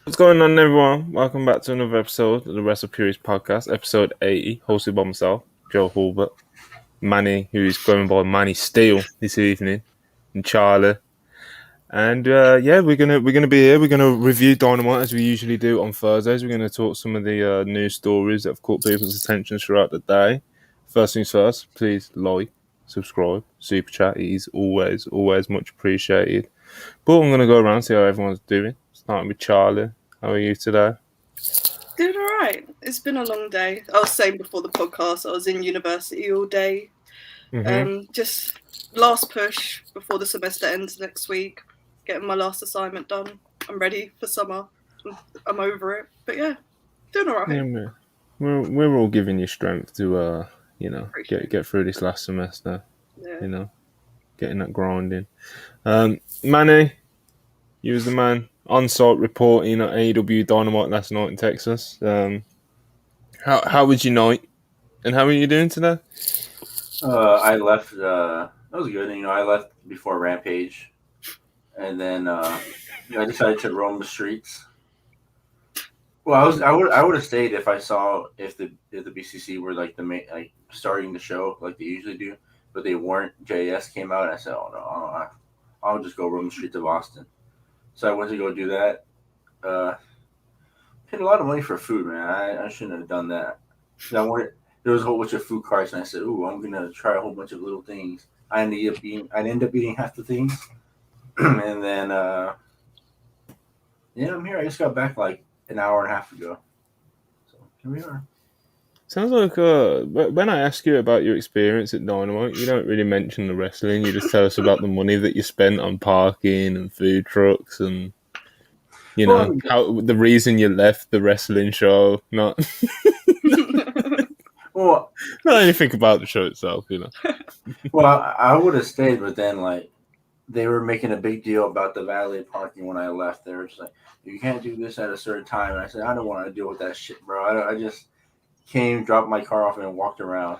What's going on, everyone? Welcome back to another episode of the WrestlePurists Podcast, episode 80, hosted by myself, Joe Hulbert, Manny, who's going by Manny Steele this evening, and Charlie. And we're gonna be here. We're gonna review Dynamite as we usually do on Thursdays. We're gonna talk some of the news stories that have caught people's attention throughout the day. First things first, please like, subscribe, super chat. It is always much appreciated. But I'm gonna go around and see how everyone's doing. Starting with Charlie. How are you today? Doing all right. It's been a long day. I was saying before the podcast, I was in university all day. Just last push before the semester ends next week. Getting my last assignment done. I'm ready for summer. I'm over it. But yeah, doing all right. Yeah, we're all giving you strength to get through this last semester. Yeah. Getting that grinding. Manny, you was the man on site reporting at AEW Dynamite last night in Texas. How was your night, and how are you doing today? I left. That was good. I left before Rampage, and then I decided to roam the streets. Well, I would have stayed if I saw if the BCC were like the main, like starting the show like they usually do, but they weren't. JS came out, and I said, "Oh no, I'll just go roam the streets of Austin." So I went to go do that. Paid a lot of money for food, man. I shouldn't have done that. There was a whole bunch of food carts, and I said, "Ooh, I'm gonna try a whole bunch of little things." I ended up eating half the things, and then I'm here. I just got back like an hour and a half ago, so here we are. Sounds like when I ask you about your experience at Dynamite, you don't really mention the wrestling. You just tell us about the money that you spent on parking and food trucks and how the reason you left the wrestling show. Not well, not anything about the show itself, Well, I would have stayed, but then like they were making a big deal about the valet parking when I left. They were just like, "You can't do this at a certain time." And I said, "I don't want to deal with that shit, bro. I just came, dropped my car off, and walked around."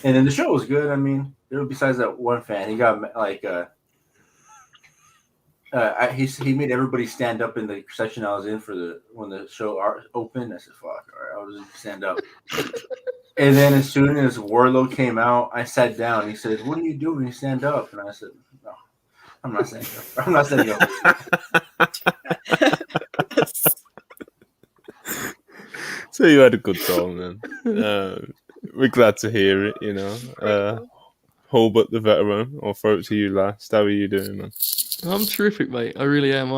And then the show was good. I mean, besides that one fan, he got like he made everybody stand up in the section I was in when the show opened. I said, "Fuck, all right, I'll just stand up." And then as soon as Wardlow came out, I sat down. He said, "What are you doing? You stand up." And I said, "No, I'm not standing up. I'm not standing up." So you had a good time then. We're glad to hear it, Hulbert the veteran, I'll throw it to you last. How are you doing, man? I'm terrific, mate. I really am.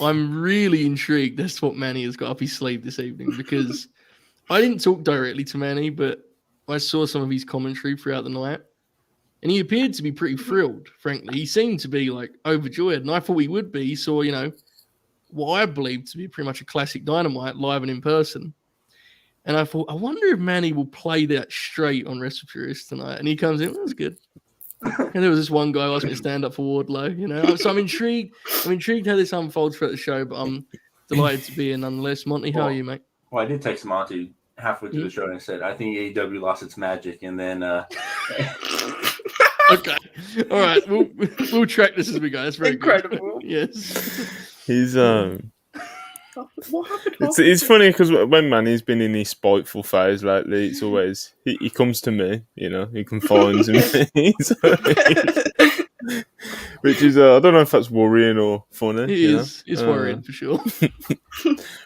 I'm really intrigued as to what Manny has got up his sleeve this evening, because I didn't talk directly to Manny, but I saw some of his commentary throughout the night, and he appeared to be pretty thrilled, frankly. He seemed to be like overjoyed, and I thought he would be. He saw, what I believe to be pretty much a classic Dynamite live and in person. And I thought, I wonder if Manny will play that straight on WrestlePurists tonight. And he comes in, that was good. And there was this one guy who asked me to stand up for Wardlow, So I'm intrigued. I'm intrigued how this unfolds throughout the show, but I'm delighted to be here nonetheless. Monty, how are you, mate? Well, I did text Monty halfway through the show and I said, "I think AEW lost its magic." And then okay. All right. We'll track this as we go. That's very incredible. Good. Yes. He's What happened? It's funny because when Manny's been in his spiteful phase lately, it's always he comes to me, he confides in me, which is I don't know if that's worrying or funny. It's worrying for sure.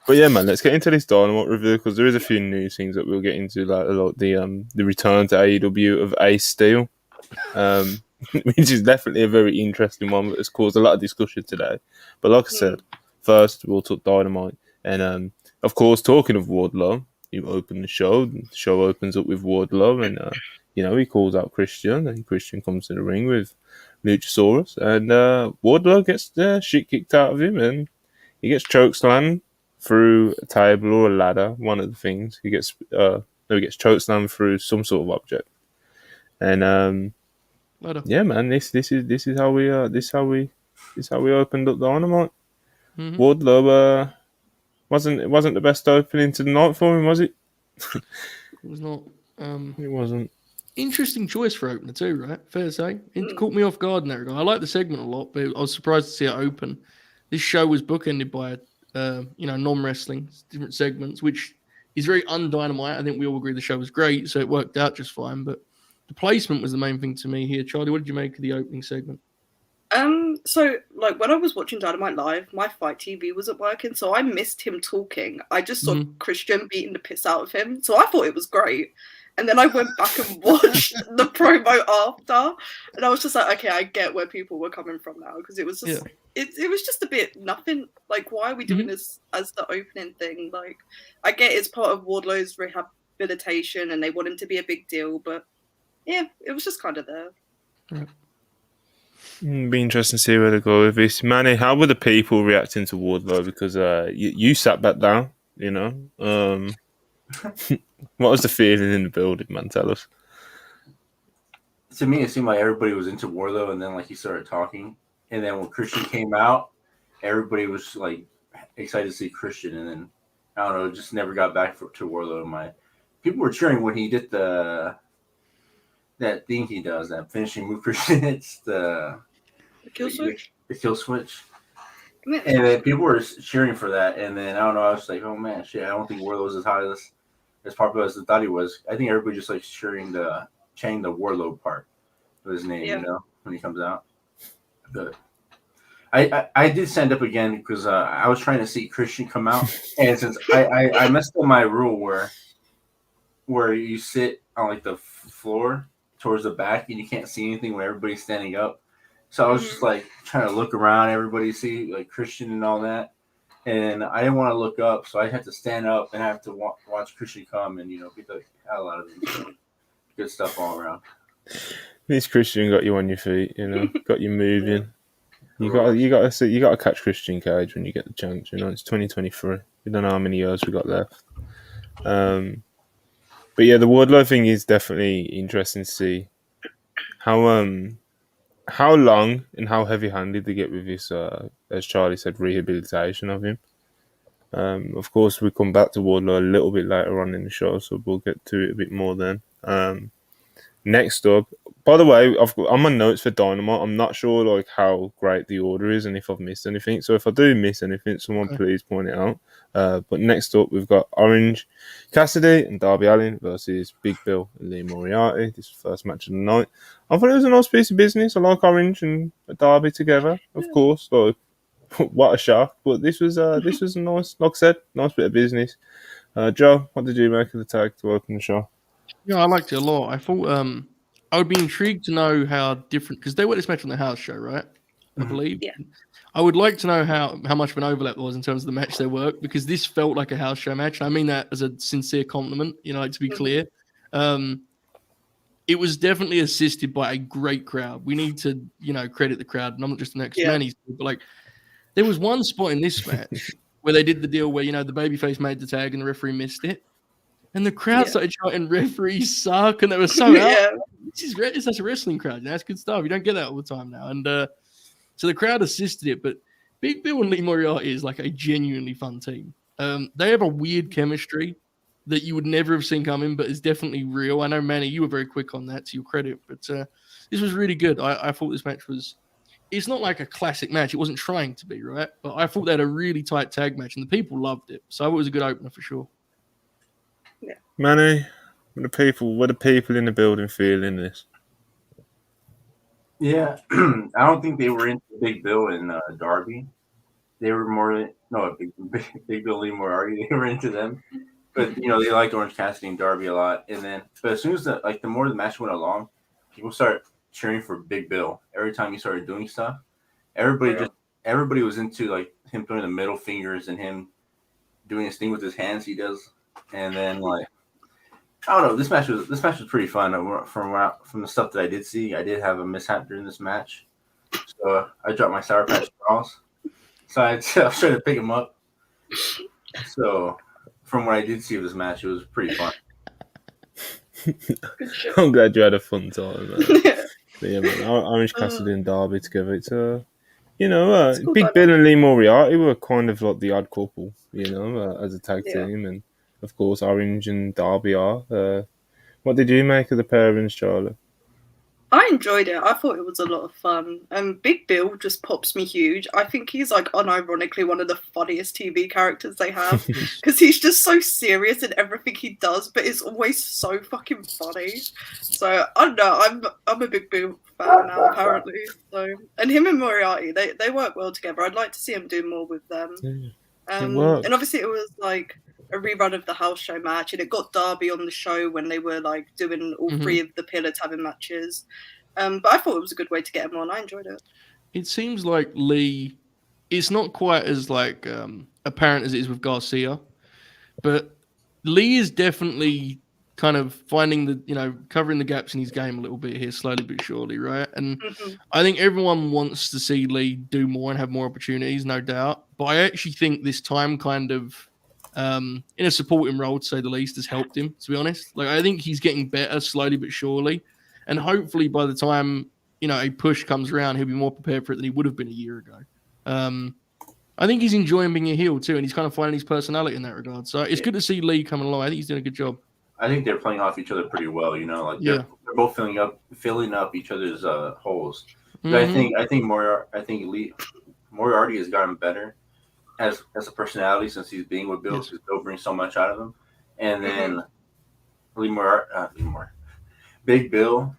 But yeah, man, let's get into this Dynamite review because there is a few new things that we'll get into, like the return to AEW of Ace Steel, which is definitely a very interesting one that has caused a lot of discussion today. But like I said. First, we'll talk Dynamite. And, of course, talking of Wardlow, you open the show. The show opens up with Wardlow. And, he calls out Christian. And Christian comes to the ring with Luchasaurus. And Wardlow gets the shit kicked out of him. And he gets chokeslammed through a table or a ladder. One of the things. He gets chokeslammed through some sort of object. And, yeah, man, this is how we opened up Dynamite. Mm-hmm. Wardlow wasn't the best opening to the night for him, was it? It was not. It wasn't. Interesting choice for opener too, right? Fair to say. It caught me off guard in that regard. I like the segment a lot, but I was surprised to see it open this show was bookended by non-wrestling, different segments, which is very un-Dynamite. I think we all agree the show was great, so it worked out just fine. But the placement was the main thing to me here. Charlie, what did you make of the opening segment? So like when I was watching Dynamite live, my Fight TV wasn't working, so I missed him talking. I just saw Christian beating the piss out of him, so I thought it was great. And then I went back and watched the promo after, and I was just like, okay, I get where people were coming from now, because it was just it was just a bit nothing. Like, why are we doing this as the opening thing? Like, I get it's part of Wardlow's rehabilitation, and they want him to be a big deal, but yeah, it was just kind of there. Right. It'd be interesting to see where they go with this. Manny, how were the people reacting to Wardlow? Because you sat back down, you know. What was the feeling in the building, man? Tell us. To me, it seemed like everybody was into Wardlow, and then like he started talking, and then when Christian came out, everybody was like excited to see Christian, and then I don't know, just never got back to Wardlow. People were cheering when he did that thing he does, that finishing move. Christian, it's the kill switch. The kill switch. And then people were cheering for that, and then I don't know. I was like, oh man, shit! I don't think Wardlow was as high as popular as I thought he was. I think everybody just like chanting the Wardlow part of his name, you know, when he comes out. But I did stand up again because I was trying to see Christian come out, and since I messed up my rule where you sit on like the floor towards the back and you can't see anything when everybody's standing up. So I was just like trying to look around, everybody see like Christian and all that. And I didn't want to look up, so I had to stand up and I have to watch Christian come and, beat the hell out of him. So good stuff all around. This Christian got you on your feet, got you moving. You gotta catch Christian Cage when you get the chance. It's 2023. We don't know how many years we got left. But yeah, the Wardlow thing is definitely interesting to see how long and how heavy-handed they get with this, as Charlie said, rehabilitation of him. Of course, we come back to Wardlow a little bit later on in the show, so we'll get to it a bit more then. Next up, by the way, I'm on notes for Dynamite. I'm not sure how great the order is and if I've missed anything. So if I do miss anything, someone please point it out. But next up, we've got Orange Cassidy and Darby Allin versus Big Bill and Lee Moriarty. This is the first match of the night. I thought it was a nice piece of business. I like Orange and Darby together, of course. What a shock! But this was a nice, like I said, nice bit of business. Joe, what did you make of the tag to open the show? Yeah, I liked it a lot. I thought I would be intrigued to know how different, because they were this match on the house show, right? I believe. Yeah. I would like to know how much of an overlap there was in terms of the match they worked, because this felt like a house show match. I mean that as a sincere compliment, to be clear. It was definitely assisted by a great crowd. We need to, credit the crowd, and I'm not just an ex-Manny, but there was one spot in this match where they did the deal where, the babyface made the tag and the referee missed it. And the crowd started shouting, referees suck, and they were so out. It's such a wrestling crowd. That's good stuff. You don't get that all the time now. And so the crowd assisted it, but Big Bill and Lee Moriarty is like a genuinely fun team. They have a weird chemistry that you would never have seen coming, but is definitely real. I know, Manny, you were very quick on that, to your credit, but this was really good. I thought this match was... It's not like a classic match. It wasn't trying to be, right? But I thought they had a really tight tag match, and the people loved it. So it was a good opener for sure. Yeah. Manny, what are the people in the building feeling this? Yeah, I don't think they were into Big Bill and Darby. They were Big Bill Lee Moriarty. They were into them, but they liked Orange Cassidy and Darby a lot. And then, but as soon as the more the match went along, people started cheering for Big Bill. Every time he started doing stuff, everybody was into him throwing the middle fingers and him doing his thing with his hands. He does, and then I don't know. This match was pretty fun. From the stuff that I did see, I did have a mishap during this match, so I dropped my Sour Patch straws. So I was trying to pick him up. So from what I did see of this match, it was pretty fun. I'm glad you had a fun time, man. Yeah, man. Orange Cassidy and Darby together. It's Big Bill and Lee Moriarty were kind of like the odd couple, as a tag team, and of course Orange and Darby are. What did you make of the pairings, Charlie? I enjoyed it. I thought it was a lot of fun. Big Bill just pops me huge. I think he's like unironically one of the funniest TV characters they have because he's just so serious in everything he does, but it's always so fucking funny. So I don't know. I'm a Big Bill fan now apparently. So and him and Moriarty, they work well together. I'd like to see him do more with them. And obviously it was like a rerun of the house show match, and it got Darby on the show when they were like doing all three of the pillars having matches. But I thought it was a good way to get him on. I enjoyed it. It seems like Lee, it's not quite as like apparent as it is with Garcia, but Lee is definitely kind of finding covering the gaps in his game a little bit here, slowly but surely, right? And I think everyone wants to see Lee do more and have more opportunities, no doubt. But I actually think this time kind of in a supporting role, to say the least, has helped him, to be honest. Like, I think he's getting better slowly but surely. And hopefully by the time, a push comes around, he'll be more prepared for it than he would have been a year ago. I think he's enjoying being a heel too, and he's kind of finding his personality in that regard. So it's good to see Lee coming along. I think he's doing a good job. I think they're playing off each other pretty well, they're both filling up each other's holes. Mm-hmm. I think Moriarty has gotten better as a personality since he's being with Bill, because Bill brings so much out of him. And then Big Bill,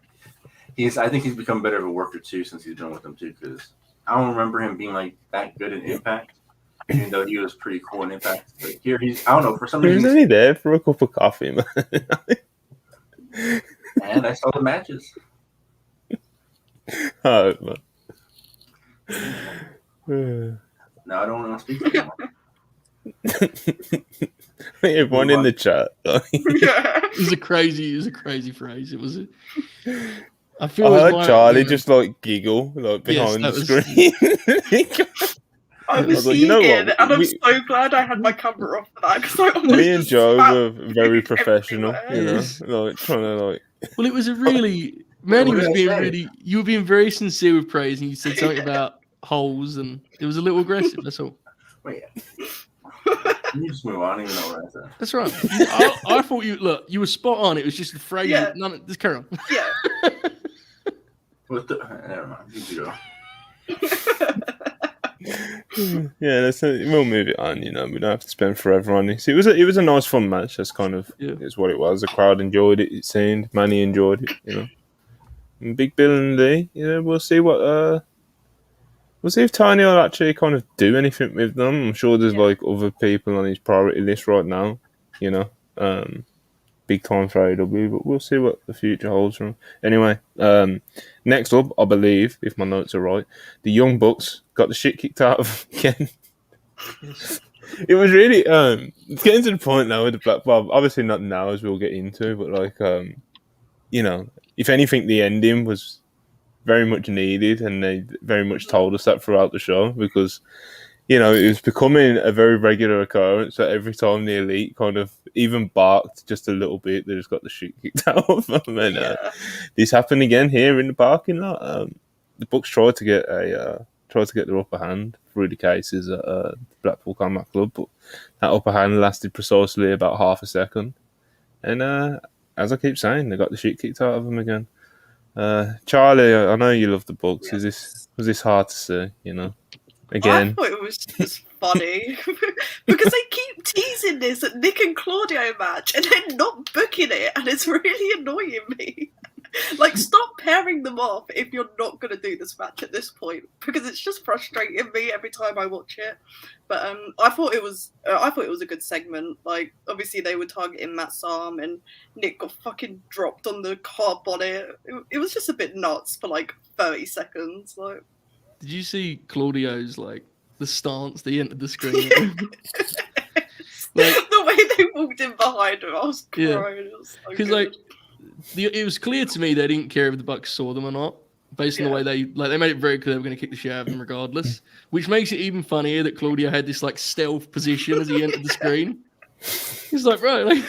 I think he's become better of a worker too since he's been with them too, because I don't remember him being like that good in Impact, even though he was pretty cool in Impact. But here I don't know, for some reason. He's only there for a cup of coffee, man. And I saw the matches. Oh, man. No, I don't want to speak to him. Everyone in the chat. It was a crazy phrase. It was. I heard Charlie just like giggle behind the screen. I was eating, and I'm so glad I had my camera off for that, because me and Joe were very professional, like trying to . Well, it was a really Manny was being really. You were being very sincere with praise, and you said something about holes, and it was a little aggressive. That's all. Wait. You just move on, even know what I said. That's right. I thought you were spot on. It was just the phrase. Yeah. Just carry on. Yeah. Never mind. You go. Yeah, we'll move it on. We don't have to spend forever on this. It was a nice, fun match. That's kind of is what it was. The crowd enjoyed it. It seemed Manny enjoyed it. And Big Bill and Lee. We'll see what. We'll see if Tiny will actually kind of do anything with them. I'm sure there's other people on his priority list right now. Big time for AEW, but we'll see what the future holds for him. Anyway, next up, I believe, if my notes are right, the Young Bucks got the shit kicked out of again. It was really it's getting to the point now with the Black Bob. Obviously not now, as we'll get into, but if anything, the ending was very much needed, and they very much told us that throughout the show, because it was becoming a very regular occurrence that every time the Elite kind of even barked just a little bit, they just got the shit kicked out of them. And this happened again here in the parking lot. The Bucks tried to get their upper hand through the cases at the Blackpool Combat Club, but that upper hand lasted precisely about half a second. And as I keep saying, they got the shit kicked out of them again. Charlie, I know you love the Bucks. Was this hard to see? Again, I thought it was just funny because they keep teasing this Nick and Claudio match, and they're not booking it, and it's really annoying me. Stop pairing them off if you're not going to do this match at this point, because it's just frustrating me every time I watch it. But I thought it was a good segment. Obviously they were targeting Matt Sam, and Nick got fucking dropped on the car bonnet. It was just a bit nuts for 30 seconds. Did you see Claudio's the stance they entered the screen? The way they walked in behind him, I was crying. Because it was clear to me they didn't care if the Bucks saw them or not, based on the way they made it very clear they were going to kick the shit out of them regardless. Which makes it even funnier that Claudio had this stealth position as he entered the screen. He's like, bro, I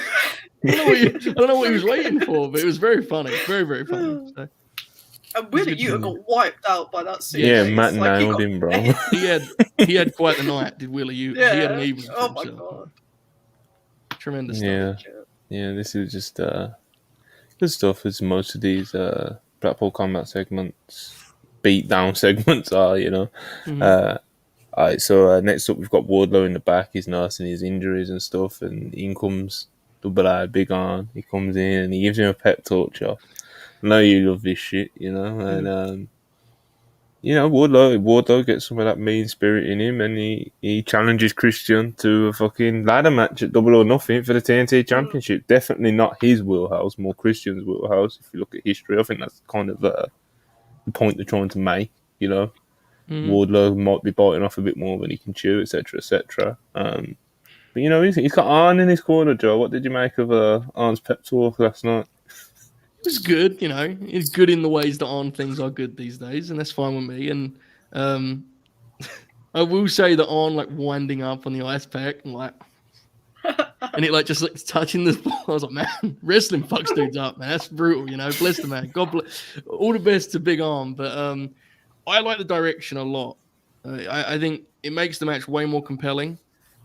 don't know what he was waiting for, but it was very funny, very very funny. So. And Willie Utah got wiped out by that scene. Yeah, Matt nailed him, bro. He had quite the night, did Willie Utah. Yeah. He had an evening. Oh my god. Tremendous stuff. Yeah, this is just good stuff, as most of these Blackpool Combat segments, beatdown segments are, you know. Mhm. Alright, so next up we've got Wardlow in the back. He's nursing his injuries and stuff, and in comes Double A, Big On. He comes in and he gives him a pep talk. I know you love this shit, you know, and you know, Wardlow gets some of that mean spirit in him, and he challenges Christian to a fucking ladder match at Double or Nothing for the TNT Championship. Definitely not his wheelhouse, more Christian's wheelhouse. If you look at history, I think that's kind of the point they're trying to make. You know, Wardlow might be biting off a bit more than he can chew, etc., etc. But you know, he's got Arn in his corner, Joe. What did you make of Arn's pep talk last night? It was good, you know. It's good in the ways that on things are good these days, and that's fine with me. And I will say that on like winding up on the ice pack and like, and it like just like touching the ball. I was like, man, wrestling fucks dudes up, man. That's brutal, you know. Bless the man. God bless. All the best to Big Arm, but I like the direction a lot. I think it makes the match way more compelling.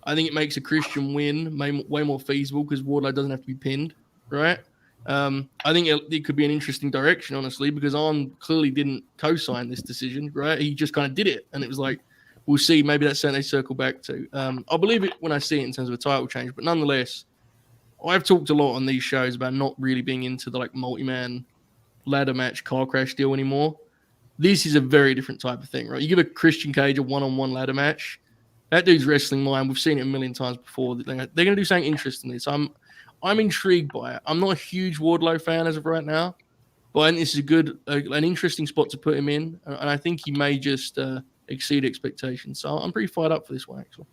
I think it makes a Christian win way more feasible because Wardlow doesn't have to be pinned, right? I think it could be an interesting direction, honestly, because Arn clearly didn't co-sign this decision, right? He just kind of did it, and it was like, we'll see. Maybe that's something they circle back to. I'll believe it when I see it in terms of a title change, but nonetheless, I've talked a lot on these shows about not really being into the like multi-man ladder match car crash deal anymore. This is a very different type of thing, right? You give a Christian Cage a one-on-one ladder match, that dude's wrestling line. We've seen it a million times before. They're going to do something interesting. So I'm intrigued by it. I'm not a huge Wardlow fan as of right now, but I think this is an interesting spot to put him in, and I think he may just exceed expectations. So I'm pretty fired up for this one, actually.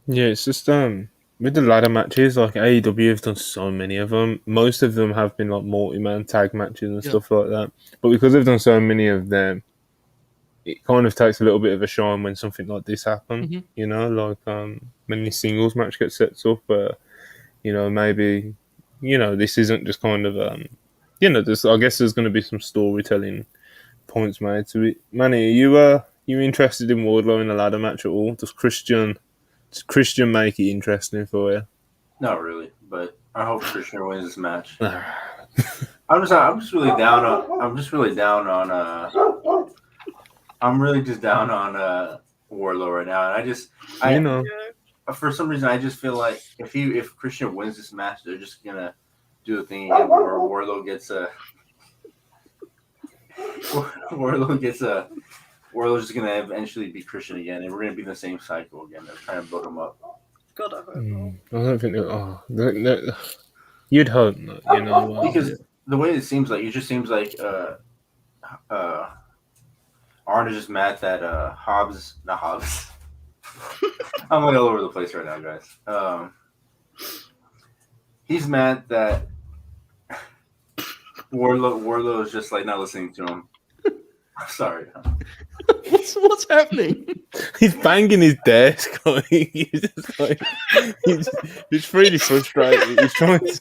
Yeah, it's just with the ladder matches, like AEW have done so many of them. Most of them have been like multi-man tag matches and stuff like that. But because they've done so many of them, it kind of takes a little bit of a shine when something like this happens. Mm-hmm. You know, like when the singles match gets set up, you know, maybe, you know, this isn't just kind of you know, I guess there's going to be some storytelling points made to it. Manny, are you interested in Wardlow in a ladder match at all? Does Christian make it interesting for you? Not really, but I hope Christian wins this match. I'm just really down on Wardlow right now, and for some reason I just feel like if Christian wins this match, they're just gonna do the thing again where Wardlow's just gonna eventually be Christian again, and we're gonna be in the same cycle again. They're trying to build him up. God, I hope I don't think you'd hope not, you know, because the way it just seems like Arn is just mad that not Hobbs. I'm like all over the place right now, guys. He's mad that Wardlow is just like not listening to him. I'm sorry. What's happening? He's banging his desk. He's really frustrated. He's trying to.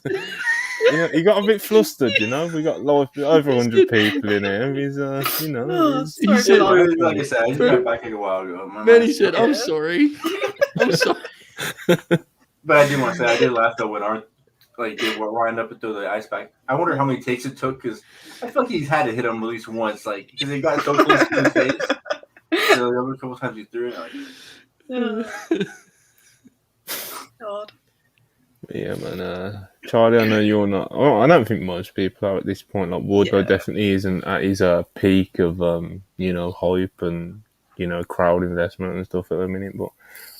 He got a bit flustered, you know. We got over 100 people in here. He's, you know. He said, like I said, I just got back a while ago. Manny said, "I'm sorry. I'm sorry." But I did want to say, I did laugh though when Arn did wind up and throw the ice pack. I wonder how many takes it took because I feel like he's had to hit him at least once, because he got so close to his face. So the other couple times he threw it. God. Yeah, man. Charlie, I know you're not. Oh, I don't think most people are at this point. Like Wardlow definitely isn't at his peak of you know, hype and, you know, crowd investment and stuff at the minute. But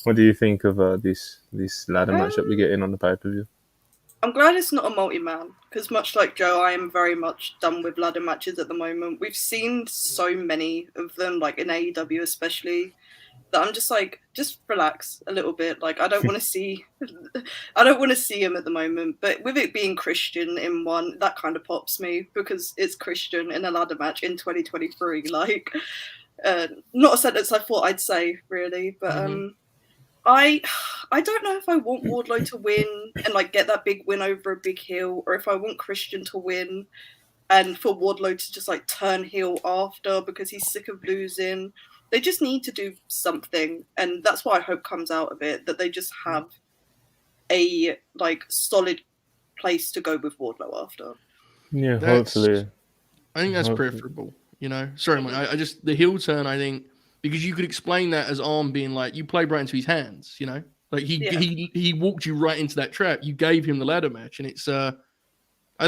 what do you think of this ladder match that we're getting on the pay-per-view? I'm glad it's not a multi-man because much like Joe, I am very much done with ladder matches at the moment. We've seen so many of them, like in AEW especially, that I'm just like, just relax a little bit. Like I don't want to see him at the moment. But with it being Christian in one, that kind of pops me because it's Christian in a ladder match in 2023. Like, not a sentence I thought I'd say really, but I don't know if I want Wardlow to win and get that big win over a big heel, or if I want Christian to win and for Wardlow to just turn heel after because he's sick of losing. They just need to do something, and that's what I hope comes out of it, that they just have a solid place to go with Wardlow after. Yeah, hopefully. I think that's preferable. You know, sorry, mate. I just the heel turn. I think because you could explain that as Arn being like, you played right into his hands. You know, like he walked you right into that trap. You gave him the ladder match, and it's I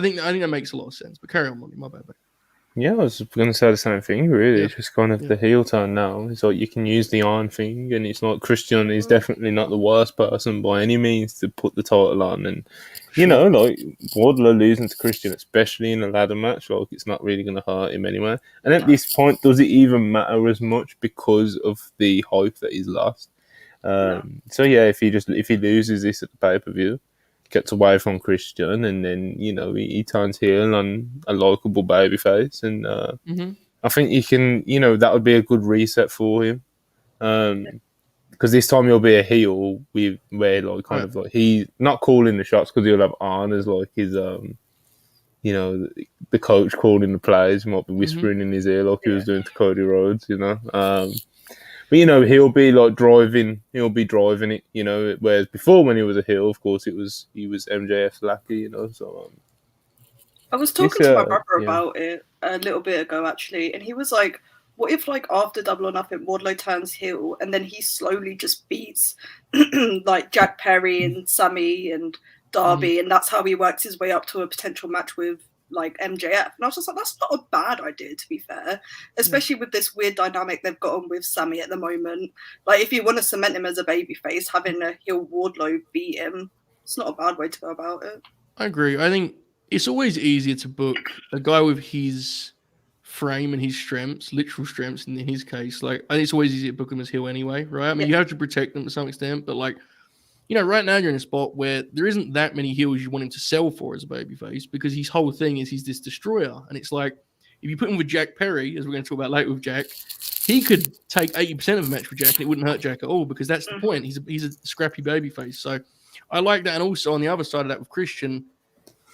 think that makes a lot of sense. But carry on, Monty. My bad, mate. Yeah, I was going to say the same thing, really. It's just kind of the heel turn now. It's like you can use the Iron thing, and it's like Christian is definitely not the worst person by any means to put the title on. And, you know, like Wardlow losing to Christian, especially in a ladder match, like it's not really going to hurt him anyway. And at this point, does it even matter as much because of the hype that he's lost? So, yeah, if he loses this at the pay-per-view, gets away from Christian, and then he turns heel on a likable babyface, and I think he can. That would be a good reset for him, because this time he'll be a heel where like kind of like he's not calling the shots because he'll have Arn as like his the coach calling the plays. He might be whispering in his ear like he was doing to Cody Rhodes, But he'll be like driving. He'll be driving it. Whereas before, when he was a heel, of course, he was MJF's lackey. So I was talking to my brother about it a little bit ago, actually, and he was like, "What if, like, after Double or Nothing, Wardlow turns heel, and then he slowly just beats like Jack Perry and Sammy and Darby, and that's how he works his way up to a potential match with like MJF?" And I was just like, that's not a bad idea, to be fair, especially with this weird dynamic they've got on with Sammy at the moment. Like, if you want to cement him as a babyface, having a heel Wardlow beat him, it's not a bad way to go about it. I agree. I think it's always easier to book a guy with his frame and his strengths, literal strengths in his case. Like, I think it's always easier to book him as heel anyway, right? I mean, you have to protect them to some extent, but like, right now you're in a spot where there isn't that many heels you want him to sell for as a babyface, because his whole thing is he's this destroyer. And it's like, if you put him with Jack Perry, as we're going to talk about later with Jack, he could take 80% of a match with Jack and it wouldn't hurt Jack at all, because that's the point. He's a scrappy babyface. So I like that. And also on the other side of that with Christian,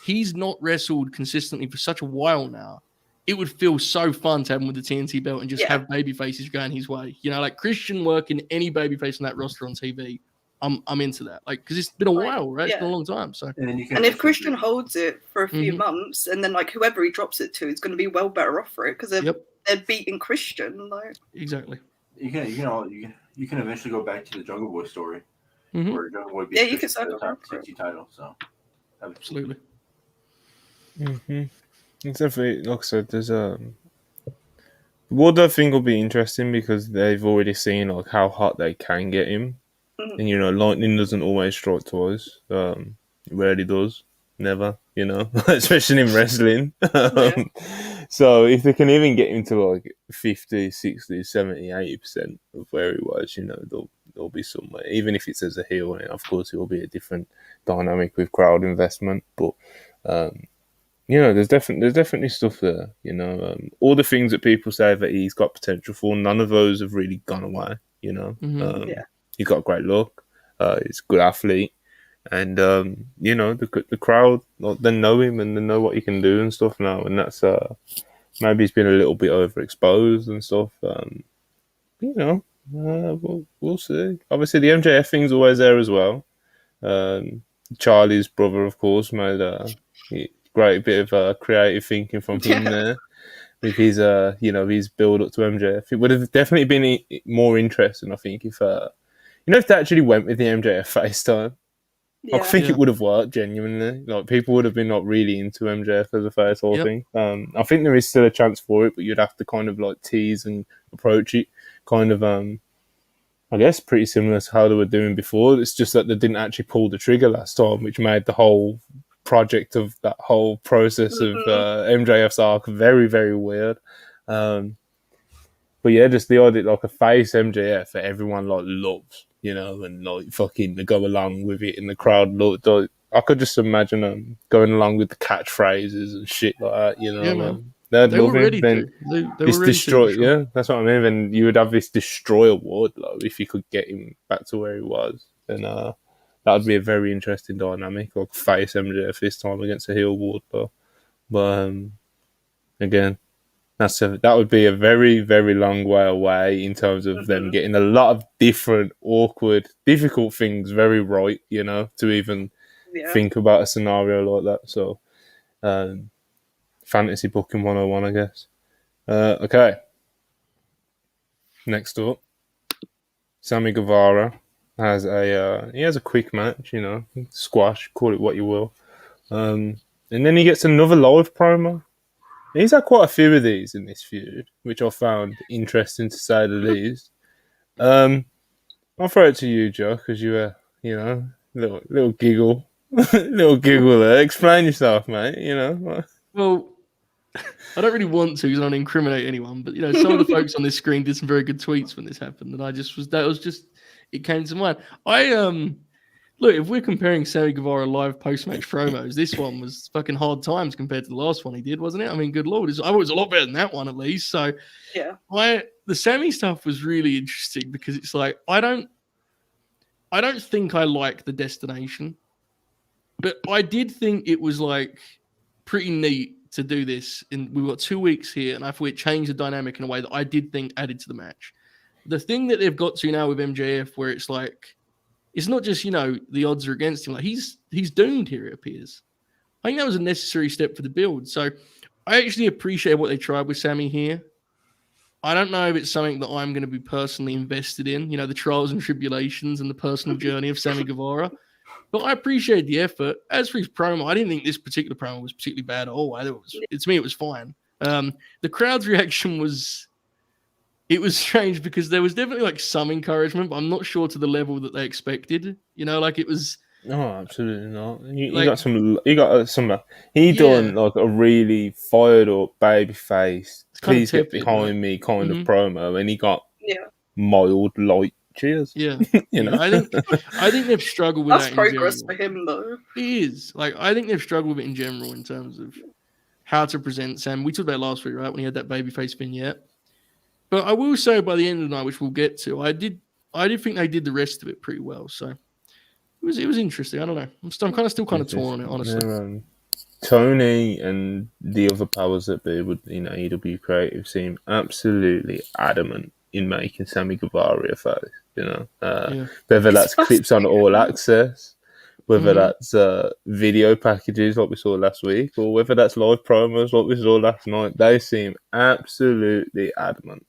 he's not wrestled consistently for such a while now. It would feel so fun to have him with the TNT belt and just have babyfaces going his way. Like Christian working any babyface on that roster on TV. I'm into that, like, because it's been a while, right? It's been a long time. So, and if Christian holds it for a few months, and then like whoever he drops it to is going to be well better off for it, because they're beating Christian. Like, exactly. You can eventually go back to the Jungle Boy story, where Jungle Boy beats you can the top 60 title. So, absolutely. It's definitely, like I said, there's the Wardlow thing will be interesting because they've already seen like how hot they can get him. And lightning doesn't always strike twice. Rarely does. Never, especially in wrestling. So if they can even get him to like 50, 60, 70, 80% of where he was, there'll be somewhere. Even if it's as a heel, and of course it will be a different dynamic with crowd investment. But there's definitely stuff there. All the things that people say that he's got potential for, none of those have really gone away. He's got great look. He's a good athlete, and the crowd, they know him and they know what he can do and stuff now. And that's maybe he's been a little bit overexposed and stuff. We'll see. Obviously, the MJF thing's always there as well. Charlie's brother, of course, made a great bit of creative thinking from him there. With his, his build up to MJF, it would have definitely been more interesting, I think, if if they actually went with the MJF FaceTime. I think it would have worked genuinely. Like, people would have been not really into MJF as a face whole thing. I think there is still a chance for it, but you'd have to kind of like tease and approach it kind of I guess pretty similar to how they were doing before. It's just that they didn't actually pull the trigger last time, which made the whole project of that whole process of MJF's arc very, very weird. But yeah, just the idea, like a face MJF that everyone like loves, and like fucking they go along with it, and the crowd look. I could just imagine them going along with the catchphrases and shit like that. They'd love him. Then this destroy, sure. That's what I mean. Then you would have this destroyer Wardlow if you could get him back to where he was. Then that would be a very interesting dynamic, like face MJF this time against a heel Wardlow. But again, that would be a very, very long way away in terms of them getting a lot of different, awkward, difficult things very right, to even think about a scenario like that. So, fantasy booking 101, I guess. Okay. Next up, Sammy Guevara has a quick match, squash, call it what you will. And then he gets another live promo. He's had quite a few of these in this feud, which I found interesting to say the least. I'll throw it to you, Joe, because you were, little giggle, little giggle there. Explain yourself, mate. Well, I don't really want to because I don't incriminate anyone, but some of the folks on this screen did some very good tweets when this happened, and it came to mind. Look, if we're comparing Sammy Guevara live post-match promos, this one was fucking hard times compared to the last one he did, wasn't it? I mean, good lord, I thought it was a lot better than that one at least. So, yeah, the Sammy stuff was really interesting because it's like I don't think I like the destination, but I did think it was like pretty neat to do this. And we've got 2 weeks here, and I thought it changed the dynamic in a way that I did think added to the match. The thing that they've got to now with MJF, where it's like. It's not just, the odds are against him. Like he's doomed here, it appears. I think that was a necessary step for the build. So I actually appreciate what they tried with Sammy here. I don't know if it's something that I'm going to be personally invested in, the trials and tribulations and the personal journey of Sammy Guevara. But I appreciate the effort. As for his promo, I didn't think this particular promo was particularly bad at all. It was fine. The crowd's reaction was... It was strange because there was definitely like some encouragement, but I'm not sure to the level that they expected. It was. No, absolutely not. He got some. Done like a really fired up baby face. Please get behind me kind of promo, and he got mild light cheers. Yeah, I think they've struggled with that's that. That's progress for him, though. It is. I think they've struggled with it in general in terms of how to present Sam. We talked about it last week, right, when he had that babyface vignette. But I will say by the end of the night, which we'll get to, I did think they did the rest of it pretty well. So it was interesting. I don't know. I'm still kind of torn on it, honestly. Yeah, Tony and the other powers that be with AEW Creative seem absolutely adamant in making Sammy Guevara a face. Whether that's clips on All Access, whether that's video packages like we saw last week, or whether that's live promos like we saw last night, they seem absolutely adamant.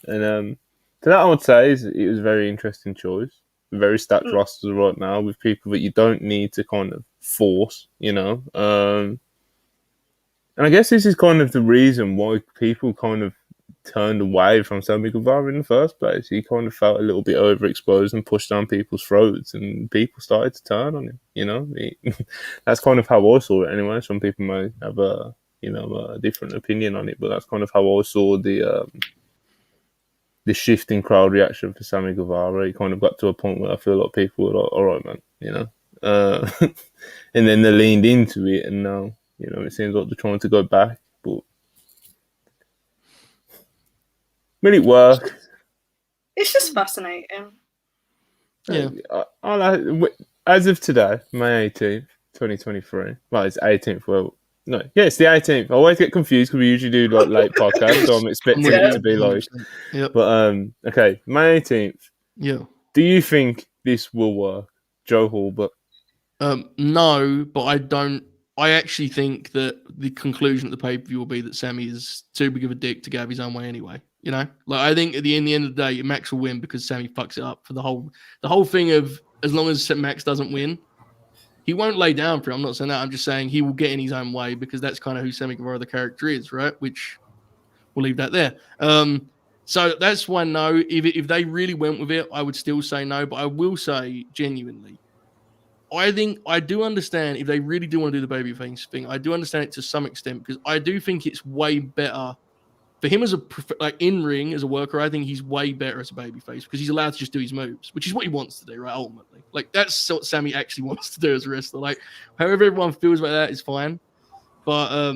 And to that, I would say it was a very interesting choice. Very stacked rosters right now with people that you don't need to kind of force, And I guess this is kind of the reason why people kind of turned away from Sammy Guevara in the first place. He kind of felt a little bit overexposed and pushed down people's throats, and people started to turn on him. That's kind of how I saw it anyway. Some people may have a different opinion on it, but that's kind of how I saw the shift in crowd reaction for Sammy Guevara. He kind of got to a point where I feel like people were like, all right, man, and then they leaned into it, and now, it seems like they're trying to go back, but will it work? It's just fascinating. Yeah. As of today, May 18th, 2023. Well, it's 18th. Well, no, yeah, it's the 18th. I always get confused because we usually do like late podcasts, so I'm expecting it to be like. Yep. But okay, May 18th. Yeah. Do you think this will work, Joe Hall? No, but I don't. I actually think that the conclusion of the pay-per-view will be that Sammy is too big of a dick to go his own way anyway. I think at the end of the day, Max will win because Sammy fucks it up for the whole thing of as long as Max doesn't win, he won't lay down for it. I'm not saying that. I'm just saying he will get in his own way because that's kind of who Sammy Guevara, the character, is, right? Which we'll leave that there. So that's why no. If they really went with it, I would still say no. But I will say genuinely, I think I do understand if they really do want to do the babyface thing. I do understand it to some extent because I do think it's way better for him as in ring as a worker. I think he's way better as a babyface because he's allowed to just do his moves, which is what he wants to do, right? Ultimately, that's what Sammy actually wants to do as a wrestler. However everyone feels about that is fine, but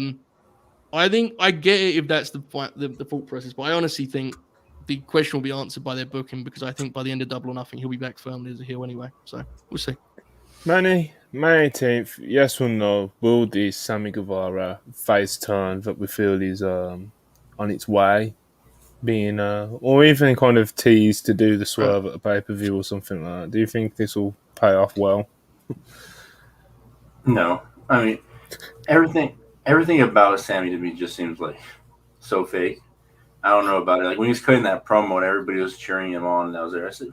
I think I get it if that's the thought process. But I honestly think the question will be answered by their booking because I think by the end of Double or Nothing he'll be back firmly as a heel anyway. So we'll see. Manny, May 18th, yes or no, will this Sammy Guevara face turn that we feel is on its way being, or even kind of teased to do the swerve at a pay-per-view or something like that? Do you think this will pay off well? No. I mean, everything everything about Sammy to me just seems like so fake. I don't know about it. Like when he was cutting that promo and everybody was cheering him on, and I was there. I said,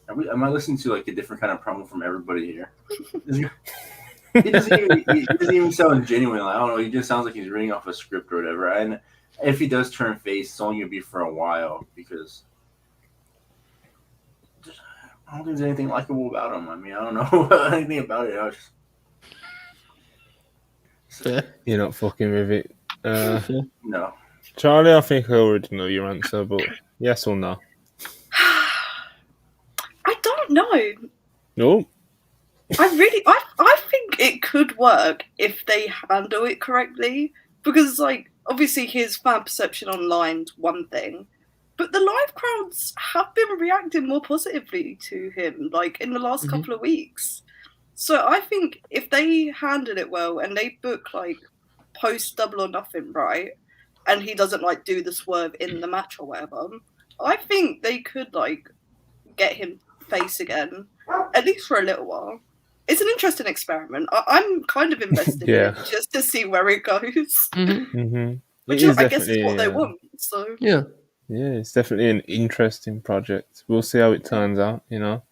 "Am I listening to like a different kind of promo from everybody here?" He doesn't even sound genuine. Like, I don't know. He just sounds like he's reading off a script or whatever. And if he does turn face, it's only gonna be for a while because I don't think there's anything likable about him. I mean, I don't know anything about it. I was just... You're not fucking with it. No. Charlie, I think I already know your answer, but yes or no? I don't know. No. I think it could work if they handle it correctly. Because, like, obviously his fan perception online's one thing, but the live crowds have been reacting more positively to him, like, in the last couple of weeks. So I think if they handle it well and they book, like, post Double or Nothing, right, and he doesn't, like, do the swerve in the match or whatever, I think they could, like, get him face again, at least for a little while. It's an interesting experiment. I'm kind of invested in it just to see where it goes. Which I guess is what they want. So yeah, it's definitely an interesting project. We'll see how it turns out. You know,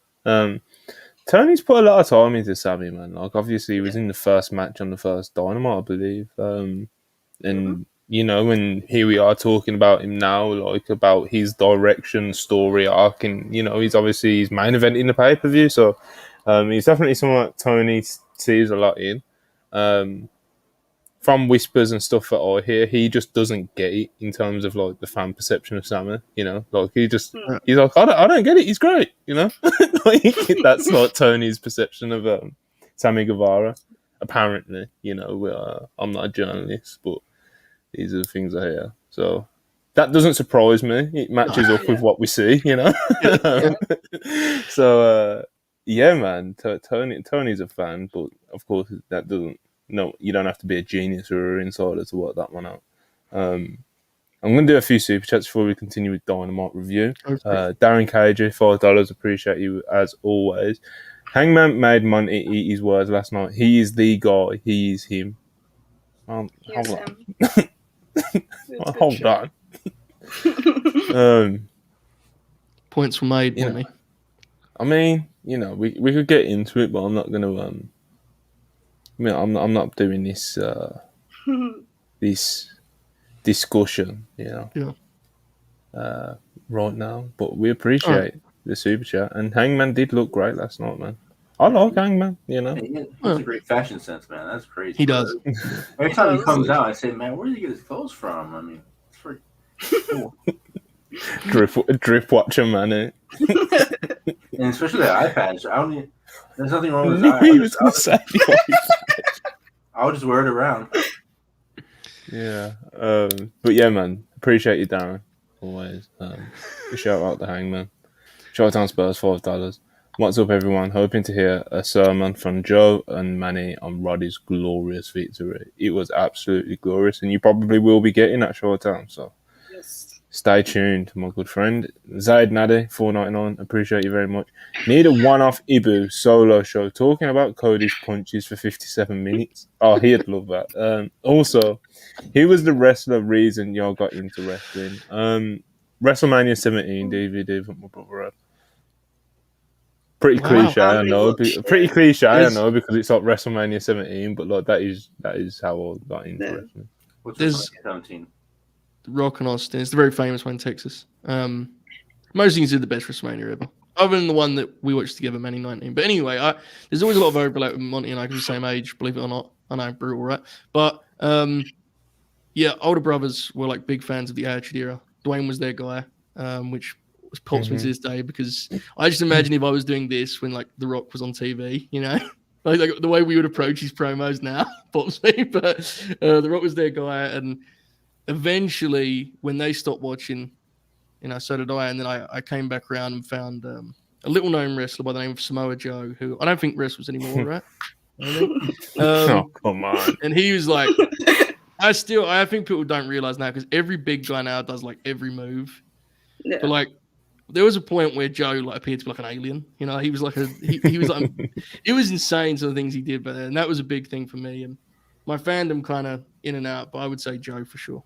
Tony's put a lot of time into Sammy, man. Like obviously he was in the first match on the first Dynamite, I believe. And you know, and here we are talking about him now, like about his direction, story arc, and you know, he's main event in the pay-per-view, so he's definitely someone that Tony sees a lot in. From whispers and stuff that I hear, he just doesn't get it in terms of like the fan perception of Sammy. You know, like he's like, I don't get it. He's great. You know, like, that's like Tony's perception of Sammy Guevara. Apparently, you know, I'm not a journalist, but these are the things I hear. So that doesn't surprise me. It matches up with what we see, you know. So yeah, man. Tony's a fan, but of course that doesn't. No, you don't have to be a genius or an insider to work that one out. I'm going to do a few super chats before we continue with Dynamite review. Darren KJ, $5. Appreciate you as always. Hangman made Monty eat his words last night. He is the guy. He is him. Hold on. Points were made, Monty. I mean, you know, we could get into it, but I'm not going to. I mean, I'm not doing this this discussion, you know, right now. But we appreciate the super chat, and Hangman did look great last night, man. I like Hangman, you know. He has a great fashion sense, man. That's crazy. He does. Every time he comes out, I say, man, where did he get his clothes from? I mean, it's pretty cool. Drip watcher, man. Eh? And especially the eye patch. There's nothing wrong with that. I'll just wear it around. Yeah. But yeah, man. Appreciate you, Darren. Always. Shout out to Hangman. Showtime Spurs, $5. What's up, everyone? Hoping to hear a sermon from Joe and Manny on Roddy's glorious victory. It was absolutely glorious, and you probably will be getting that Showtime, so stay tuned, my good friend. Zaid Nadi, $4.99. Appreciate you very much. Need a one-off Ibu solo show talking about Cody's punches for 57 minutes. Oh, he'd love that. Also, he was the wrestler reason y'all got into wrestling. WrestleMania 17 DVD from my brother had. Pretty cliche, I know. Pretty cliche, I know, because it's like WrestleMania 17, but like that is how I got into wrestling. What's WrestleMania 17? Rock and Austin. It's the very famous one in Texas. Most things are the best WrestleMania ever, other than the one that we watched together, Manny 19. But anyway, there's always a lot of overlap with Monty and I, because the same age, believe it or not. I know, brutal, right? But yeah, older brothers were like big fans of the Attitude Era. Dwayne was their guy, which pops me to this day, because I just imagine if I was doing this when like The Rock was on TV, you know, like the way we would approach his promos now pops me. But The Rock was their guy, and eventually when they stopped watching, you know, so did I. And then I came back around and found a little known wrestler by the name of Samoa Joe, who I don't think wrestles anymore, right? Oh, come on. And he was like, I think people don't realize now, because every big guy now does like every move. Yeah. But like, there was a point where Joe like appeared to be like an alien. You know, he was like he was like, it was insane some of the things he did, but and that was a big thing for me. And My fandom kind of in and out, but I would say Joe for sure.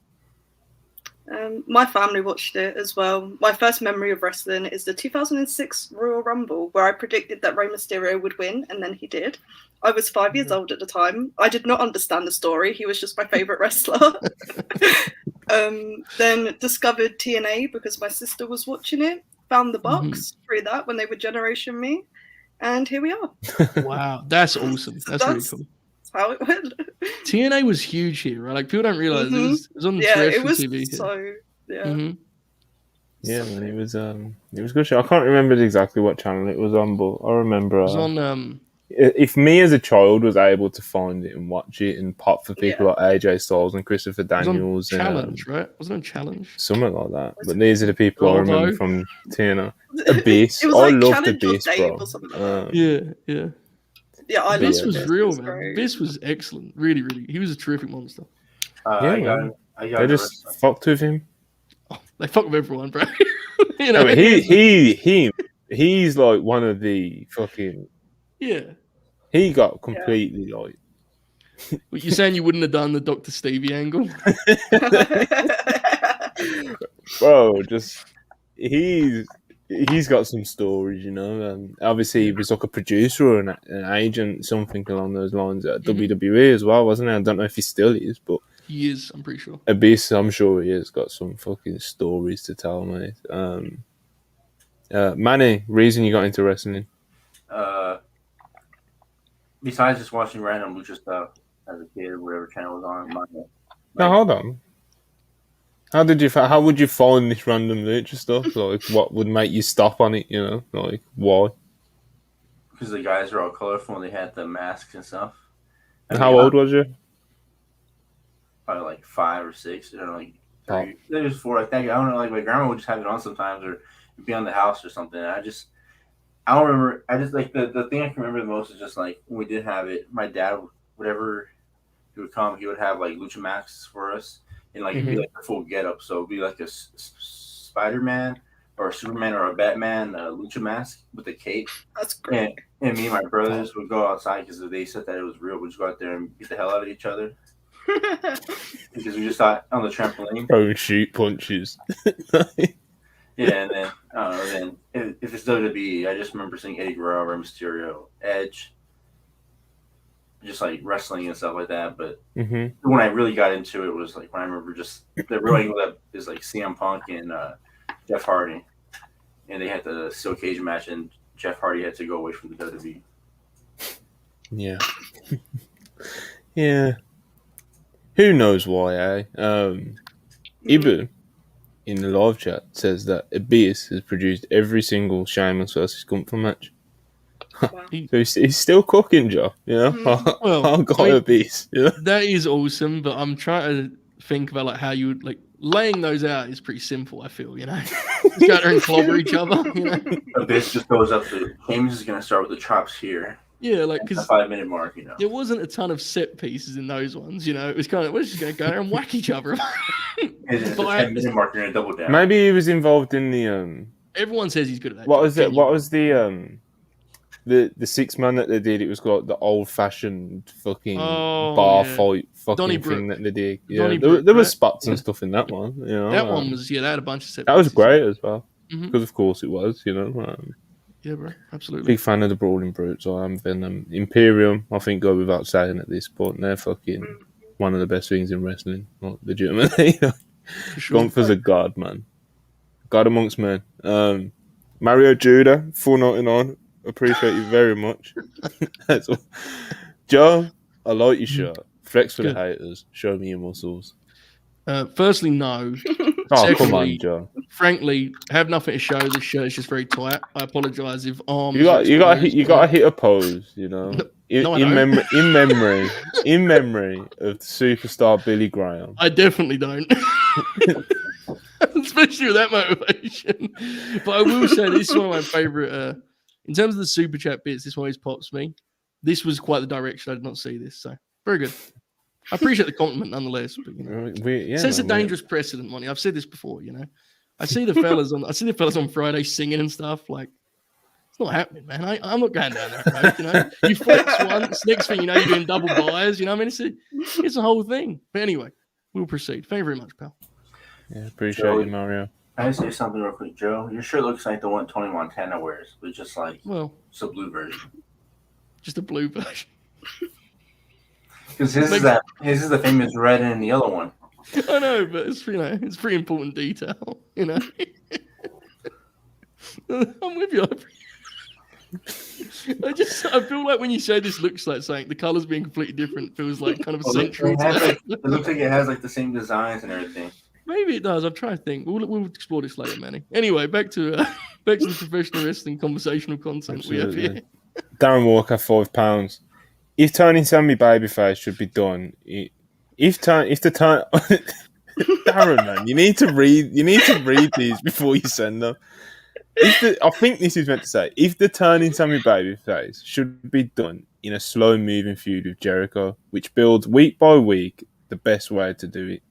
My family watched it as well. My first memory of wrestling is the 2006 Royal Rumble, where I predicted that Rey Mysterio would win, and then he did. I was 5 years old at the time. I did not understand the story. He was just my favourite wrestler. Then discovered TNA because my sister was watching it. Found the box through that when they were Generation Me. And here we are. Wow, that's awesome. That's really cool. How it went. TNA was huge here, right? Like people don't realize it was on it was TV here. so Yeah, man, it was a good show. I can't remember exactly what channel it was on, but I remember it was on if me as a child was able to find it and watch it and pop for people like AJ Styles and Christopher Daniels and Challenge, right? Wasn't it on Challenge? Something like that. But these are the people I remember from TNA. Abyss. It was I like loved Challenge Abyss, or Dave bro. or something like that. Yeah. Yeah, Abyss was it. real, It was man. great. Abyss was excellent. Really, really. He was a terrific monster. I got they just fucked with him. Oh, they fuck with everyone, bro. You know, I mean, he's like one of the fucking. Yeah. He got completely like. But you're saying you wouldn't have done the Dr. Stevie angle? Bro, just he's got some stories, you know. Obviously, he was like a producer or an agent, something along those lines at WWE as well, wasn't he? I don't know if he still is, but he is. I'm pretty sure. Abyss, I'm sure he has got some fucking stories to tell, mate. Manny, reason you got into wrestling? Besides just watching random lucha stuff as a kid or whatever channel was on. Now hold on. How would you find this random lucha stuff? Like, what would make you stop on it? You know, like why? Because the guys were all colorful and they had the masks and stuff. How old was you? Probably like 5 or 6, or like 3. There was 4 like that. I don't know. Like my grandma would just have it on sometimes, or be on the house or something. And I don't remember. I just like the thing I can remember the most is just like when we did have it. My dad, whatever he would come, he would have like lucha masks for us, and like it'd be like a full getup. So it'd be like a Spider-Man or a Superman or a Batman lucha mask with a cape. That's great. And me and my brothers would go outside because they said that it was real. We'd just go out there and beat the hell out of each other because we just thought on the trampoline. Throwing shoot punches. Yeah, and then if it's WWE, I just remember seeing Eddie Guerrero, Rey Mysterio, Edge, just like wrestling and stuff like that. But when I really got into it was like when I remember just the real angle that is like CM Punk and Jeff Hardy, and they had the steel cage match, and Jeff Hardy had to go away from the WWE. Yeah, yeah. Who knows why? Ibu in the live chat says that Abyss has produced every single Sheamus versus Gunther match. Wow. So he's still cooking, Joe. You know, I've got Abyss. You know? That is awesome, but I'm trying to think about like how you would like laying those out is pretty simple. I feel just go there and clobber each other. You know, Abyss just goes up to James is going to start with the chops here. Yeah, like because 5-minute mark, you know, there wasn't a ton of set pieces in those ones. You know, it was kind of we're just going to go there and whack each other. And the 10-minute mark, you're going to double down. Maybe he was involved in the. Everyone says he's good at that. What was it? What was the 6-man that they did? It was got the old-fashioned fucking bar fight fucking thing that they did. Yeah, there was spots and stuff in that one. You know, that one was they had a bunch of set. That was great as well because of course it was. You know. Yeah, bro, absolutely. Big fan of the Brawling Brutes. I am. Then Imperium, I think, go without saying at this point. They're fucking one of the best things in wrestling, like, legitimately. Gunther's a god, man. God amongst men. Mario Judah, $4.99. Appreciate you very much. That's all. Joe, I like your shirt. Flex for the haters. Show me your muscles. Firstly, no. Secondly, come on, Joe. Frankly, I have nothing to show. This shirt is just very tight. I apologise if arms. You got to hit a pose. You know, in memory of superstar Billy Graham. I definitely don't. Especially with that motivation. But I will say this is one of my favourite. In terms of the super chat bits, this always pops me. This was quite the direction. I did not see this, so very good. I appreciate the compliment nonetheless, but you know, it's a dangerous precedent, Monty. I've said this before, you know. I see the fellas on Friday singing and stuff. Like, It's not happening, man. I'm not going down that road. You know, you flex once, next thing you know, you're doing double buys. You know, what I mean, it's a whole thing. But anyway, we'll proceed. Thank you very much, pal. Yeah, appreciate you, Mario. Can I say something real quick, Joe? Your shirt looks like the one Tony Montana wears, but just like it's a blue version. Just a blue version. Because his is the famous red and the yellow one. I know, but it's it's pretty important detail. You know, I'm with you. I feel like when you say this looks like something, the colors being completely different feels like kind of a century. It looks like it has like the same designs and everything. Maybe it does. I'm trying to think. We'll explore this later, Manny. Anyway, back to the professional wrestling conversational content Absolutely. we have here. Darren Walker, £5. If turning Sammy babyface should be done, if the turn, Darren, man, you need to read these before you send them. I think this is meant to say, if the turning Sammy babyface should be done in a slow moving feud with Jericho, which builds week by week, the best way to do it.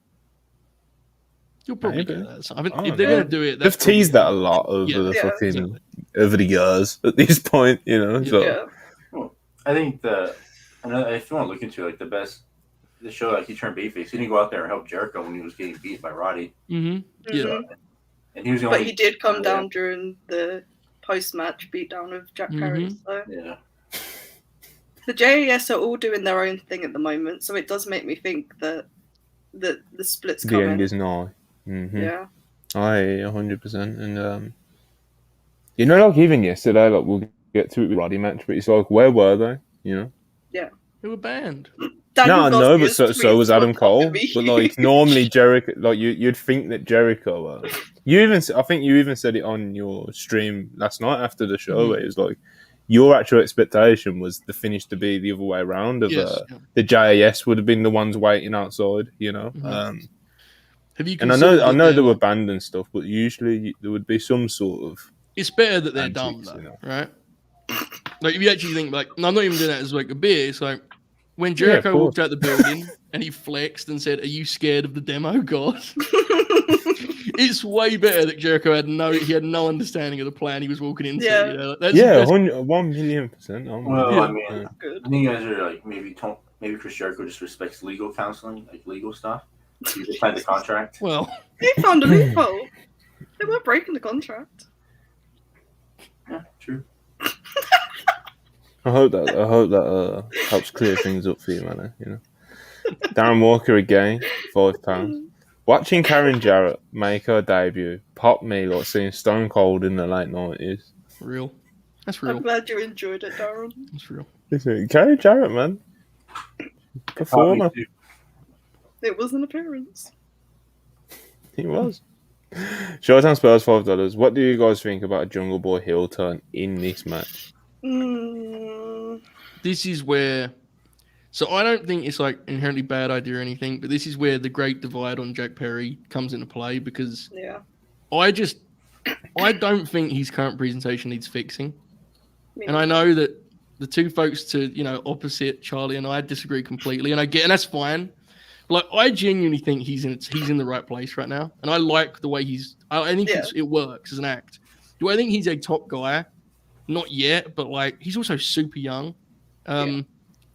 You'll probably get that. So, if they're going to do it, they've teased that a lot over the years. At this point, you know. Yeah. So. Well, I think if you want to look into it, like the show, like he turned babyface, he didn't go out there and help Jericho when he was getting beat by Roddy. Mm-hmm. Yeah. And he was but he did come down during the post-match beatdown of Jack Perry. So yeah. The JAS are all doing their own thing at the moment, so it does make me think that the split's coming. The end is nigh. Mm-hmm. Yeah. 100%. And you know, like even yesterday, like we'll get to it with Roddy match, but it's like, where were they? You know? Yeah. They were banned. No, but so was Adam Cole. But like normally Jericho, like you'd think that Jericho. I think you even said it on your stream last night after the show. Where it was like your actual expectation was the finish to be the other way around. The JAS would have been the ones waiting outside. You know. Mm-hmm. Have you? And I know they were banned and stuff, but usually there would be some sort of. It's better that they're dumb, though, right? Like if you actually think, like, no, I'm not even doing that as like a beer. It's like when Jericho walked out the building and he flexed and said, "Are you scared of the demo god?" It's way better that Jericho had no understanding of the plan he was walking into. Yeah, you know? That's 1,000,000%. Well, I mean, I think you guys are like maybe Chris Jericho just respects legal counseling, like legal stuff. He signed the contract. Well, he found a loophole. They weren't breaking the contract. Yeah, true. I hope that helps clear things up for you, man. You know, Darren Walker again, £5. Watching Karen Jarrett make her debut popped me like seeing Stone Cold in the late 90s. Real. That's real. I'm glad you enjoyed it, Darren. That's real. Listen, Karen Jarrett, man, performer. It was an appearance. He was. Showtime Spurs, $5. What do you guys think about a Jungle Boy heel turn in this match? This is where, so I don't think it's like inherently bad idea or anything, but this is where the great divide on Jack Perry comes into play because I don't think his current presentation needs fixing. And I know that the two folks opposite Charlie and I disagree completely, and and that's fine. Like I genuinely think he's in the right place right now, and I like the way I think it works as an act. Do I think he's a top guy? Not yet, but like he's also super young. I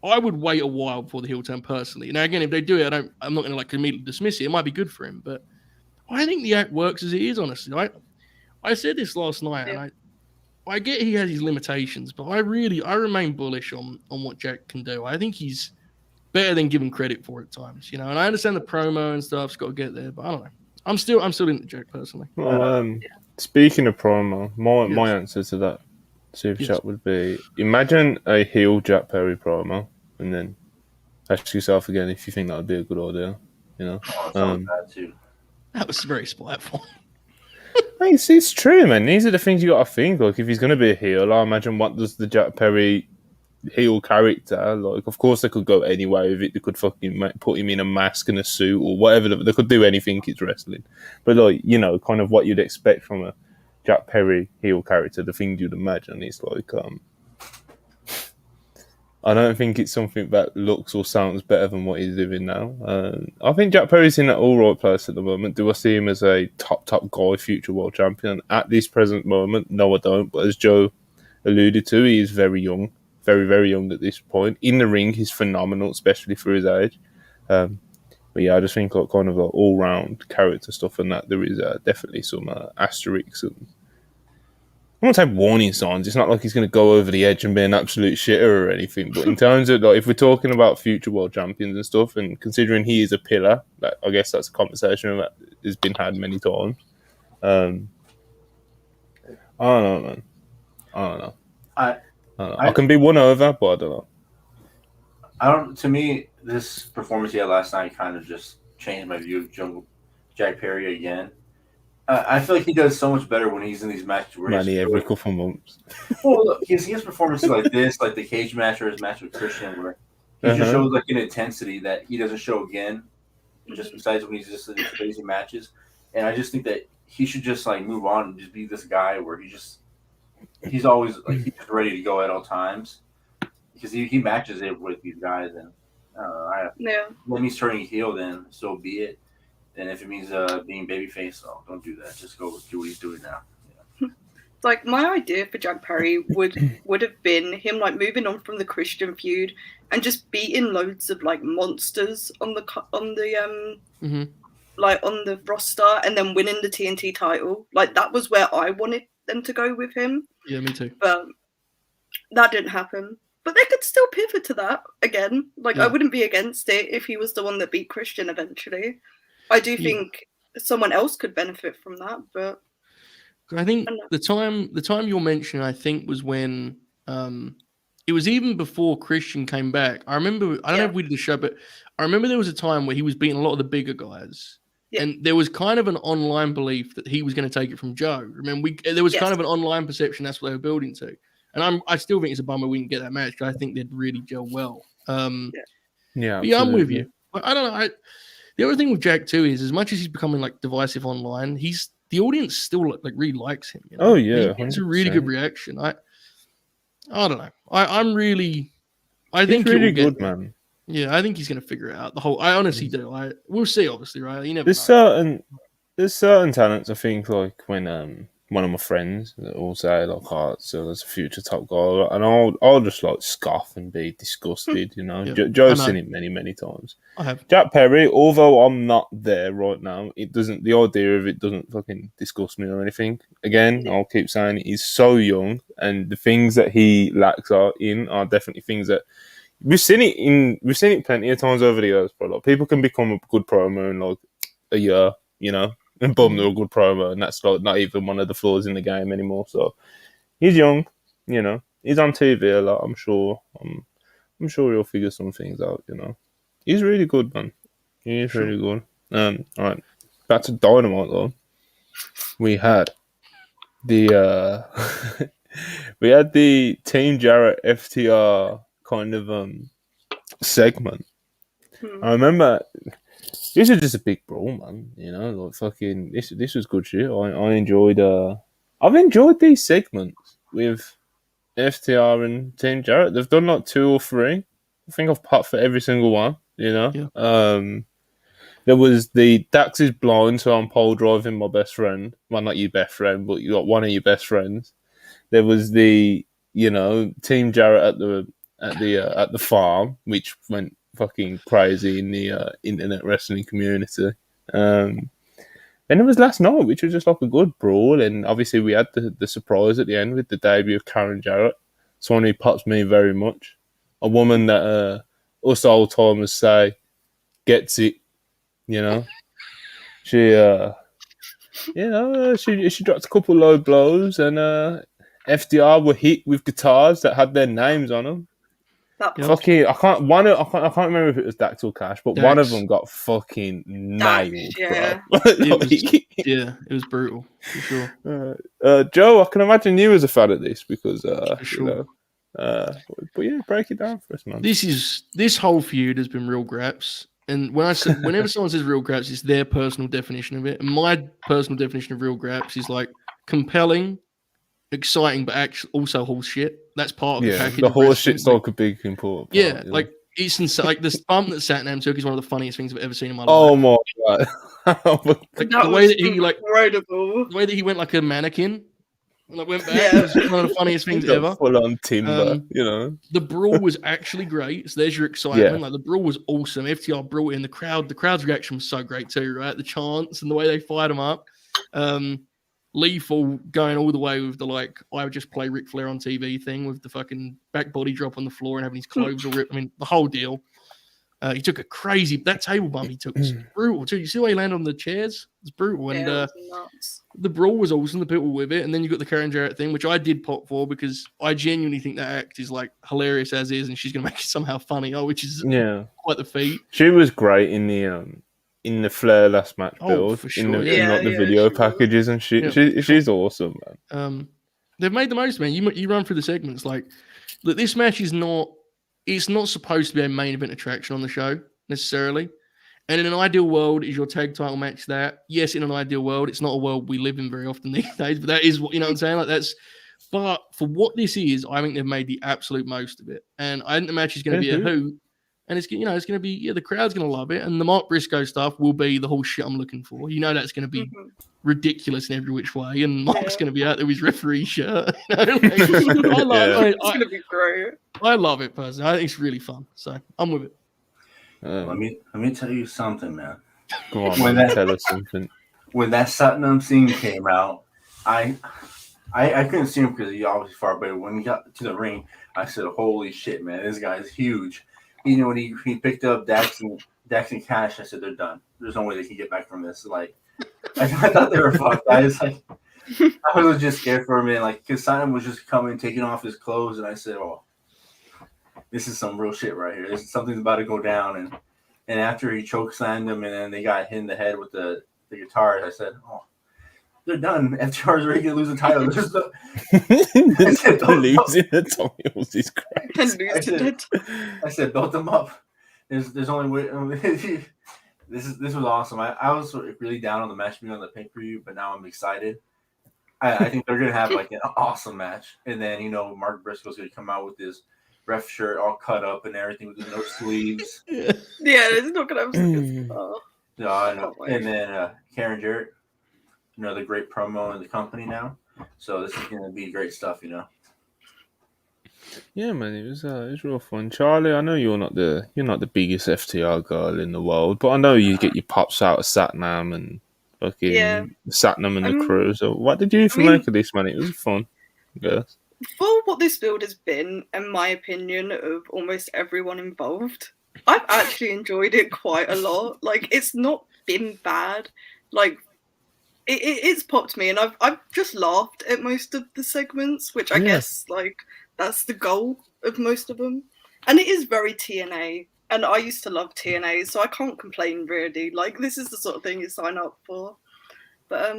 would wait a while before the heel turn personally. Now again, if they do it, I'm not going to like immediately dismiss it. It might be good for him, but I think the act works as it is. Honestly, I said this last night, and I get he has his limitations, but I remain bullish on what Jack can do. I think he's better than given credit for at times, you know. And I understand the promo and stuff's got to get there, but I don't know. I'm still into Jack personally. Well, speaking of promo, my answer to that super chat would be: imagine a heel Jack Perry promo, and then ask yourself again if you think that would be a good idea. You know, that was very spiteful. It's true, man. These are the things you got to think. Like, if he's going to be a heel, I imagine what does the Jack Perry heel character, like, of course they could go anywhere with it. They could fucking put him in a mask and a suit or whatever. They could do anything. It's wrestling, but like, you know, kind of what you'd expect from a Jack Perry heel character, the things you'd imagine. It's like, I don't think it's something that looks or sounds better than what he's doing now. I think Jack Perry's in an all right place at the moment. Do I see him as a top guy, future world champion at this present moment? No, I don't. But as Joe alluded to, he is very young, very, very young at this point. In the ring, he's phenomenal, especially for his age. But yeah, I just think kind of all round character stuff and that there is definitely some asterisks and I won't say warning signs. It's not like he's going to go over the edge and be an absolute shitter or anything. But in terms of if we're talking about future world champions and stuff, and considering he is a pillar, I guess that's a conversation that has been had many times. I don't know, man. I don't know. I can be won over, but I don't know. To me, this performance he had last night kind of just changed my view of Jack Perry again. I feel like he does so much better when he's in these matches. Every couple months. Well, look, he has performances like this, like the cage match or his match with Christian, where he just shows like an intensity that he doesn't show again. Just besides when he's just in these crazy matches, and I just think that he should just like move on and just be this guy where he's always like he's ready to go at all times because he matches it with these guys, and when he's turning heel, then so be it. And if it means being babyface, don't do that. Just go do what he's doing now. Yeah. Like my idea for Jack Perry would have been him like moving on from the Christian feud and just beating loads of like monsters on the like on the roster and then winning the TNT title. Like that was where I wanted them to go with him. Yeah, me too. But that didn't happen. But they could still pivot to that again. Like I wouldn't be against it if he was the one that beat Christian eventually. I do think someone else could benefit from that, but I think the time you're mentioning, I think, was when it was even before Christian came back. I remember, I don't know if we did the show, but I remember there was a time where he was beating a lot of the bigger guys. Yeah. And there was kind of an online belief that he was going to take it from Joe. Remember, there was kind of an online perception that's what they were building to. And I still think it's a bummer we didn't get that match because I think they'd really gel well. I'm with you. I don't know. The other thing with Jack too is, as much as he's becoming like divisive online, the audience still like really likes him. You know? Oh yeah, it's a really good reaction. I don't know. I think he's really good, man. Yeah, I think he's going to figure it out. I honestly do. We'll see, obviously, right? You never. There's certain talents. I think like when one of my friends will say like, so there's a future top guy, and I'll just like scoff and be disgusted. You know, Joe's seen it many times. I have. Jack Perry, although I'm not there right now, the idea of it doesn't fucking disgust me or anything. Again, I'll keep saying it, he's so young, and the things that he lacks are definitely things that we've seen it plenty of times over the years. But like, people can become a good promo in like a year, you know. And boom, they're a good promo, and that's like not even one of the flaws in the game anymore. So he's young, you know. He's on TV a lot. I'm sure he'll figure some things out. You know, he's really good, man. He is really good. All right, back to Dynamite though. We had the Team Jarrett FTR kind of segment. I remember. This was just a big brawl, man. You know, like fucking. This was good shit. I enjoyed. I've enjoyed these segments with FTR and Team Jarrett. They've done like 2 or 3. I think I've popped for every single one. You know. Yeah. There was the Dax is blind, so I'm pole driving my best friend. Well, not your best friend, but you got one of your best friends. There was the Team Jarrett at the farm, which went fucking crazy in the internet wrestling community. Then it was last night, which was just like a good brawl, and obviously we had the surprise at the end with the debut of Karen Jarrett, someone who pops me very much, a woman that us old timers say gets it, you know. She she dropped a couple low blows, and FDR were hit with guitars that had their names on them. Fucking, I can't remember if it was Dax or Cash, but one of them got fucking nailed. Yeah. It was brutal for sure. Joe, I can imagine you as a fan of this because sure. but yeah, break it down for us, man. This whole feud has been real graps, and whenever someone says real graps, it's their personal definition of it. And my personal definition of real graps is like compelling, exciting, but actually also horse shit. That's part of the package. The horse shit's like a big important part. Yeah, like it's insane. Like this bump that Satnam took is one of the funniest things I've ever seen in my life. Oh my god! Like, the way that he went like a mannequin, And I went back. It was one of the funniest things ever. Full on timber, you know. The brawl was actually great. So there's your excitement. Like the brawl was awesome. FTR brought in the crowd's reaction was so great too, right? The chants and the way they fired them up. Lethal going all the way with the I would just play Ric Flair on TV thing with the fucking back body drop on the floor and having his clothes all ripped. I mean, the whole deal. He took that table bump he took was brutal too. You see the way he landed on the chairs? It's brutal. And it was nuts. The brawl was awesome, the people with it. And then you got the Karen Jarrett thing, which I did pop for because I genuinely think that act is hilarious as is, and she's gonna make it somehow funnier, which is quite the feat. She was great in the Flair last match build, for sure. in the video packages and shit. She's awesome, man. They've made the most, man. You run through the segments look, this match is not. It's not supposed to be a main event attraction on the show necessarily. And in an ideal world, is your tag title match that? Yes, in an ideal world, it's not a world we live in very often these days, but that is what, you know what I'm saying? But for what this is, I think they've made the absolute most of it. And I think the match is going to be a hoot. And it's going to be, the crowd's going to love it. And the Mark Briscoe stuff will be the whole shit I'm looking for. That's going to be ridiculous in every which way. And Mark's going to be out there with his referee shirt. It's going to be great. I love it personally. I think it's really fun. So I'm with it. Let me tell you something, man. Go on, tell us something. When that Satnam Singh came out, I couldn't see him because he's obviously far away. When he got to the ring, I said, "Holy shit, man! This guy's huge." When he picked up Dax and Cash, I said, "They're done. There's no way they can get back from this." I thought they were fucked. I was just scared for a minute, because Satnam was just coming, taking off his clothes, and I said, "Oh, this is some real shit right here. Something's about to go down." And after he chokeslammed him, and then they got hit in the head with the guitar, I said, "Oh, they're done. FTR is ready to lose the title." Losing the titles is crazy. I said, "Build them up." There's only way. This was awesome. I was really down on the match being on the pay-per-view, but now I'm excited. I think they're gonna have an awesome match, and then Mark Briscoe's gonna come out with this ref shirt all cut up and everything with no sleeves. Yeah, it's not gonna have sleeves. No, I know. And then Karen Jarrett, another great promo in the company now. So this is gonna be great stuff, Yeah, man, it was real fun. Charlie, I know you're not the biggest FTR girl in the world, but I know you get your pops out of Satnam and fucking Satnam and the crew. So what did you make of this, man? It was fun. Yes. For what this build has been, in my opinion, of almost everyone involved, I've actually enjoyed it quite a lot. It's not been bad. It's popped me, and I've just laughed at most of the segments, which I guess that's the goal of most of them. And it is very TNA, and I used to love TNA, so I can't complain really. This is the sort of thing you sign up for. But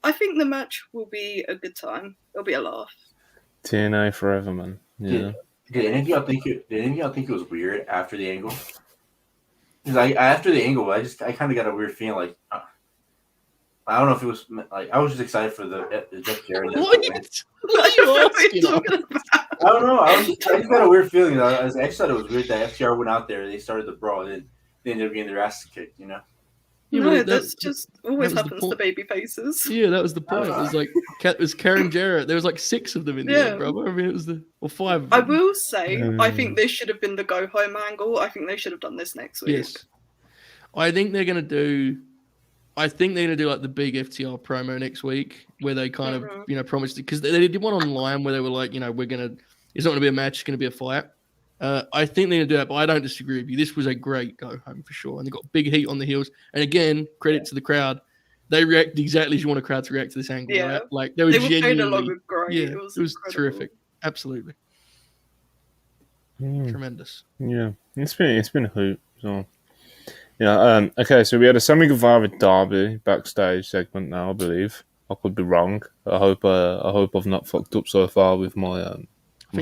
I think the match will be a good time. It'll be a laugh. TNA forever, man. Yeah. Did any of y'all think it was weird after the angle? Because after the angle, I kind of got a weird feeling I don't know if it was I was just excited for the Jeff Jarrett. What are you talking about? I don't know. I just got a weird feeling. I just thought it was weird that FTR went out there, they started the brawl, and then they ended up getting their asses kicked. No, that's just always happens to baby faces. Yeah, that was the point. It was Karen Jarrett. There was 6 of them in the end, bro. I mean, it was 5 of them. I will say, I think this should have been the go home angle. I think they should have done this next week. Yes, I think they're gonna do. I think they're gonna do the big FTR promo next week, where they kind of promised it, because they did one online where they were we're gonna. It's not gonna be a match. It's gonna be a fight. I think they're going to do that, but I don't disagree with you. This was a great go home for sure. And they got big heat on the heels. And again, credit to the crowd. They reacted exactly as you want a crowd to react to this angle, right? They were genuinely great. Yeah, it was terrific. Absolutely. Tremendous. Yeah. It's been a hoot. So okay, so we had a Sammy Guevara derby backstage segment now, I believe. I could be wrong. I hope I've not fucked up so far with my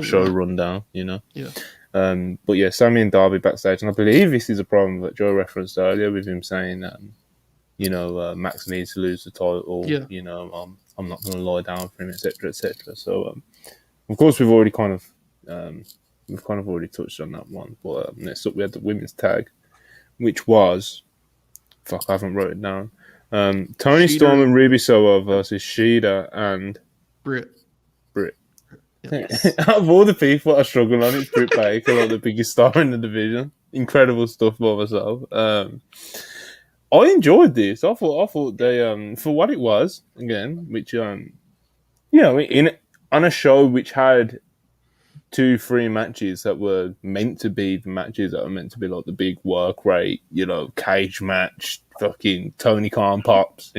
show rundown, Yeah. But yeah, Sammy and Darby backstage, and I believe this is a problem that Joe referenced earlier with him saying, Max needs to lose the title. Yeah. I'm not going to lie down for him, etc., etc. So, of course, we've already kind of already touched on that one. But next up, we had the women's tag, which was, I haven't wrote it down. Tony Storm and Ruby Soho versus Shida and Britt. Yes. Out of all the people I struggle on, it's Britt Baker, like the biggest star in the division. Incredible stuff by myself. I enjoyed this. I thought they for what it was again, which on a show which had 2-3 matches that were meant to be the matches that were meant to be like the big work rate, cage match, fucking Tony Khan pops,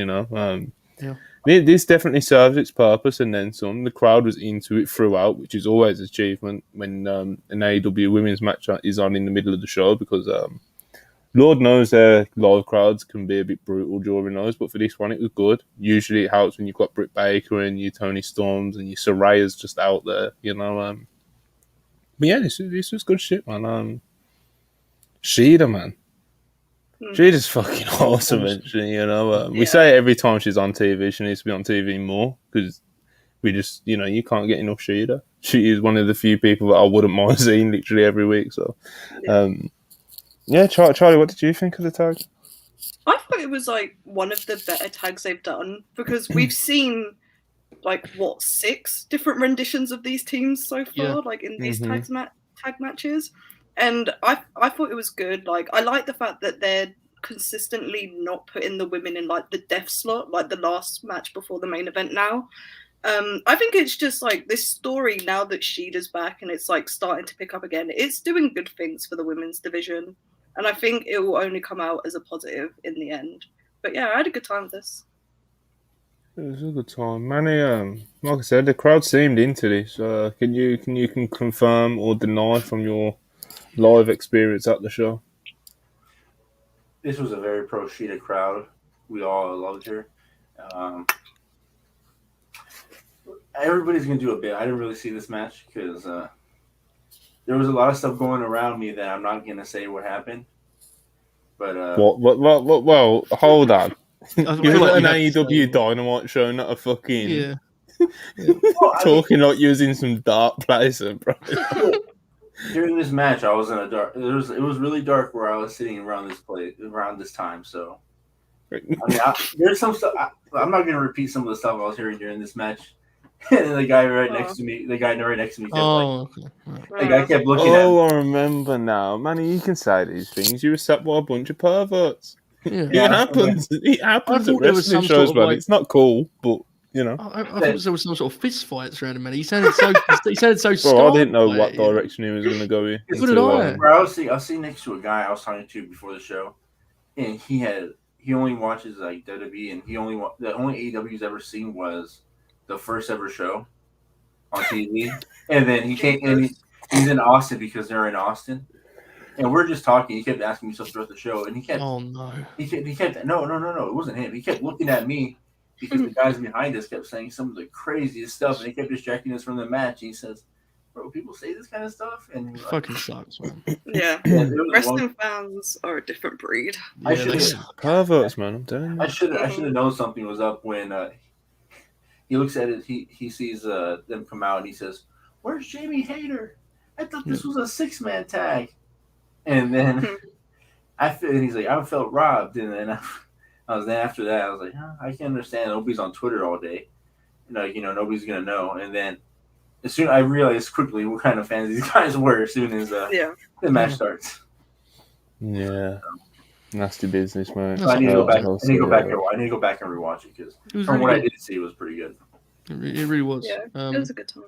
This definitely serves its purpose and then some. The crowd was into it throughout, which is always an achievement when an AEW women's match is on in the middle of the show because Lord knows their live crowds can be a bit brutal during those, but for this one it was good. Usually it helps when you've got Britt Baker and your Tony Storms and your Soraya's just out there, But yeah, this was good shit, man. Shida, man. She's fucking awesome, actually, We say it every time she's on TV. She needs to be on TV more because we just, you can't get enough Shida. She is one of the few people that I wouldn't mind seeing literally every week. So, Charlie, what did you think of the tag? I thought it was like one of the better tags they've done because we've seen 6 different renditions of these teams so far, in these tag matches. And I thought it was good. I like the fact that they're consistently not putting the women in the death slot, the last match before the main event now. I think it's just this story now that Shida's back and it's starting to pick up again. It's doing good things for the women's division. And I think it will only come out as a positive in the end. But yeah, I had a good time with this. It was a good time, man. Like I said, the crowd seemed into this. Can you confirm or deny from your live experience at the show? This was a very pro Shida crowd. We all loved her. Everybody's gonna do a bit. I didn't really see this match because there was a lot of stuff going around me that I'm not gonna say what happened. But well, hold on. You're an AEW Dynamite show, not a fucking talking like you was in some dark place, bro. During this match, I was in a dark. It was really dark where I was sitting around this time. So, there's some stuff. I'm not gonna repeat some of the stuff I was hearing during this match. And the guy right next to me, kept the guy kept looking at me. Oh, I remember now, man. You can say these things. You were sat by a bunch of perverts. Yeah. It happens. It happens at wrestling shows, man. It's not cool, but I thought there was some sort of fist fights around him, man. He sounded so Bro, I didn't know what direction he was going to go in. What did I? Bro, I was sitting next to a guy I was talking to before the show, and he only watches WWE, and the only AEW he's ever seen was the first ever show on TV, and then he came and he's in Austin because they're in Austin, and we're just talking. He kept asking me stuff throughout the show, and he kept no, it wasn't him. He kept looking at me. Because the guys behind us kept saying some of the craziest stuff, and he kept distracting us from the match. And he says, "Bro, people say this kind of stuff, and it fucking sucks, man." Yeah, wrestling fans are a different breed. I should perverts, man. I'm telling you. I should have known something was up when he looks at it. He sees them come out, and he says, "Where's Jamie Hayter? I thought this was a 6-man tag." And then he's like, "I felt robbed," and then. After that, I was like, I can't understand. Nobody's on Twitter all day. Nobody's going to know. And then as soon I realized quickly what kind of fans these guys were as soon as the match starts. Yeah. Nasty business, man. I need to go back. I need to go back and rewatch it because from what I did see, it was pretty good. It really was. Yeah, it was a good time.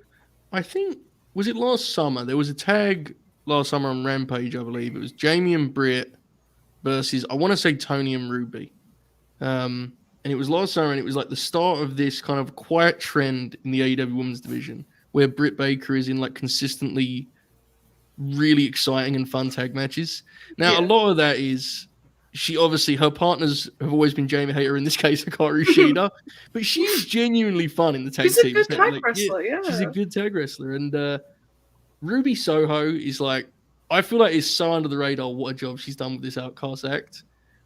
I think, was it last summer? There was a tag last summer on Rampage, I believe. It was Jamie and Britt versus, I want to say, Tony and Ruby. And it was last summer, and it was the start of this kind of quiet trend in the AEW Women's Division, where Britt Baker is in consistently really exciting and fun tag matches. Now, a lot of that is her partners have always been Jamie Hayter, in this case, Hikaru Shida, but she's genuinely fun in the tag team. She's a good tag wrestler, yeah. She's a good tag wrestler, and Ruby Soho is I feel like it's so under the radar what a job she's done with this Outcast act.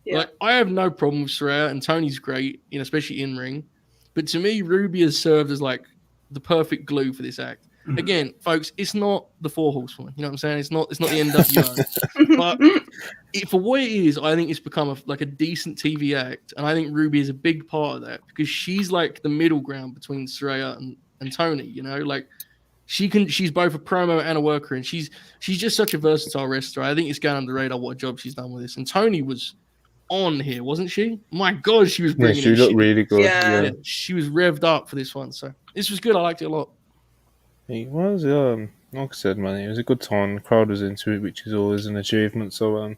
Yeah. I have no problem with Saraya, and Tony's great, especially in ring. But to me, Ruby has served as the perfect glue for this act. Mm-hmm. Again, folks, it's not the Four Horsewomen. You know what I'm saying? It's not the NWO. But for what it is, I think it's become a decent TV act, and I think Ruby is a big part of that because she's the middle ground between Saraya and Tony. You know, like she's both a promo and a worker, and she's just such a versatile wrestler. I think it's going under the radar what a job she's done with this. And Tony was on here, wasn't she? My God, she was bringing she it. looked really good. Yeah. She was revved up for this one, so this was good. I liked it a lot. It was, like I said, man, it was a good time. The crowd was into it, which is always an achievement. So,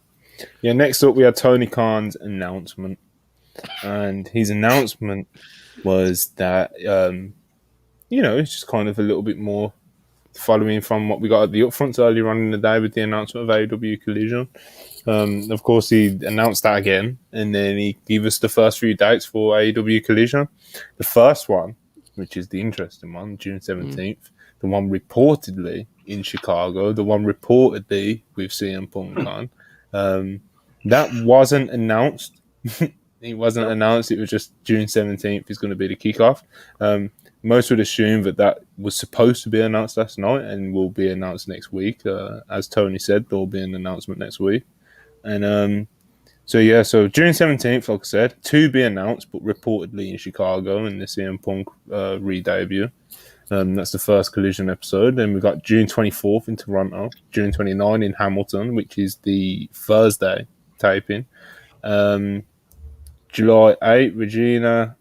next up we had Tony Khan's announcement, and his announcement was that, it's just kind of a little bit more following from what we got at the upfronts earlier on in the day with the announcement of AEW Collision. Of course, he announced that again, and then he gave us the first few dates for AEW Collision. The first one, which is the interesting one, June 17th, the one reportedly in Chicago, the one reportedly with CM Punk on. That wasn't announced. It wasn't announced. It was just June 17th is going to be the kickoff. Most would assume that was supposed to be announced last night and will be announced next week. As Tony said, there will be an announcement next week. And so June 17th, like I said, to be announced, but reportedly in Chicago in the CM Punk re-debut. That's the first Collision episode. Then we got June 24th in Toronto, June 29th in Hamilton, which is the Thursday taping. July 8th, Regina.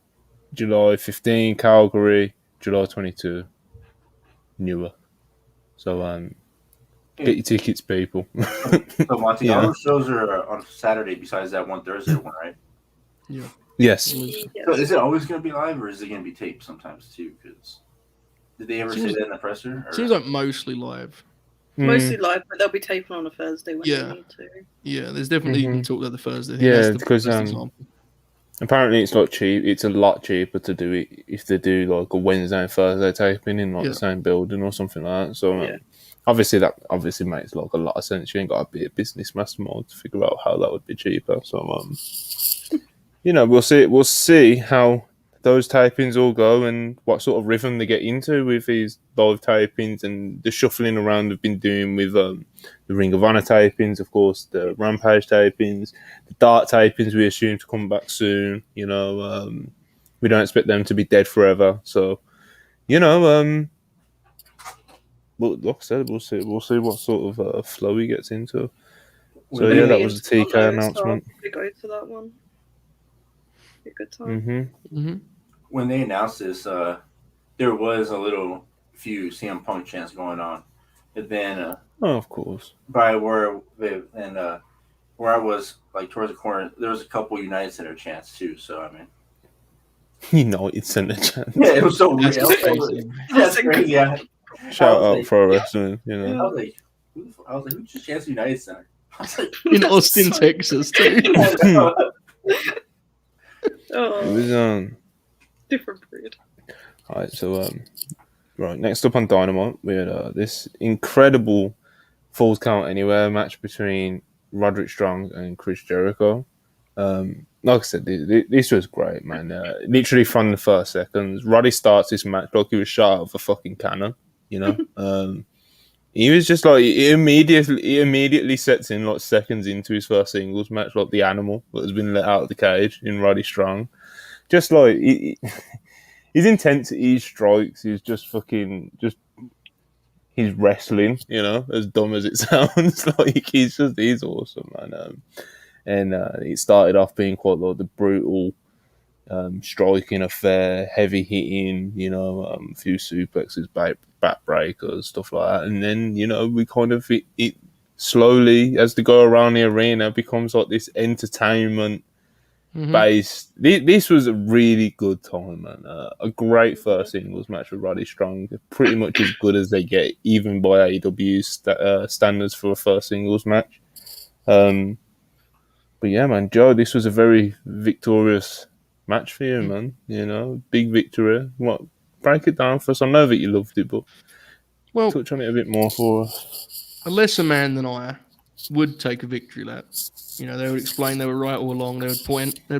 July 15, Calgary. July 22, Newark. So, get your tickets, people. So, Monty, all those shows are on Saturday besides that one Thursday one, right? Yeah. Yes. So is it always going to be live, or is it going to be taped sometimes, too? Because did they ever say that in the presser? Or? Seems like mostly live. Mostly live, but they'll be taping on a Thursday when they need to. Yeah, there's definitely been talk about the Thursday. Yeah, because apparently it's not cheap. It's a lot cheaper to do it if they do like a Wednesday and Thursday taping in the same building or something like that. So obviously that makes like a lot of sense. You ain't got to be a business mastermind to figure out how that would be cheaper. So we'll see how those tapings all go and what sort of rhythm they get into with these live tapings and the shuffling around they've been doing with the Ring of Honor tapings, of course, the Rampage tapings, the Dark tapings we assume to come back soon. We don't expect them to be dead forever. So, well, like I said, we'll see what sort of flow he gets into. So that was the TK announcement. We go to that one. Be a good time. When they announced this, there was a few CM Punk chants going on, but then of course, by where I was, like towards the corner, there was a couple United Center chants too. So I mean, United Center chants. Yeah, it was so weird. That's crazy. Yeah. Shout out for wrestling. I was like, who just chants United Center? In Austin, Texas, too. It was different period. All right, so right, next up on Dynamite, we had this incredible Falls Count Anywhere match between Roderick Strong and Chris Jericho. Like I said, this was great, man. Literally from the first seconds, Roddy starts this match like he was shot out of a fucking cannon. He was just like he immediately sets in like seconds into his first singles match, like the animal that has been let out of the cage in Roddy Strong. Just like his intensity, his strikes, he's just he's wrestling, as dumb as it sounds. Like he's awesome, man. And it started off being quite like the brutal striking affair, heavy hitting, a few suplexes, back breakers, stuff like that. And then, we kind of it slowly, as they go around the arena, becomes like this entertainment based. This was a really good time, man. A great first singles match with Roddy Strong, pretty much as good as they get, even by AEW's standards for a first singles match. But yeah, man, Joe, this was a very victorious match for you, man. Big victory. What? Break it down for us. I know that you loved it, but touch on it a bit more for us. A lesser man than I would take a victory lap. They would explain they were right all along. They would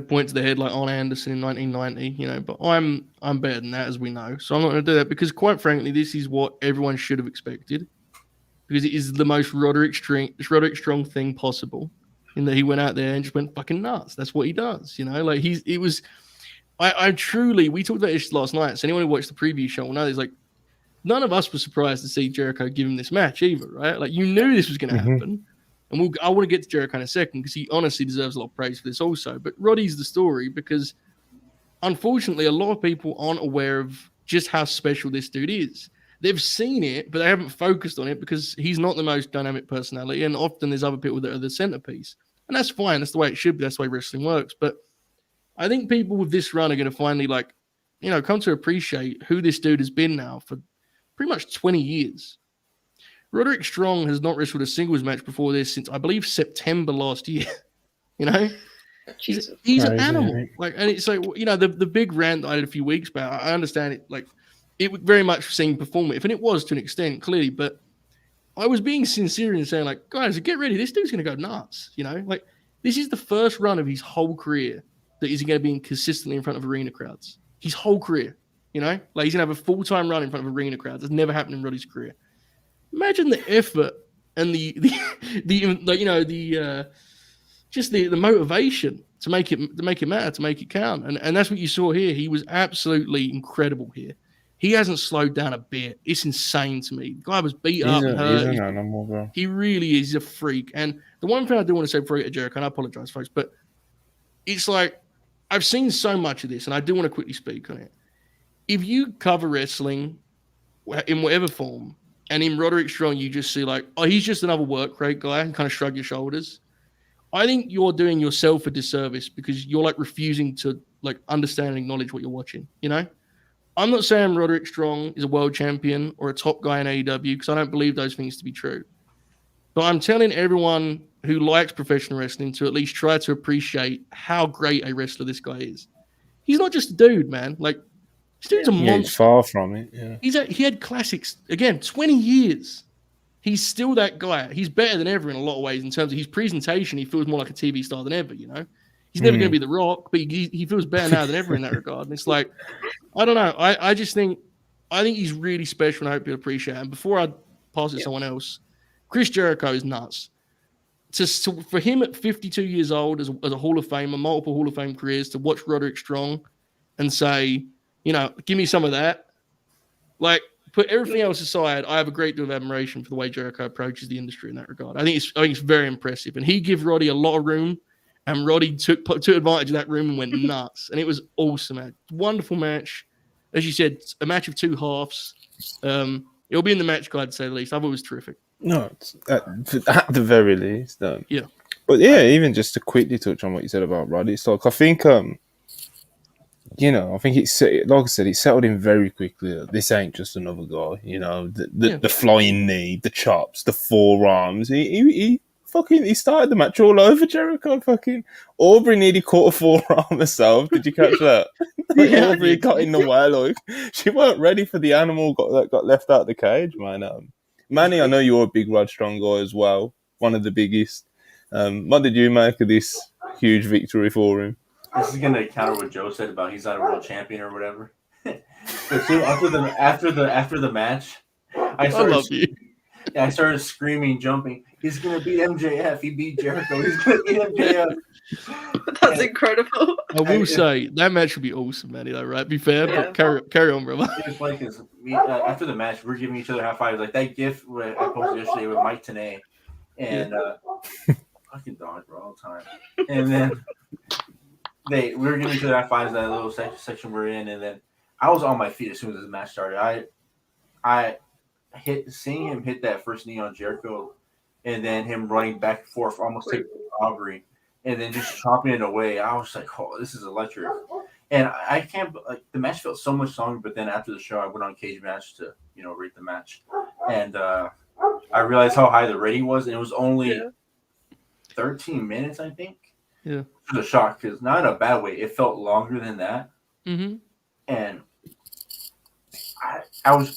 point to their head like Arn Anderson in 1990. But I'm better than that, as we know. So I'm not going to do that because, quite frankly, this is what everyone should have expected. Because it is the most Roderick Strong thing possible. In that he went out there and just went fucking nuts. That's what he does. I truly, we talked about this last night. So anyone who watched the preview show will know there's like, none of us were surprised to see Jericho give him this match either, right? Like you knew this was going to happen. And I want to get to Jericho in a second because he honestly deserves a lot of praise for this also. But Roddy's the story because unfortunately, a lot of people aren't aware of just how special this dude is. They've seen it, but they haven't focused on it because he's not the most dynamic personality. And often there's other people that are the centerpiece. And that's fine. That's the way it should be. That's the way wrestling works. But I think people with this run are going to finally come to appreciate who this dude has been now for pretty much 20 years. Roderick Strong has not wrestled a singles match before this since, I believe, September last year. He's an animal. And it's like, the big rant I did a few weeks back, I understand it. Like, it would very much seem performative, and it was to an extent, clearly. But I was being sincere and saying, like, guys, get ready. This dude's going to go nuts. Like, this is the first run of his whole career that he's going to be consistently in front of arena crowds. His whole career. Like, he's going to have a full-time run in front of arena crowds. That's never happened in Roddy's career. Imagine the effort and the motivation to make it matter, to make it count. And that's what you saw here. He was absolutely incredible here. He hasn't slowed down a bit. It's insane to me. The guy was beat up and hurt. He's an animal, bro. He really is. He's a freak. And the one thing I do want to say before I get to Jericho, and I apologize, folks, but it's like I've seen so much of this, and I do want to quickly speak on it. If you cover wrestling in whatever form, and in Roderick Strong, you just see like, oh, he's just another work rate guy, and kind of shrug your shoulders. I think you're doing yourself a disservice because you're like refusing to like understand and acknowledge what you're watching. I'm not saying Roderick Strong is a world champion or a top guy in AEW because I don't believe those things to be true. But I'm telling everyone who likes professional wrestling to at least try to appreciate how great a wrestler this guy is. He's not just a dude, man. Like, this dude's a monster. He's far from it. Yeah. He had classics again, 20 years. He's still that guy. He's better than ever in a lot of ways in terms of his presentation. He feels more like a TV star than ever. He's never going to be The Rock, but he feels better now than ever in that regard. And it's like, I don't know. I just think he's really special, and I hope you'll appreciate it. And before I pass it to someone else, Chris Jericho is nuts. For him at 52 years old as a Hall of Famer, multiple Hall of Fame careers, to watch Roderick Strong and say, give me some of that. Like, put everything else aside, I have a great deal of admiration for the way Jericho approaches the industry in that regard. I think it's very impressive. And he gave Roddy a lot of room, and Roddy took advantage of that room and went nuts. And it was awesome, man. Wonderful match. As you said, a match of two halves. It'll be in the match guide, to say the least. I thought it was terrific. No, it's at the very least. Yeah. But yeah, even just to quickly touch on what you said about Roddy, it's like, I think I think it's, like I said, it settled in very quickly. This ain't just another guy. The flying knee, the chops, the forearms. He started the match all over Jericho. Fucking Aubrey nearly caught a forearm herself. Did you catch that? Aubrey got in the way. Like, she weren't ready for the animal that got left out of the cage, man. Manny, I know you're a big Rod Strong guy as well. One of the biggest. What did you make of this huge victory for him? This is gonna counter what Joe said about he's not a world champion or whatever. But soon after the match, I started screaming, jumping. He's gonna beat MJF. He beat Jericho. He's gonna beat MJF. That's incredible. I will say that match would be awesome, Manny. Though, right? Be fair, but carry on, brother. It was funny because after the match, we're giving each other high fives. Like that GIF I posted yesterday with Mike Tenay, and fucking dog, bro, all the time. And then we were giving each other high fives in that little section we're in, and then I was on my feet as soon as the match started. I seeing him hit that first knee on Jericho, and then him running back and forth, almost taking Aubrey, and then just chopping it away. I was like, "Oh, this is electric!" And I can't the match felt so much longer. But then after the show, I went on Cage Match to rate the match, and I realized how high the rating was, and it was only 13 minutes, I think. Yeah, it was a shock because not in a bad way. It felt longer than that, and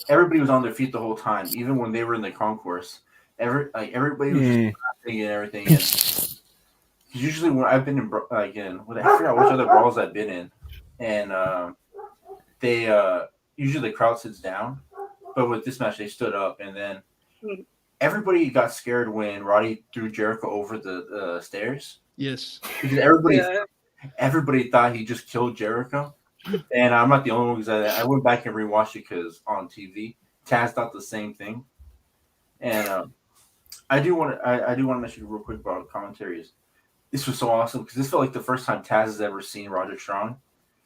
everybody was on their feet the whole time, even when they were in the concourse. Everybody was just laughing and everything. And usually when I've been in I forgot which other brawls I've been in, and they usually the crowd sits down, but with this match they stood up, and then everybody got scared when Roddy threw Jericho over the stairs. Yes, because everybody thought he just killed Jericho. And I'm not the only one because I went back and rewatched it because on TV, Taz thought the same thing. And I do want to mention real quick about commentaries. This was so awesome because this felt like the first time Taz has ever seen Roger Strong.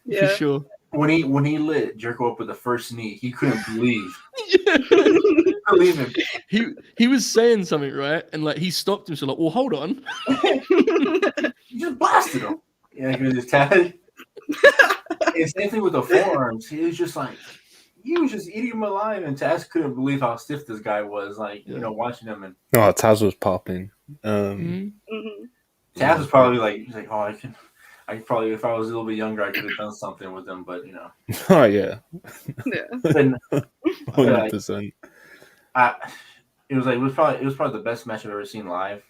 For sure. When he lit Jericho up with the first knee, he couldn't believe. Yeah. Believe him. He was saying something, right? And like he stopped himself, like, well, hold on. He just blasted him. Yeah, because his Taz. And same thing with the forearms. He was just eating him alive, and Taz couldn't believe how stiff this guy was. Like, watching him. And Taz was popping. Taz was probably like, he's like, I could probably, if I was a little bit younger, I could have done something with him, but Oh yeah. Yeah. 100%. It was probably the best match I've ever seen live.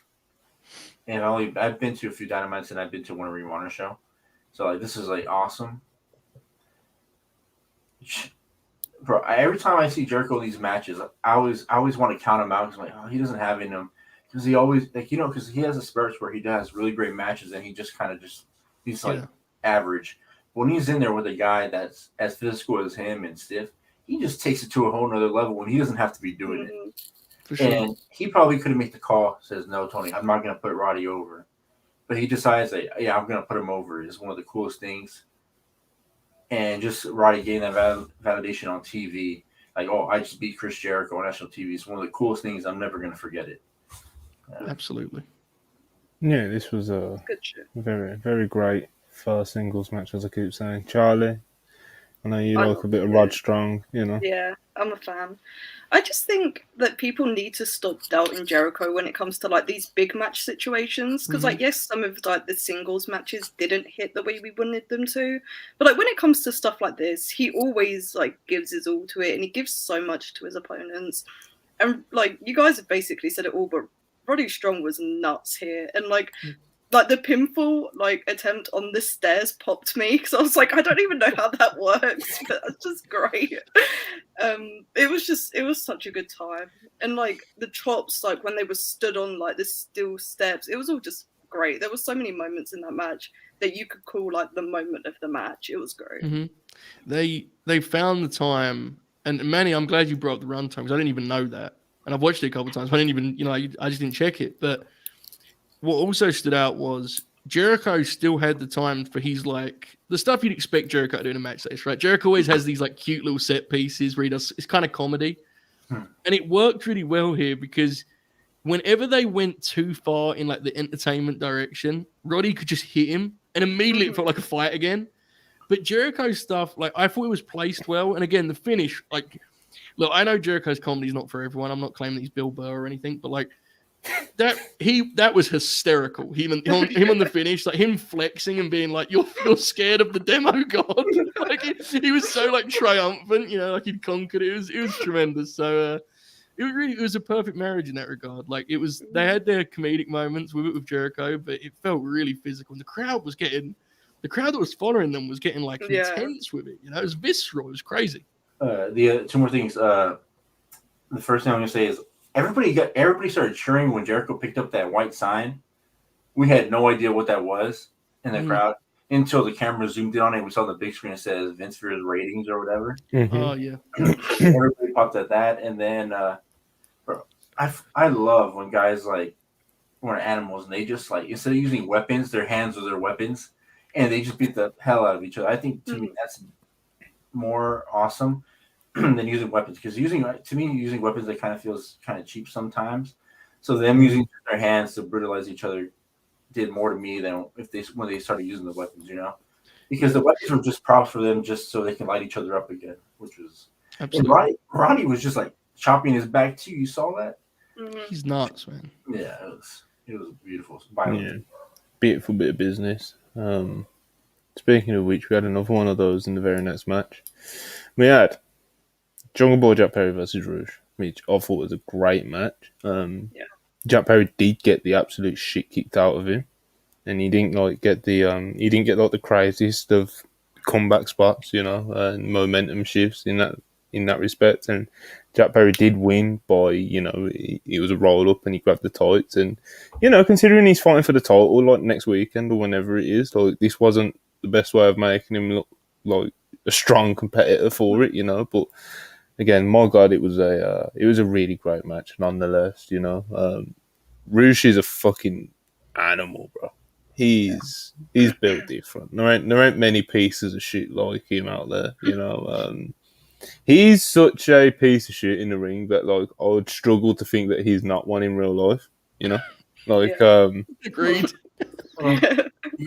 And I've been to a few Dynamites, and I've been to one Ring of Honor show. So like, this is like awesome. Bro, every time I see Jericho in these matches, I always want to count him out because he doesn't have it in him. Because he always because he has a spurts where he does really great matches, and he just kind of he's like average. When he's in there with a guy that's as physical as him and stiff, he just takes it to a whole nother level when he doesn't have to be doing it. For sure. And he probably could have made the call, says, no, Tony, I'm not going to put Roddy over. But he decides that, I'm going to put him over. It's one of the coolest things. And just Roddy getting that validation on TV, like, I just beat Chris Jericho on national TV. It's one of the coolest things. I'm never going to forget it. Absolutely. Yeah, this was a Good shit. very, very great first singles match, as I keep saying. Charlie, I know you like a bit of Rod Strong, Yeah, I'm a fan. I just think that people need to stop doubting Jericho when it comes to like these big match situations. Because yes, some of like the singles matches didn't hit the way we wanted them to. But like when it comes to stuff like this, he always like gives his all to it, and he gives so much to his opponents. And like you guys have basically said it all, but Roddy Strong was nuts here, and like the pinfall attempt on the stairs popped me because I was like, I don't even know how that works, but that's just great. It was such a good time, and like the chops, like when they were stood on like the steel steps, it was all just great. There were so many moments in that match that you could call like the moment of the match. It was great. Mm-hmm. They found the time, and Manny, I'm glad you brought up the runtime because I didn't even know that, and I've watched it a couple of times. But I didn't even, I just didn't check it, but. What also stood out was Jericho still had the time for his like the stuff you'd expect Jericho to do in a match like this, right? Jericho always has these like cute little set pieces where he does it's kind of comedy. And it worked really well here because whenever they went too far in like the entertainment direction, Roddy could just hit him and immediately it felt like a fight again. But Jericho's stuff, like I thought it was placed well. And again, the finish, like look, I know Jericho's comedy is not for everyone. I'm not claiming he's Bill Burr or anything, but like that was hysterical. Him on the finish, like him flexing and being like, "You're scared of the demo god." Like he was so like triumphant, like he'd conquered it. It was tremendous. So it was a perfect marriage in that regard. Like they had their comedic moments with Jericho, but it felt really physical. And the crowd that was following them was getting like intense with it. It was visceral. It was crazy. The two more things. The first thing I'm gonna say is. Everybody started cheering when Jericho picked up that white sign. We had no idea what that was in the crowd until the camera zoomed in on it. We saw the big screen that says Vince Fear's ratings or whatever. Mm-hmm. Oh yeah. Everybody popped at that, and then I love when guys like were animals and they just like instead of using weapons, their hands are their weapons, and they just beat the hell out of each other. I think to me that's more awesome. Than using weapons because using weapons that kind of feels kind of cheap sometimes. So them using their hands to brutalize each other did more to me than when they started using the weapons, because the weapons were just props for them just so they can light each other up again, which was absolutely. Roddy was just like chopping his back too. You saw that? He's nuts, man. Yeah, it was beautiful. Yeah, beautiful bit of business. Speaking of which, we had another one of those in the very next match. We had Jungle Boy Jack Perry versus Rouge, which I thought was a great match. Jack Perry did get the absolute shit kicked out of him, and he didn't get the craziest of comeback spots, and momentum shifts in that respect. And Jack Perry did win by, it was a roll up and he grabbed the tights, and considering he's fighting for the title like next weekend or whenever it is, like this wasn't the best way of making him look like a strong competitor for it, you know. But again, my God, it was a really great match nonetheless, you know. Roosh is a fucking animal, bro. He's built different. There ain't many pieces of shit like him out there, you know. He's such a piece of shit in the ring that like I would struggle to think that he's not one in real life, you know. Like Agreed.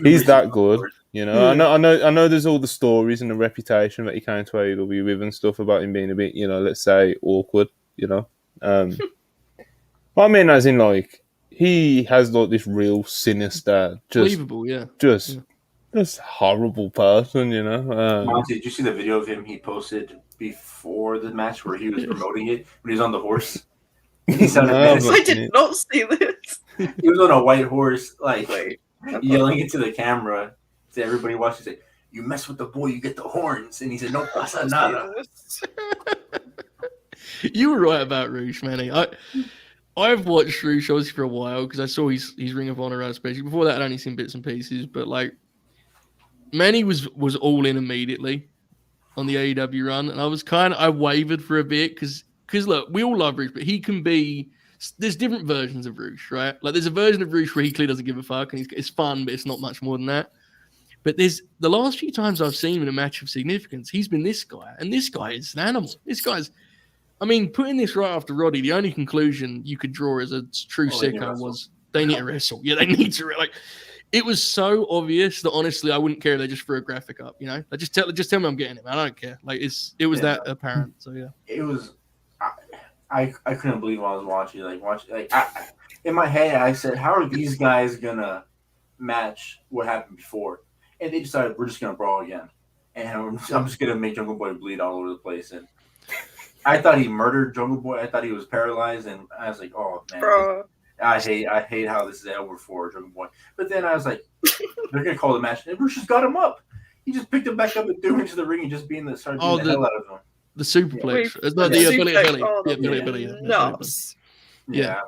he's that good, you know. I know. There's all the stories and the reputation that he came to AEW with and stuff about him being a bit, you know, let's say awkward, you know. I mean, as in like he has like this real sinister, Believable, just horrible person, you know. Monty, did you see the video of him he posted before the match where he was promoting it when he was on the horse? He sounded menacing. I did not see this. He was on a white horse, like yelling into the camera to everybody watching. Say, "You mess with the boy, you get the horns." And he said, "No pasa nada." You were right about Roosh, Manny. I've watched Roosh obviously for a while because I saw his Ring of Honor especially. Before that, I'd only seen bits and pieces, but like Manny was all in immediately on the AEW run, and I wavered for a bit because look, we all love Roosh, but he can be. There's different versions of Roosh, right? Like there's a version of Roosh where he clearly doesn't give a fuck and it's fun, but it's not much more than that. But there's the last few times I've seen him in a match of significance, he's been this guy, and this guy is an animal. This guy's, I mean, putting this right after Roddy, the only conclusion you could draw as a true sicko was they need to wrestle. Yeah, they need to like. It was so obvious that honestly, I wouldn't care if they just threw a graphic up. You know, like, just tell me I'm getting him. I don't care. Like it was that apparent. So yeah, it was. I couldn't believe what I was watching. In my head, I said, "How are these guys gonna match what happened before?" And they decided we're just gonna brawl again, and I'm just gonna make Jungle Boy bleed all over the place. And I thought he murdered Jungle Boy. I thought he was paralyzed, and I was like, "Oh man, Bro. I hate how this is over for Jungle Boy." But then I was like, "They're gonna call the match." And Bruce just got him up. He just picked him back up and threw him into the ring and just started beating the hell out of him. The superplex. It's not the Billy. Billy. Nuts. Yeah.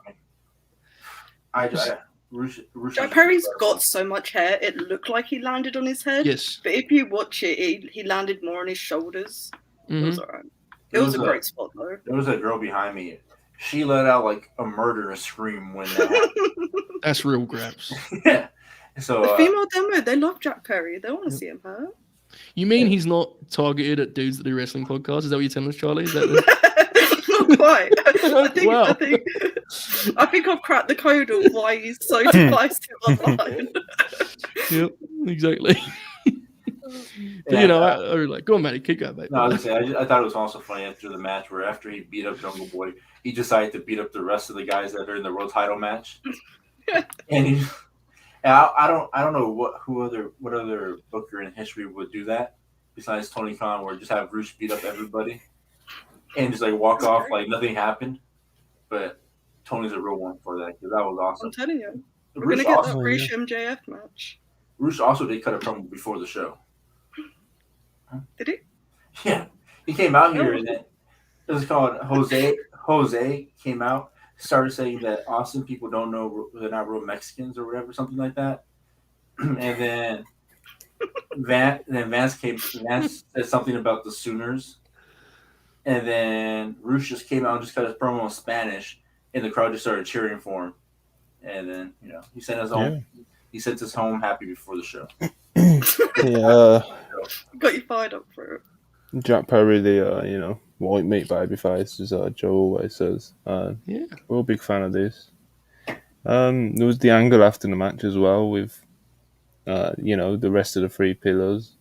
Jack Perry's got so much hair, it looked like he landed on his head. Yes. But if you watch it, he landed more on his shoulders. It was alright. It was a great spot, though. There was a girl behind me. She let out like a murderous scream when that happened. That's real graps. Yeah. So the female demo, they love Jack Perry. They want to see him hurt. You mean he's not targeted at dudes that do wrestling podcasts? Is that what you're telling us, Charlie? Is that not quite. I think I've cracked the code of why he's so divisive online. Yep, exactly. You know, I was like, go on, Matty, kick out, mate. No, I thought it was also funny after the match where after he beat up Jungle Boy, he decided to beat up the rest of the guys that are in the world title match. And I don't know what other booker in history would do that besides Tony Khan, where just have Roosh beat up everybody and just like walk off like nothing happened. But Tony's a real one for that because that was awesome. I'm telling you, we're gonna get that Roosh MJF match. Roosh also did cut a promo before the show. Did he? Yeah, he came out here and it was called Jose. Jose came out, started saying that Austin people don't know they're not real Mexicans or whatever, something like that. And then Vance said something about the Sooners. And then Roosh just came out and just cut his promo in Spanish, and the crowd just started cheering for him. And then, you know, he sent us home. Yeah. He sent us home happy before the show. Yeah. Got you fired up for it. Jack Perry, the white meat baby face, as Joe always says. We're a big fan of this. There was the angle after the match as well with, the rest of the three pillars.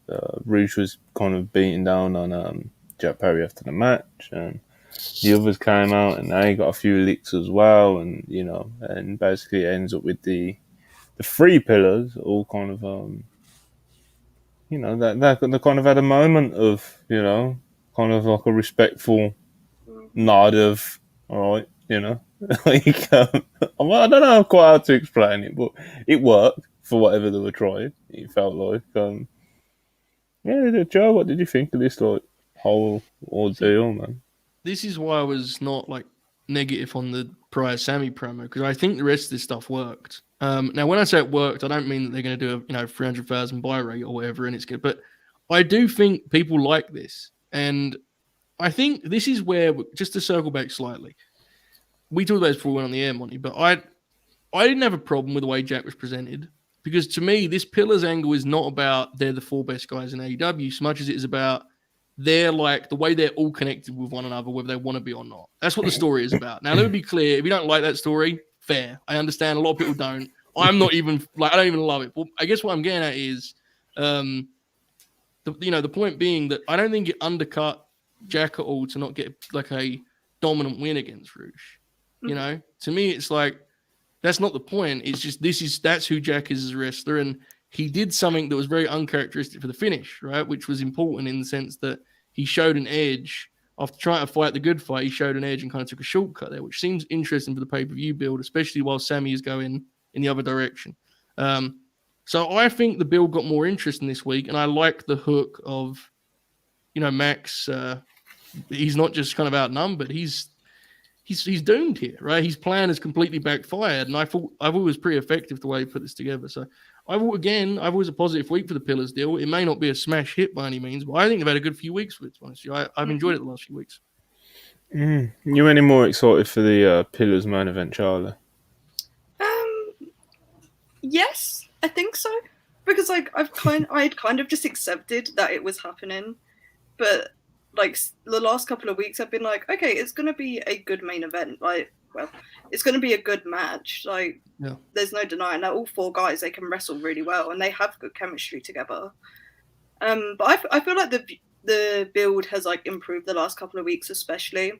Roosh was kind of beating down on Jack Perry after the match, and the others came out and they got a few licks as well, and and basically it ends up with the three pillars all kind of they kind of had a moment of kind of like a respectful nod of all right, like I don't know quite how to explain it, but it worked for whatever they were trying. It felt like Joe, what did you think of this whole ordeal, man? This is why I was not like negative on the prior Sammy promo, because I think the rest of this stuff worked. Now, when I say it worked, I don't mean that they're going to do a 300,000 buy rate or whatever, and it's good. But I do think people like this. And I think this is where, just to circle back slightly, we talked about this before we went on the air, Monty, but I didn't have a problem with the way Jack was presented, because to me, this Pillars angle is not about they're the 4 best guys in AEW so much as it is about they're like the way they're all connected with one another, whether they want to be or not. That's what the story is about. Now, let me be clear. If you don't like that story, fair. I understand a lot of people don't. I'm not even I don't even love it. But I guess what I'm getting at is, the point being that I don't think it undercut Jack at all to not get like a dominant win against Rouge. To me, it's like, that's not the point. It's just that's who Jack is as a wrestler, and he did something that was very uncharacteristic for the finish, right? Which was important in the sense that he showed an edge after trying to fight the good fight. He showed an edge and kind of took a shortcut there, which seems interesting for the pay-per-view build, especially while Sammy is going in the other direction. So I think the build got more interesting this week, and I like the hook of, Max. He's not just kind of outnumbered. He's doomed here, right? His plan has completely backfired, and I thought it was pretty effective the way he put this together. So I've always a positive week for the Pillars deal. It may not be a smash hit by any means, but I think they've had a good few weeks with it, honestly. I've enjoyed it the last few weeks. You any more excited for the Pillars main event, Charlie? Yes, I think so. Because I'd kind of just accepted that it was happening, but like the last couple of weeks I've been like, okay, it's gonna be a good main event. It's gonna be a good match. There's no denying that all 4 guys, they can wrestle really well and they have good chemistry together. But I feel like the build has improved the last couple of weeks, especially.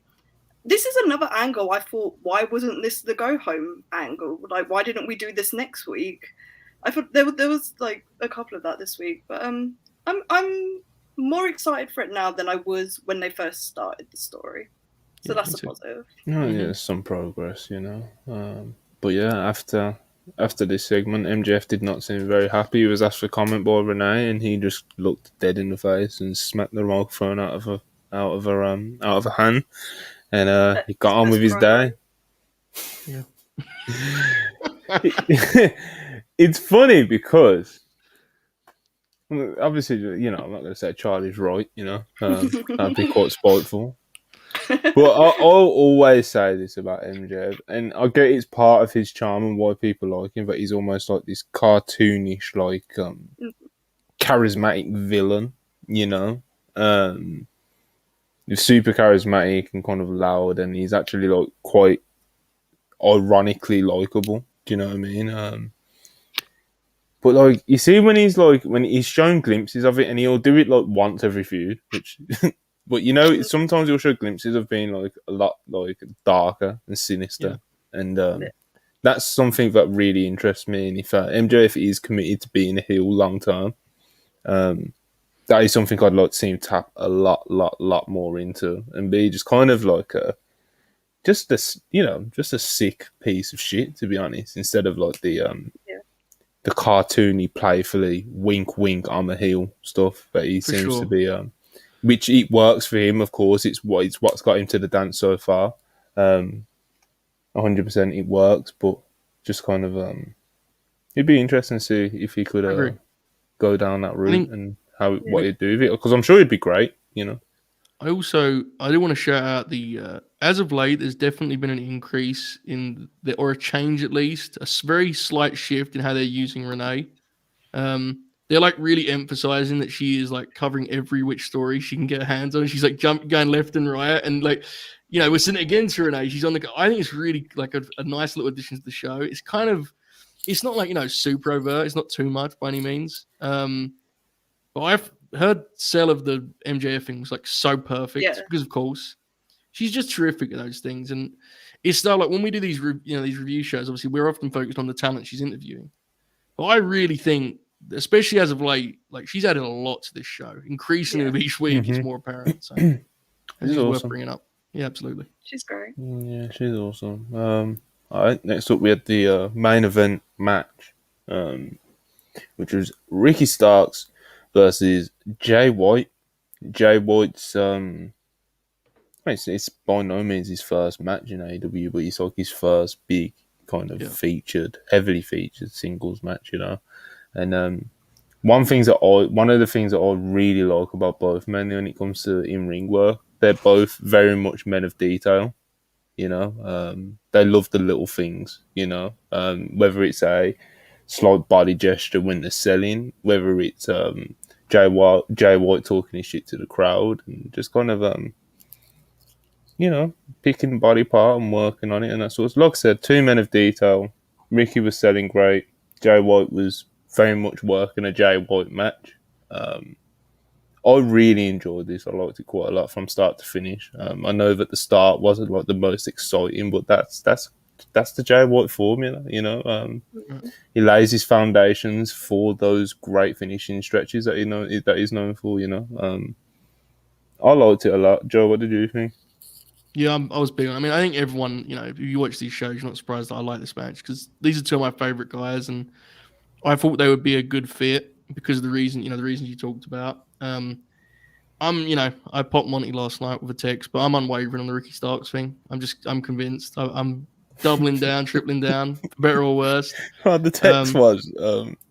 This is another angle. I thought, why wasn't this the go home angle? Why didn't we do this next week? I thought there was a couple of that this week, but I'm more excited for it now than I was when they first started the story. So that's a positive. Oh, yeah, some progress, But yeah, after this segment, MJF did not seem very happy. He was asked for comment by Renee, and he just looked dead in the face and smacked the microphone out of her hand, and he got on with his day. Yeah. It's funny because obviously, I'm not going to say Charlie's right, I'd be quite spiteful. But I'll always say this about MJF, and I get it's part of his charm and why people like him, but he's almost like this cartoonish, charismatic villain, He's super charismatic and kind of loud, and he's actually quite ironically likable. Do you know what I mean? But you see when he's shown glimpses of it, and he'll do it once every feud, which but sometimes he'll show glimpses of being a lot darker and sinister, and that's something that really interests me. And if MJF is committed to being a heel long term, that is something I'd like to see him tap a lot more into, and be just kind of just a sick piece of shit, to be honest, instead of the cartoony, playfully wink wink I'm a heel stuff that he seems to be. Which it works for him, of course. It's what's got him to the dance so far. 100% it works, but just kind of it'd be interesting to see if he could go down that route and what he'd do with it, because I'm sure it'd be great. I do want to shout out as of late, there's definitely been an increase or a change at least, a very slight shift in how they're using Renee. They're really emphasizing that she is covering every which story she can get her hands on. She's going left and right, and we're sitting against Renee. She's on I think it's really a nice little addition to the show. It's kind of, it's not super overt. It's not too much by any means. But I've heard sell of the MJF thing was so perfect because of course she's just terrific at those things, and it's not when we do these these review shows. Obviously, we're often focused on the talent she's interviewing, but I really think, especially as of late, she's added a lot to this show. Increasingly with each week, it's more apparent. So it's awesome. worth bringing up. Yeah, absolutely. She's great. Yeah, she's awesome. All right, next up we had the main event match, which was Ricky Starks versus Jay White. Jay White's it's by no means his first match in AEW, but it's his first big kind of heavily featured singles match, And one of the things that I really like about both men when it comes to in-ring work, they're both very much men of detail. You know, they love the little things. You know, whether it's a slight body gesture when they're selling, whether it's Jay White talking his shit to the crowd, and just kind of you know, picking body part and working on it, and that sort of. Like I said, two men of detail. Ricky was selling great. Jay White was very much working a Jay White match. I really enjoyed this. I liked it quite a lot from start to finish. I know that the start wasn't like the most exciting, but that's the Jay White formula. You know, he lays his foundations for those great finishing stretches that that he's known for. You know, I liked it a lot. Joe, what did you think? Yeah, I was big on. I mean, I think everyone, you know, if you watch these shows, you're not surprised that I like this match because these are two of my favorite guys, and I thought they would be a good fit because of the reasons you talked about. I popped Monty last night with a text, but I'm unwavering on the Ricky Starks thing. I'm convinced. I'm doubling down, tripling down, for better or worse. Oh, the text was.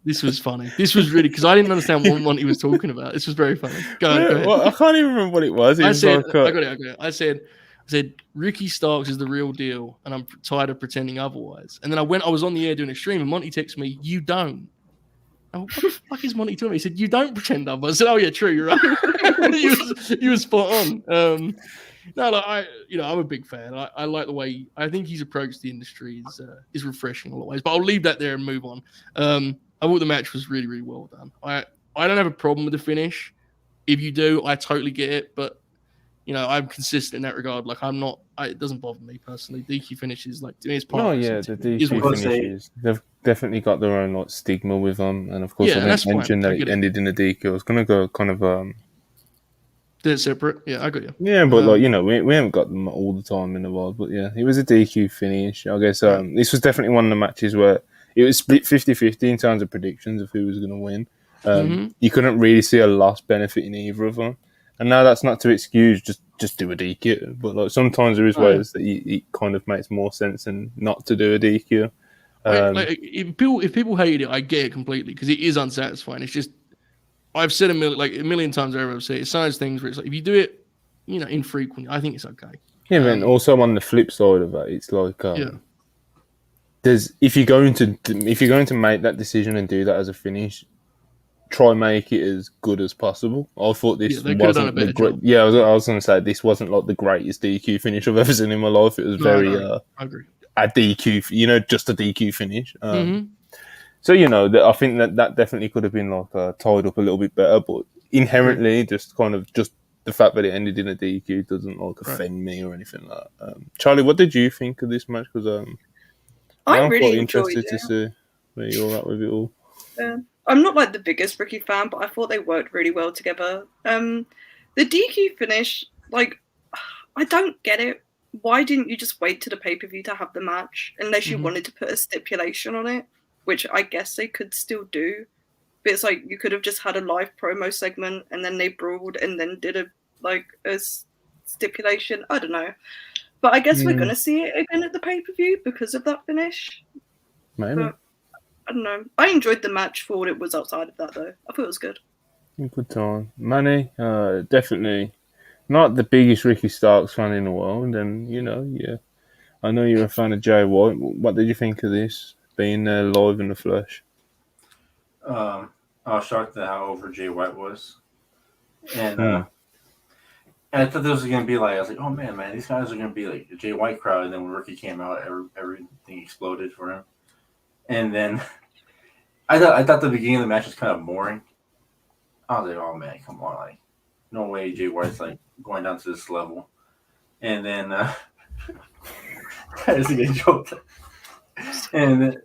This was funny. This was really because I didn't understand what Monty was talking about. This was very funny. Go ahead. Well, I can't even remember what it was. I got it. I said Ricky Starks is the real deal, and I'm tired of pretending otherwise. And then I was on the air doing a stream, and Monty texted me, "You don't." Oh, what the fuck is Monty doing? He said, "You don't pretend otherwise." I said, "Oh yeah, true, you're right." he was spot on. I'm a big fan. I like the way I think he's approached the industry is refreshing in a lot of ways. But I'll leave that there and move on. I thought the match was really, really well done. I don't have a problem with the finish. If you do, I totally get it. But you know, I'm consistent in that regard. Like, I'm not. It doesn't bother me personally. DQ finishes, like, to me, it's part. Oh yeah, the DQ finishes. They've definitely got their own like stigma with them, and of course, I didn't mention that it ended in a DQ. I was gonna go kind of They're separate. Yeah, I got you. Yeah, but like, you know, we haven't got them all the time in the world. But yeah, it was a DQ finish. I guess this was definitely one of the matches where it was split 50-50 in terms of predictions of who was going to win. You couldn't really see a loss benefiting either of them. And now that's not to excuse just do a DQ. But like sometimes there is ways that it kind of makes more sense than not to do a DQ. If people hate it, I get it completely because it is unsatisfying. It's just I've said a million times over. I've said it's one of those things where it's like if you do it, you know, infrequently, I think it's okay. Yeah, man. Also on the flip side of that, it's like if you're going to make that decision and do that as a finish, try and make it as good as possible. I thought this wasn't the great. Yeah, I was going to say this wasn't like the greatest DQ finish I've ever seen in my life. It was I agree. A DQ, you know, just a DQ finish. So, you know, I think that definitely could have been like tied up a little bit better, but inherently, just the fact that it ended in a DQ doesn't like offend me or anything like that. Charlie, what did you think of this match? Because I'm really quite interested to see where you're at with it all. I'm not like the biggest Ricky fan, but I thought they worked really well together. The DQ finish, like, I don't get it. Why didn't you just wait to the pay-per-view to have the match unless you wanted to put a stipulation on it? Which I guess they could still do. But it's like you could have just had a live promo segment and then they brawled and then did a stipulation. I don't know. But I guess we're going to see it again at the pay-per-view because of that finish. Maybe. But, I don't know. I enjoyed the match for what it was outside of that, though. I thought it was good. Good time. Manny, definitely not the biggest Ricky Starks fan in the world. And, you know, I know you're a fan of Jay White. What did you think of this? Being there live in the flesh. I was shocked at how over Jay White was, and I thought this was gonna be like I was like, oh man, these guys are gonna be like the Jay White crowd. And then when Ricky came out, everything exploded for him. And then I thought the beginning of the match was kind of boring. I was like, oh man, come on, like no way Jay White's like going down to this level. And then I just get choked. And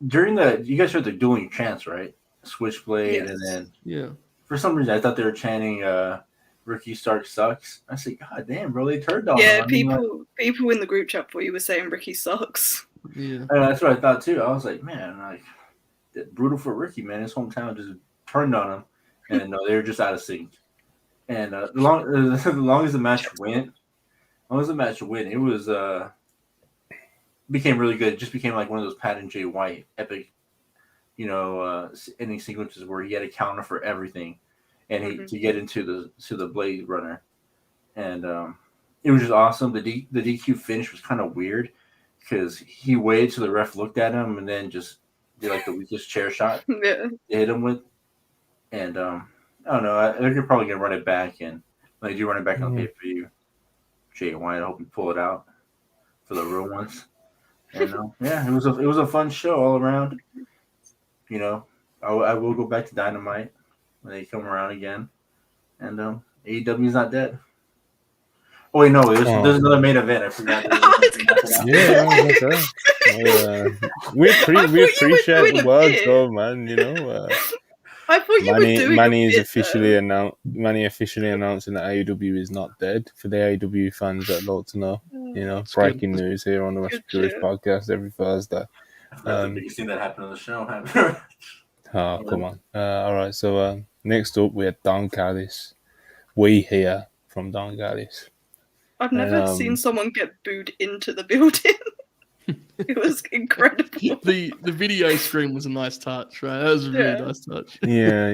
you guys heard the dueling chants, right? Switchblade, yes. And then for some reason I thought they were chanting Ricky Starks sucks. I said, God damn, bro, they turned on him. Yeah, people in the group chat thought you were saying Ricky sucks. Yeah, and that's what I thought too. I was like, man, like brutal for Ricky, man. His hometown just turned on him, and no, they were just out of sync. And as long as the match went, it was became really good. It just became like one of those Pat and Jay White epic ending sequences where he had a counter for everything, and he to get into the Blade Runner, and it was just awesome. The DQ finish was kind of weird because he waited till the ref looked at him and then just did like the weakest chair shot to hit him with, and I don't know. They're probably gonna run it back, and when they do run it back on pay-per-view, Jay White, I hope you pull it out for the real ones. And it was a fun show all around. I will go back to Dynamite when they come around again, and AEW is not dead. Oh wait, no, there's another main event. I forgot. We appreciate the words, though, man. I thought you were doing Manny is officially announcing that AEW is not dead. For the AEW fans that like to know, breaking news here on the WrestlePurists Podcast every Thursday. That's the biggest thing that happened on the show. Come on. All right. So next up, we had Don Callis. We hear from Don Callis. I've never seen someone get booed into the building. It was incredible. The video stream was a nice touch, right? That was a really nice touch. Yeah,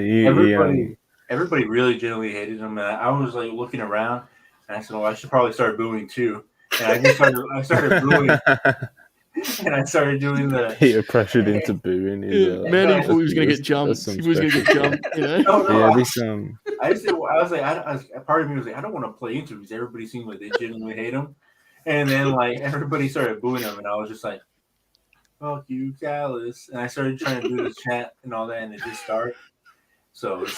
everybody really genuinely hated him. And I was like looking around, and I said, "Oh, I should probably start booing too." And I started booing, and I started doing the Peter pressured into booing. Manny thought he was going to get jumped. He was going to get jumped. Part of me was like, I don't want to play into it because everybody seemed like they genuinely hate him. And then, everybody started booing him, and I was just like, fuck you, Callis. And I started trying to do the chant and all that, and it just started. So it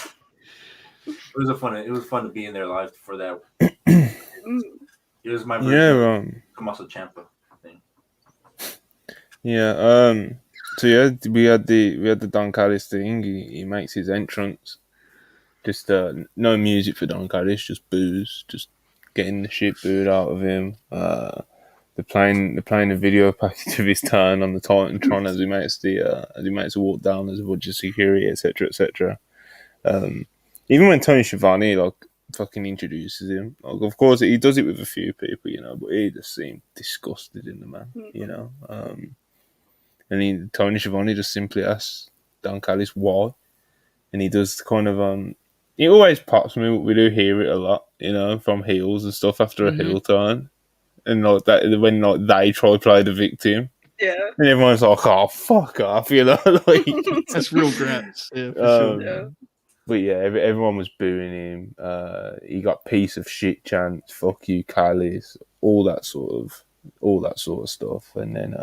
was fun to be in there live for that. It was my version of Tommaso Ciampa thing. Yeah, so we had the Don Callis thing. He makes his entrance. Just no music for Don Callis, just boos, just getting the shit booed out of him. They're playing the video package of his turn on the Titantron as he makes the walk down as a bunch of security, etc., etc. Even when Tony Schiavone fucking introduces him, of course he does it with a few people, but he just seemed disgusted in the man, and Tony Schiavone just simply asks Don Callis why, and he does kind of it always pops me. We do hear it a lot, from heels and stuff after a heel turn, and that when they try to play the victim, and everyone's like, "Oh, fuck off," That's real grats. Yeah, for sure. But yeah, everyone was booing him. He got piece of shit chants, "Fuck you, Callis," all that sort of stuff, and then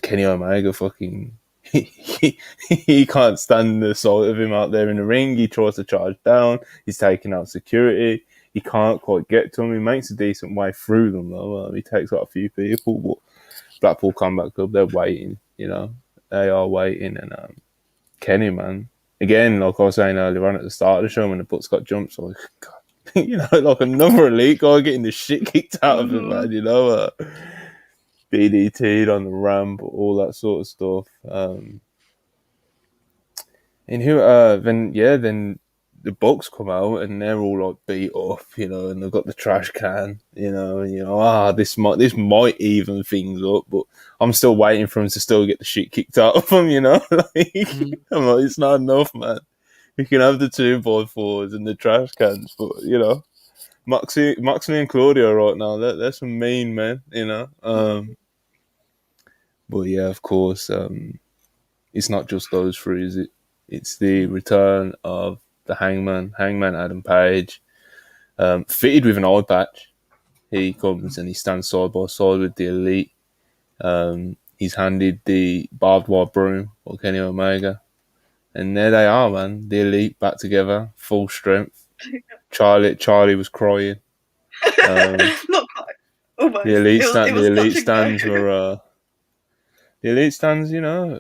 Kenny Omega fucking. He can't stand the sight of him out there in the ring. He tries to charge down. He's taking out security. He can't quite get to him. He makes a decent way through them, though. He takes out a few people, but Blackpool Combat Club, they're waiting. They are waiting. And Kenny, man, again, like I was saying earlier on at the start of the show when the butts got jumped, so God, like another elite guy getting the shit kicked out of him, man. BDT'd on the ramp, all that sort of stuff. Then the Bucks come out and they're all beat up, and they've got the trash can, this might even things up, but I'm still waiting for them to still get the shit kicked out of them, I'm like, it's not enough, man. We can have the 2x4s and the trash cans, but Moxley and Claudio right now, they're some mean men, But yeah, of course, it's not just those three, is it? It's the return of the Hangman Adam Page, fitted with an eye patch. He comes and he stands side by side with the Elite. He's handed the barbed wire broom for Kenny Omega. And there they are, man. The Elite back together, full strength. Charlie was crying. Not quite. Almost. The Elite stands were... The Elite stands,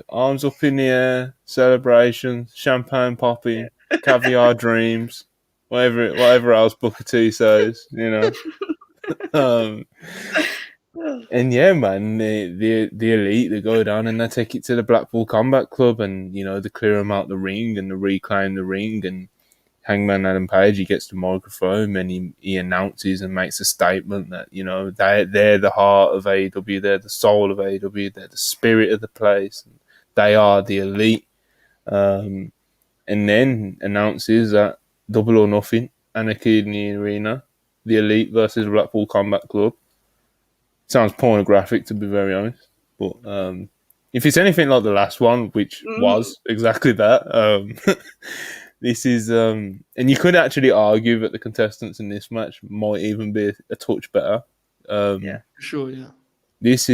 arms up in the air, celebration, champagne popping, caviar dreams, whatever else Booker T says, And yeah, man, the Elite, they go down and they take it to the Blackpool Combat Club, and they clear them out the ring and they reclaim the ring, and Hangman Adam Page, he gets the microphone and he announces and makes a statement that, they're the heart of AEW, they're the soul of AEW, they're the spirit of the place, and they are the elite. And then announces that Double or Nothing, Anarchy in the Arena, the Elite versus Blackpool Combat Club. Sounds pornographic, to be very honest. But if it's anything like the last one, which was exactly that, this is... and you could actually argue that the contestants in this match might even be a touch better. For sure, yeah. This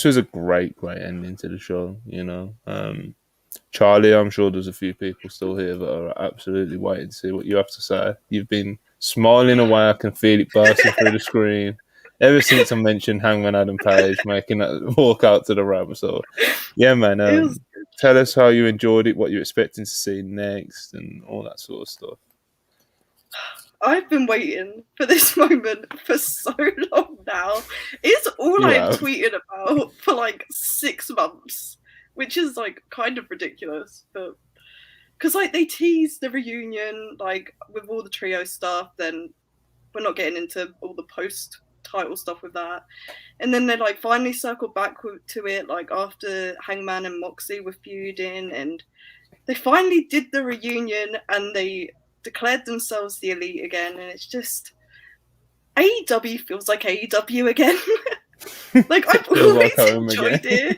was a great ending to the show, you know. Charlie, I'm sure there's a few people still here that are absolutely waiting to see what you have to say. You've been smiling away. I can feel it bursting through the screen ever since I mentioned Hangman Adam Page making that walk out to the ramp. So, yeah, man, tell us how you enjoyed it, what you're expecting to see next, and all that sort of stuff. I've been waiting for this moment for so long now. It's all I've tweeted about for like 6 months, which is like kind of ridiculous. But because like they teased the reunion, like with all the trio stuff, then we're not getting into all the post-title stuff with that. And then they like finally circled back to it, like after Hangman and Moxley were feuding, and they finally did the reunion and they declared themselves the elite again, and it's just AEW feels like AEW again. Like I've always enjoyed it,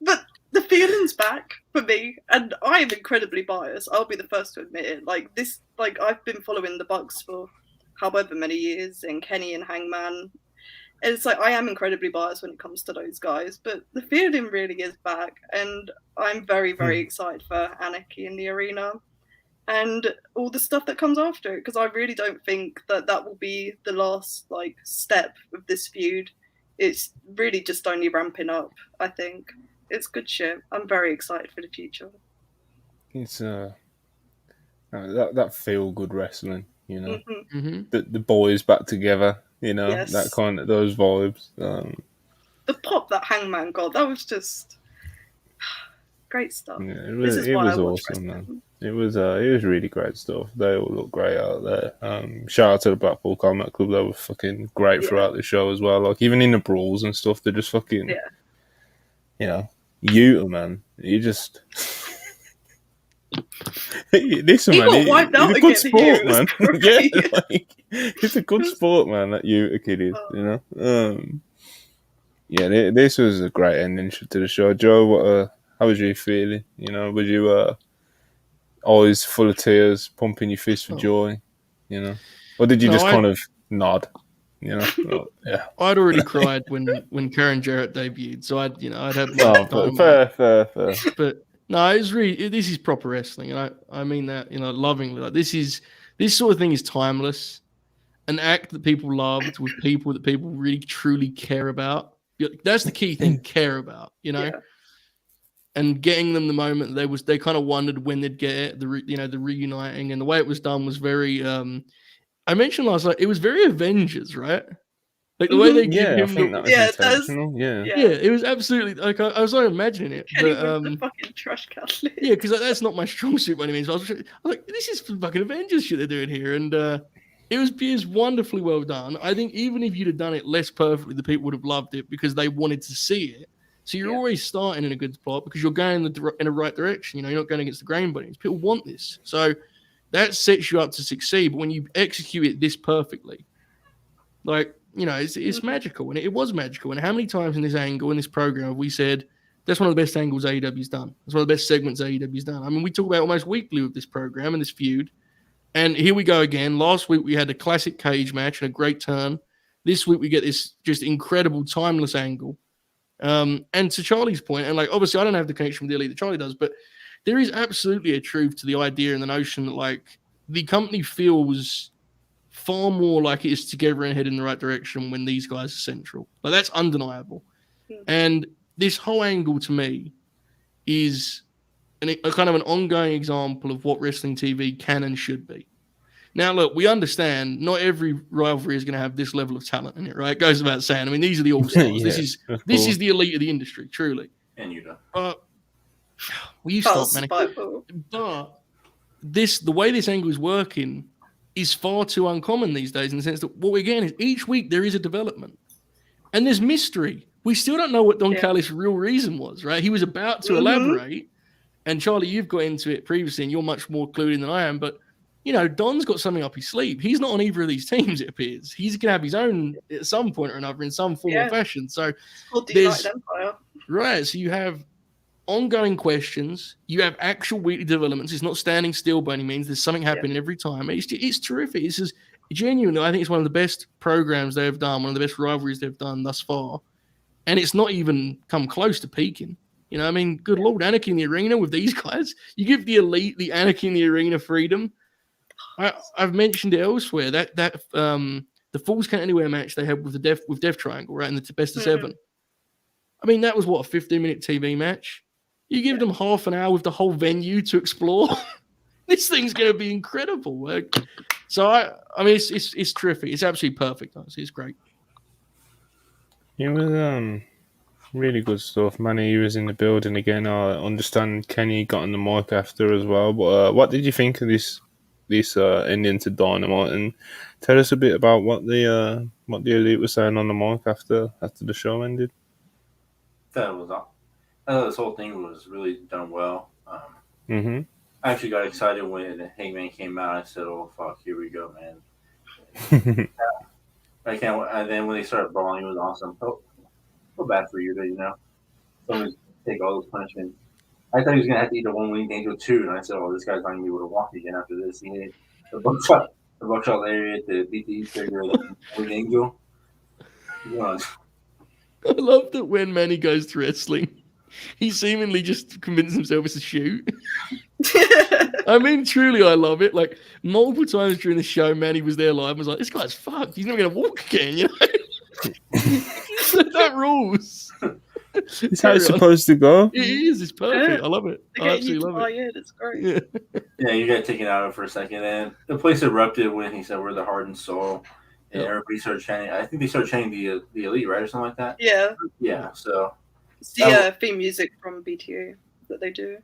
but the feeling's back for me, and I am incredibly biased. I'll be the first to admit it. Like this, like I've been following the Bucks for however many years, and Kenny and Hangman. And it's like I am incredibly biased when it comes to those guys, but the feeling really is back, and I'm very, very excited for Anarchy in the Arena and all the stuff that comes after it, because I really don't think that will be the last like step of this feud. It's really just only ramping up. I think it's good shit. I'm very excited for the future. It's that feel good wrestling, you know. The boys back together, you know, that kind of those vibes. The pop that Hangman got, that was just great stuff. Yeah, it was awesome, man. It was really great stuff. They all look great out there. Shout out to the Blackpool Combat Club. They were fucking great throughout the show as well. Like even in the brawls and stuff, they're just fucking, you know, Utah, man. You just listen, man. It's a good sport, man. Yeah, like, it's a good sport, man. That Utah kid is, you know. Yeah, this was a great ending to the show. Joe, how was you feeling? You know, was you always full of tears, pumping your fist for joy, you know? Or did you just kind of nod, you know? Yeah. I'd already cried when Karen Jarrett debuted, so I'd had my fair. But no, it's really, this is proper wrestling, and I mean that, you know, lovingly. Like this sort of thing is timeless. An act that people loved with people that people really truly care about. That's the key thing, care about, you know? Yeah. And getting them the moment they kind of wondered when they'd get it, the reuniting, and the way it was done was very. I mentioned last night it was very Avengers, right? Like the way they give him. I think that was intentional. Yeah, it was absolutely like I was like imagining it. But, the fucking trash can. Yeah, because like, that's not my strong suit by any means. I was like, this is fucking Avengers shit they're doing here, and it was wonderfully well done. I think even if you'd have done it less perfectly, the people would have loved it because they wanted to see it. So you're always starting in a good spot because you're going in the right direction. You know, you're not going against the grain bunnies. People want this. So that sets you up to succeed. But when you execute it this perfectly, like, you know, it's magical. And it was magical. And how many times in this angle, in this program, have we said, that's one of the best angles AEW's done. That's one of the best segments AEW's done. I mean, we talk about almost weekly with this program and this feud. And here we go again. Last week we had a classic cage match and a great turn. This week we get this just incredible, timeless angle. And to Charlie's point, and like obviously I don't have the connection with the elite that Charlie does, but there is absolutely a truth to the idea and the notion that like the company feels far more like it is together and heading in the right direction when these guys are central. Like that's undeniable. And this whole angle to me is a kind of an ongoing example of what wrestling TV can and should be. Now, look, we understand not every rivalry is going to have this level of talent in it, right? It goes without saying. I mean, these are the all-stars. This is the elite of the industry, truly. And you know. But will you stop, man? But the way this angle is working is far too uncommon these days in the sense that what we're getting is each week there is a development. And there's mystery we still don't know what Don Callis' real reason was, right? He was about to elaborate. And Charlie, you've got into it previously, and you're much more clued in than I am. But, Don's got something up his sleeve. He's not on either of these teams, it appears. He's going to have his own at some point or another in some form or fashion. So there's Empire. Right. So you have ongoing questions. You have actual weekly developments. It's not standing still by any means. There's something happening every time. It's terrific. This is genuinely, I think it's one of the best programs they've done, one of the best rivalries they've done thus far. And it's not even come close to peaking. Good Lord, Anarchy in the Arena with these guys. You give the Elite the Anarchy in the Arena freedom. I've mentioned it elsewhere that the Falls Count Anywhere match they had with Death Triangle, right, in the best of 7. That was what, a 15-minute TV match. You give them half an hour with the whole venue to explore. This thing's going to be incredible. So it's terrific. It's absolutely perfect. Honestly. It's great. It was really good stuff. Manny was in the building again. I understand Kenny got on the mic after as well. But what did you think of this ending to Dynamite? And tell us a bit about what the Elite was saying on the mic after the show ended. I thought this whole thing was really done well. I actually got excited when Hangman came out. I said, "Oh fuck, here we go, man!" I can't. And then when they started brawling, it was awesome. Feel bad for you, somebody take all those punishments. I thought he was gonna have to eat a one-winged angel too, and I said, "Oh, this guy's not gonna be able to walk again after this." He ate the buckshot lariat to beat the figure of the winged angel. I love that when Manny goes to wrestling, he seemingly just convinced himself it's a shoot. Truly, I love it. Like, multiple times during the show, Manny was there live and was like, this guy's fucked. He's never going to walk again, That rules. It's how it's supposed to go. It is. It's perfect. I love it. I absolutely love it. It's great. Yeah, you got taken out of it for a second. And the place erupted when he said, "We're the heart and soul." And everybody started chanting. I think they started chanting the Elite, right, or something like that. Yeah. Yeah. So it's the theme music from BTU that they do.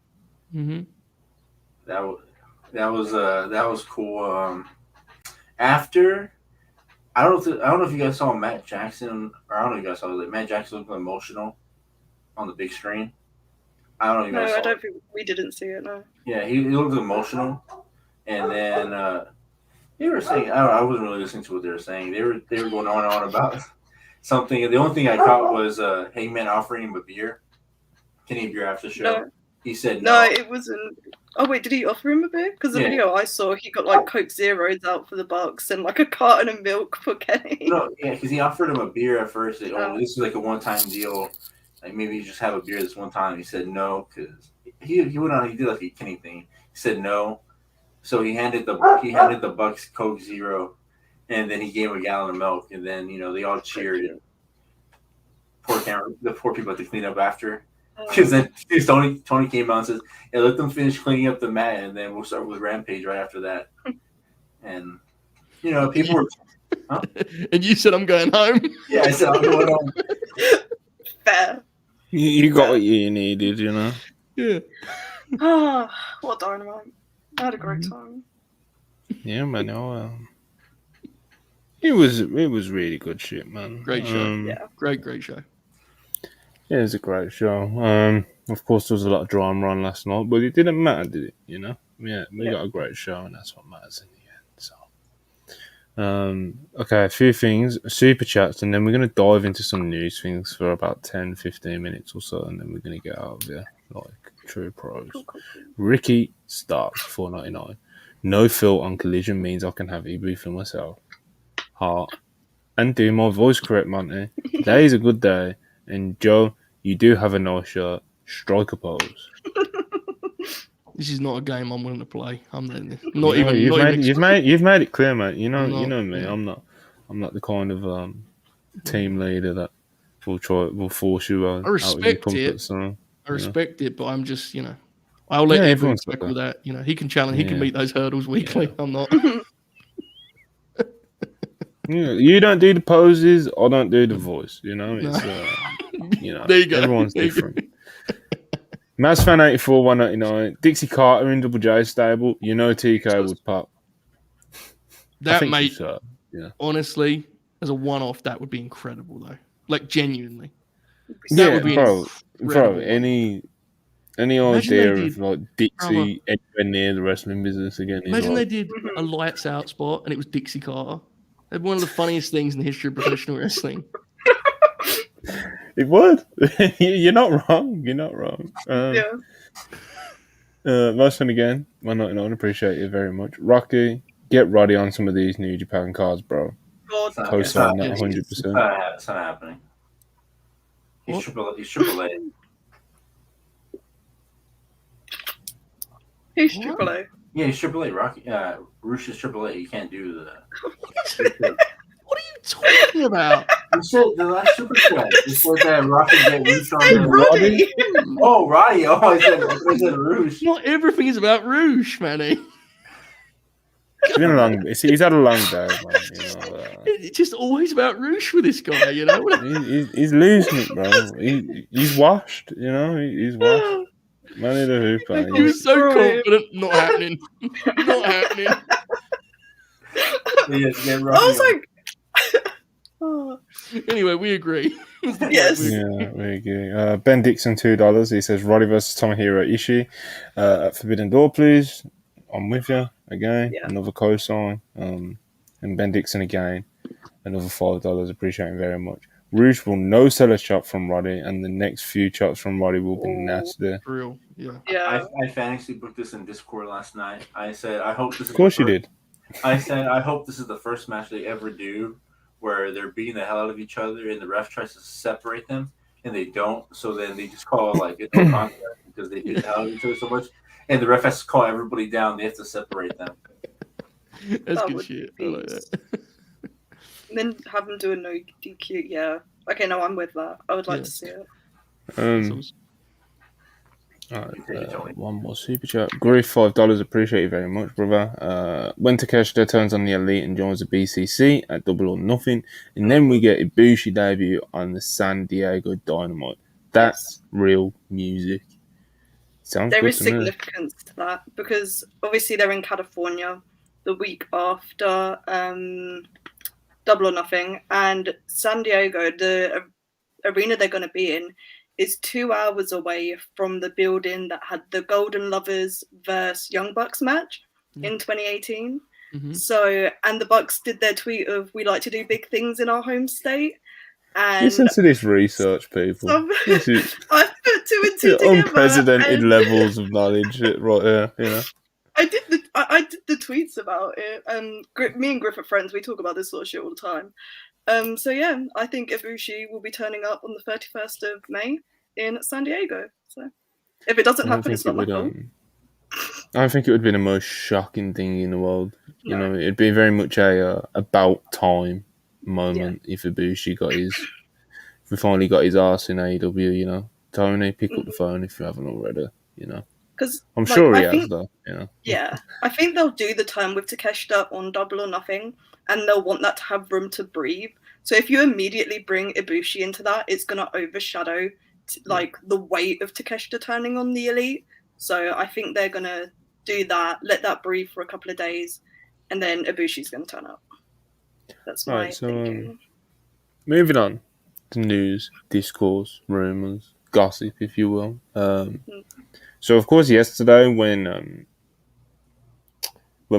That was cool. After, I don't know if you guys saw Matt Jackson, or I don't know if you guys saw it. Matt Jackson looked emotional on the big screen. I don't know if you guys saw I don't think we didn't see it. No. Yeah, he looked emotional, and then. They were saying, I wasn't really listening to what they were saying. They were going on and on about something. The only thing I caught was Hangman offering him a beer. Can he have beer after the show? No. He said no. No, it wasn't. Oh, wait, did he offer him a beer? Because the video I saw, he got like Coke Zeros out for the Bucks and like a carton of milk for Kenny. No, yeah, because he offered him a beer at first. This is like a one-time deal. Like maybe you just have a beer this one time. He said no because he went on. He did like a Kenny thing. He said no. So he handed the Bucks Coke Zero, and then he gave him a gallon of milk, and then they all cheered. And the poor people had to clean up after, because then Tony came out and says, "Yeah, let them finish cleaning up the mat, and then we'll start with Rampage right after that." And people were. Huh? And you said, "I'm going home." Yeah, I said, "I'm going home." Fair. You got what you needed, Yeah. What Dynamite. I had a great time. Yeah, man. It was really good shit, man. Great show. Great show. Yeah, it was a great show. Of course, there was a lot of drama on last night, but it didn't matter, did it? Yeah, we got a great show, and that's what matters in the end. So, okay, a few things, super chats, and then we're gonna dive into some news things for about 10-15 minutes or so, and then we're gonna get out of here like true pros. Cool. Ricky Stark, $4.99. No Phil on Collision means I can have EB for myself. Heart. And do my voice correct, Monty. Today is a good day. And Joe, you do have a nice shirt. Strike a pose. This is not a game I'm willing to play. I'm You've made it clear, mate. You know me. Yeah. I'm not the kind of team leader that will force you out. I respect it. I respect it, but I'm just, I'll let everyone respect with that. He can challenge. He can meet those hurdles weekly. I'm not. You don't do the poses. I don't do the voice. It's there you go. Everyone's different. Mazfan 84 $1.99. Dixie Carter in Double J stable. TK would pop. That mate. Honestly, as a one-off, that would be incredible though. Like genuinely. That would be bro. incredible. Any Imagine idea they of did- like Dixie anywhere near the wrestling business again? Is Imagine they like, did a lights out spot and it was Dixie Carter. That'd be one of the funniest things in the history of professional wrestling. it would. You're not wrong. You're not wrong. Yeah. Nice one again. 199. Appreciate it very much. Rocky, get Roddy on some of these New Japan cards, bro. God, Co-sign that yes. 100%. It's not happening. He's What? Triple A. Who's What? Triple A? Yeah, he's Triple A. Rocky. Roosh is Triple A. You can't do the. What are you talking about? You said the last Super Chat. You said that Rocky get Roosh on Hey, the. Roddy. Oh, Roddy. Oh, I said Roosh. Not everything is about Roosh, Manny. It's been a long. He's had a long day, man. You know, It's just always about Roosh with this guy, you know? he's losing it, bro. He's washed. You know, he's washed. Money the Hooper. He was so Right. confident. Not happening. Not happening. Yeah, I was like, oh, Anyway, we agree. Yes. Yeah, very good. Ben Dixon, $2. He says Roddy versus Tomohiro Ishii at Forbidden Door, please. I'm with you again. Yeah. Another co-sign. And Ben Dixon again, another $5. Appreciate him very much. Rouge will no sell a chop from Roddy, and the next few chops from Roddy will be nasty. For real, yeah. yeah. I fantasy booked this in Discord last night. I said, I hope this is. Of course you did. I said, I hope this is the first match they ever do where they're beating the hell out of each other and the ref tries to separate them and they don't. So then they just call like a no contact because they beat the hell out of each other so much. And the ref has to call everybody down. They have to separate them. That's That good would shit. be I like that. And then have them do a no DQ. Yeah. Okay, no, I'm with that. I would like Yeah. to see it. That's awesome. One more super chat. Griff, $5. Appreciate you very much, brother. When Takeshita turns on the Elite and joins the BCC at Double or Nothing, and then we get Ibushi debut on the San Diego Dynamite. That's real music. Sounds There good is to me. significance to that because obviously they're in California the week after Double or Nothing, and San Diego, the arena they're going to be in, is 2 hours away from the building that had the Golden Lovers versus Young Bucks match in 2018. Mm-hmm. So, and the Bucks did their tweet of, we like to do big things in our home state. And Listen to this research, people. This is I put two and two together. unprecedented and levels of knowledge right here, you know. I did the tweets about it. Me and Griff are friends. We talk about this sort of shit all the time. So yeah, I think Ibushi will be turning up on the 31st of May in San Diego. So if it doesn't happen, it's not my fault. I think it would be the most shocking thing in the world. You No. know, it'd be very much a about time moment if Ibushi got his, if we finally got his arse in AEW. You know, Tony, pick up the phone if you haven't already. You know, Because I'm sure he has though. You know, yeah, I think they'll do the turn with Takeshita on Double or Nothing, and they'll want that to have room to breathe. So if you immediately bring Ibushi into that, it's gonna overshadow like the weight of Takeshita turning on the Elite. So I think they're gonna do that, let that breathe for a couple of days, and then Ibushi's gonna turn up. That's my thinking. Moving on to news, discourse, rumors, gossip, if you will. So of course yesterday when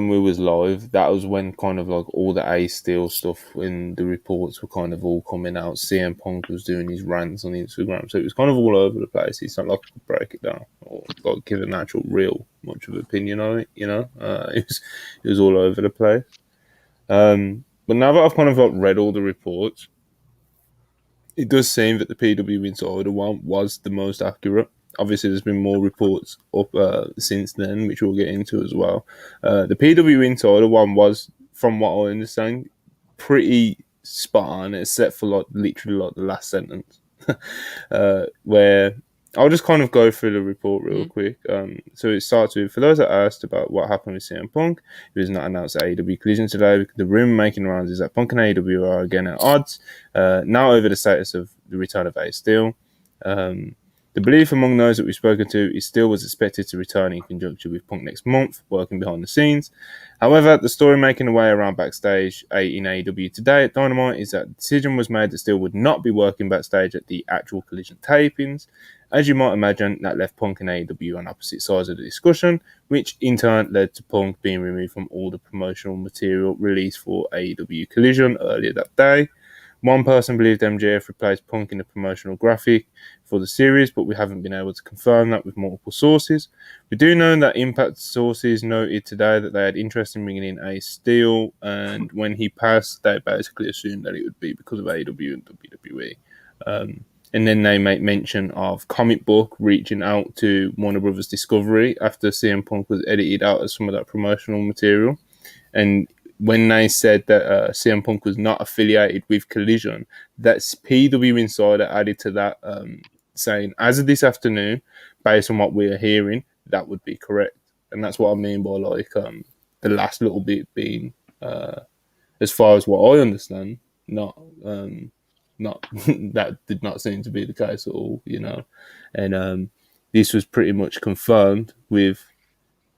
we was live, that was when kind of like all the A Steel stuff in the reports were kind of all coming out. CM Punk was doing his rants on Instagram, so it was kind of all over the place. It's not like I could break it down or like give an actual real much of an opinion on it, you know. It was all over the place. But now that I've kind of like read all the reports, it does seem that the PW Insider one was the most accurate. Obviously, there's been more reports up since then, which we'll get into as well. The PW Insider one was, from what I understand, pretty spot on, except for like literally like the last sentence, where I'll just kind of go through the report real quick. So it starts with, for those that asked about what happened with CM Punk, it was not announced at AEW Collision today. The rumor making rounds is that Punk and AEW are again at odds, now over the status of the return of A Steel. The belief among those that we've spoken to is Steele was expected to return in conjunction with Punk next month, working behind the scenes. However, the story making the way around backstage in AEW today at Dynamite is that the decision was made that Steele would not be working backstage at the actual Collision tapings. As you might imagine, that left Punk and AEW on opposite sides of the discussion, which in turn led to Punk being removed from all the promotional material released for AEW Collision earlier that day. One person believed MJF replaced Punk in the promotional graphic for the series, but we haven't been able to confirm that with multiple sources. We do know that Impact sources noted today that they had interest in bringing in Ace Steel, and when he passed, they basically assumed that it would be because of AEW and WWE. And then they make mention of Comic Book reaching out to Warner Brothers Discovery after CM Punk was edited out of some of that promotional material. And when they said that CM Punk was not affiliated with Collision, that's PW Insider added to that, saying, as of this afternoon, based on what we're hearing, that would be correct. And that's what I mean by like the last little bit being, as far as what I understand, not that did not seem to be the case at all, you know. And this was pretty much confirmed with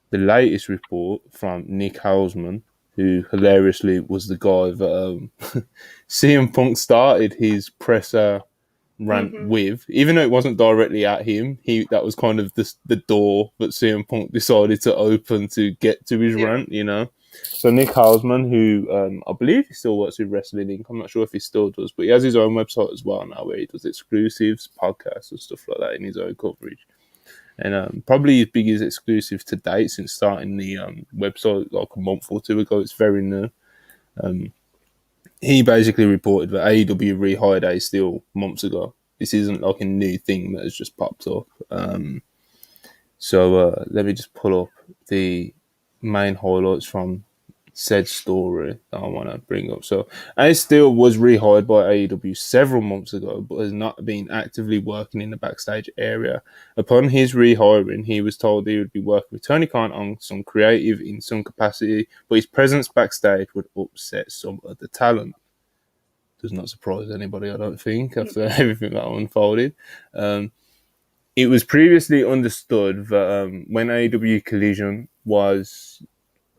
the latest report from Nick Hausman, who hilariously was the guy that CM Punk started his presser rant with, even though it wasn't directly at him. That was kind of the door that CM Punk decided to open to get to his rant, you know. So Nick Hausman, who I believe he still works with Wrestling Inc. I'm not sure if he still does, but he has his own website as well now where he does exclusives, podcasts and stuff like that in his own coverage. And probably his biggest exclusive to date since starting the website like a month or two ago. It's very new. He basically reported that AEW rehired Ace Steel months ago. This isn't like a new thing that has just popped up. So let me just pull up the main highlights from said story that I want to bring up. So Ace Steel was rehired by AEW several months ago, but has not been actively working in the backstage area. Upon his rehiring, he was told he would be working with Tony Khan on some creative in some capacity, but his presence backstage would upset some of the talent. Does not surprise anybody, I don't think, after everything that unfolded. It was previously understood that when AEW Collision was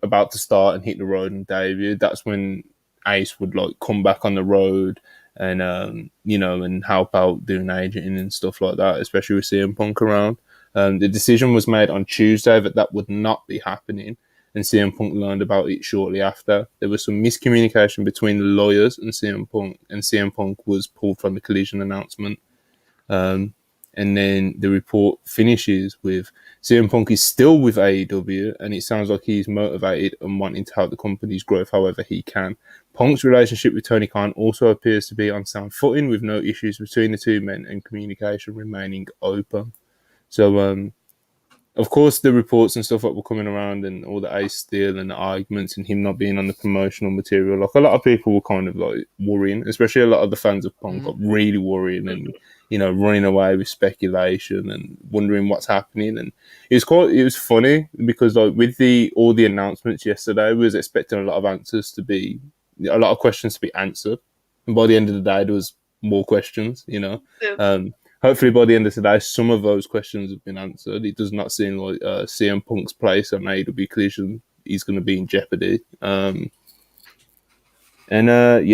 about to start and hit the road and debut, that's when Ace would like come back on the road and you know, and help out doing agenting and stuff like that, especially with CM Punk around. The decision was made on Tuesday that would not be happening, and CM Punk learned about it shortly after. There was some miscommunication between the lawyers and CM Punk was pulled from the Collision announcement. And then the report finishes with CM Punk is still with AEW, and it sounds like he's motivated and wanting to help the company's growth however he can. Punk's relationship with Tony Khan also appears to be on sound footing, with no issues between the two men and communication remaining open. So, of course, the reports and stuff that were coming around and all the Ace Steel and the arguments and him not being on the promotional material, like a lot of people were kind of like worrying, especially a lot of the fans of Punk got really worrying and, you know, running away with speculation and wondering what's happening. And it was funny because like with all the announcements yesterday, we was expecting a lot of questions to be answered. And by the end of the day, there was more questions, you know. Yeah. Hopefully by the end of today, some of those questions have been answered. It does not seem like CM Punk's place on AEW Collision is going to be in jeopardy. Yeah,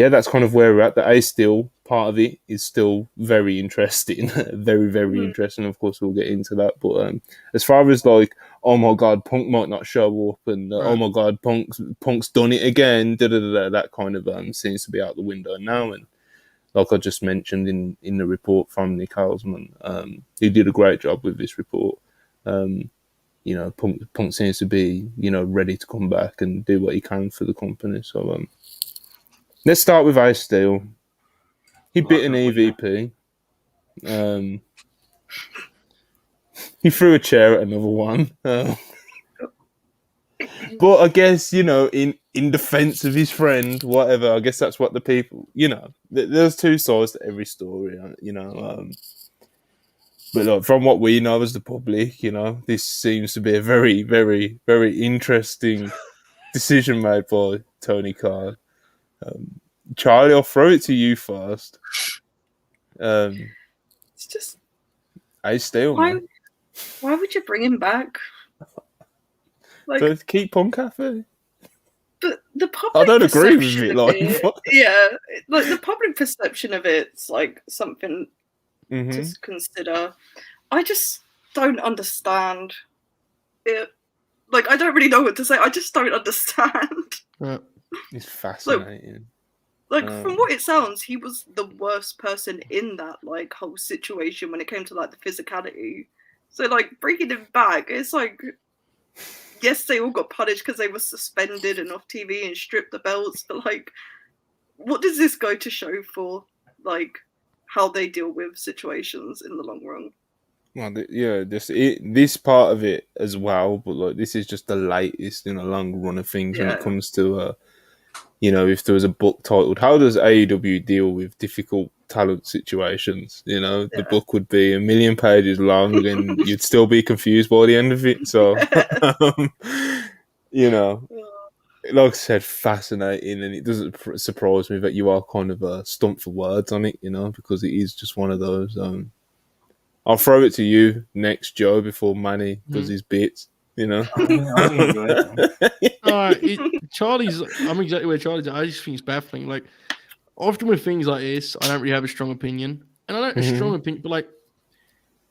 that's kind of where we're at. The Ace Steel part of it is still very interesting. Very, very interesting. Of course, we'll get into that. But as far as like, oh my God, Punk might not show up and oh my God, Punk's done it again, that kind of seems to be out the window now. And like I just mentioned in the report from Nick Hausman, he did a great job with this report. You know, Punk seems to be, you know, ready to come back and do what he can for the company. So let's start with Ace Steel. He bit an EVP. He threw a chair at another one. But I guess, you know, in defense of his friend, whatever, I guess that's what the people, you know, there's two sides to every story, you know. But like, from what we know as the public, you know, this seems to be a very, very, very interesting decision made by Tony Khan. Charlie, I'll throw it to you first. It's just Ace Steel, man. Why would you bring him back? Like, So keep Punk happy. But the public I don't agree with perception it. of Like, it, yeah, like the public perception of it's like something mm-hmm. to consider. I just don't understand it. Like, I don't really know what to say. I just don't understand. Right. It's fascinating. Like from what it sounds, he was the worst person in that like whole situation when it came to like the physicality. So like bringing him back, it's like, yes, they all got punished because they were suspended and off TV and stripped the belts, but like, what does this go to show for like how they deal with situations in the long run? Well, yeah, this part of it as well, but like this is just the latest in a long run of things when it comes to if there was a book titled "How Does AEW Deal with Difficult Talent Situations?" The book would be 1,000,000 pages long, and you'd still be confused by the end of it. So, like I said, fascinating, and it doesn't surprise me that you are kind of stumped for words on it, because it is just one of those. I'll throw it to you next, Joe, before Manny does his bits. Charlie's. I'm exactly where Charlie's at. I just think it's baffling. Like, often with things like this, I don't really have a strong opinion, and I don't have a strong opinion. But like,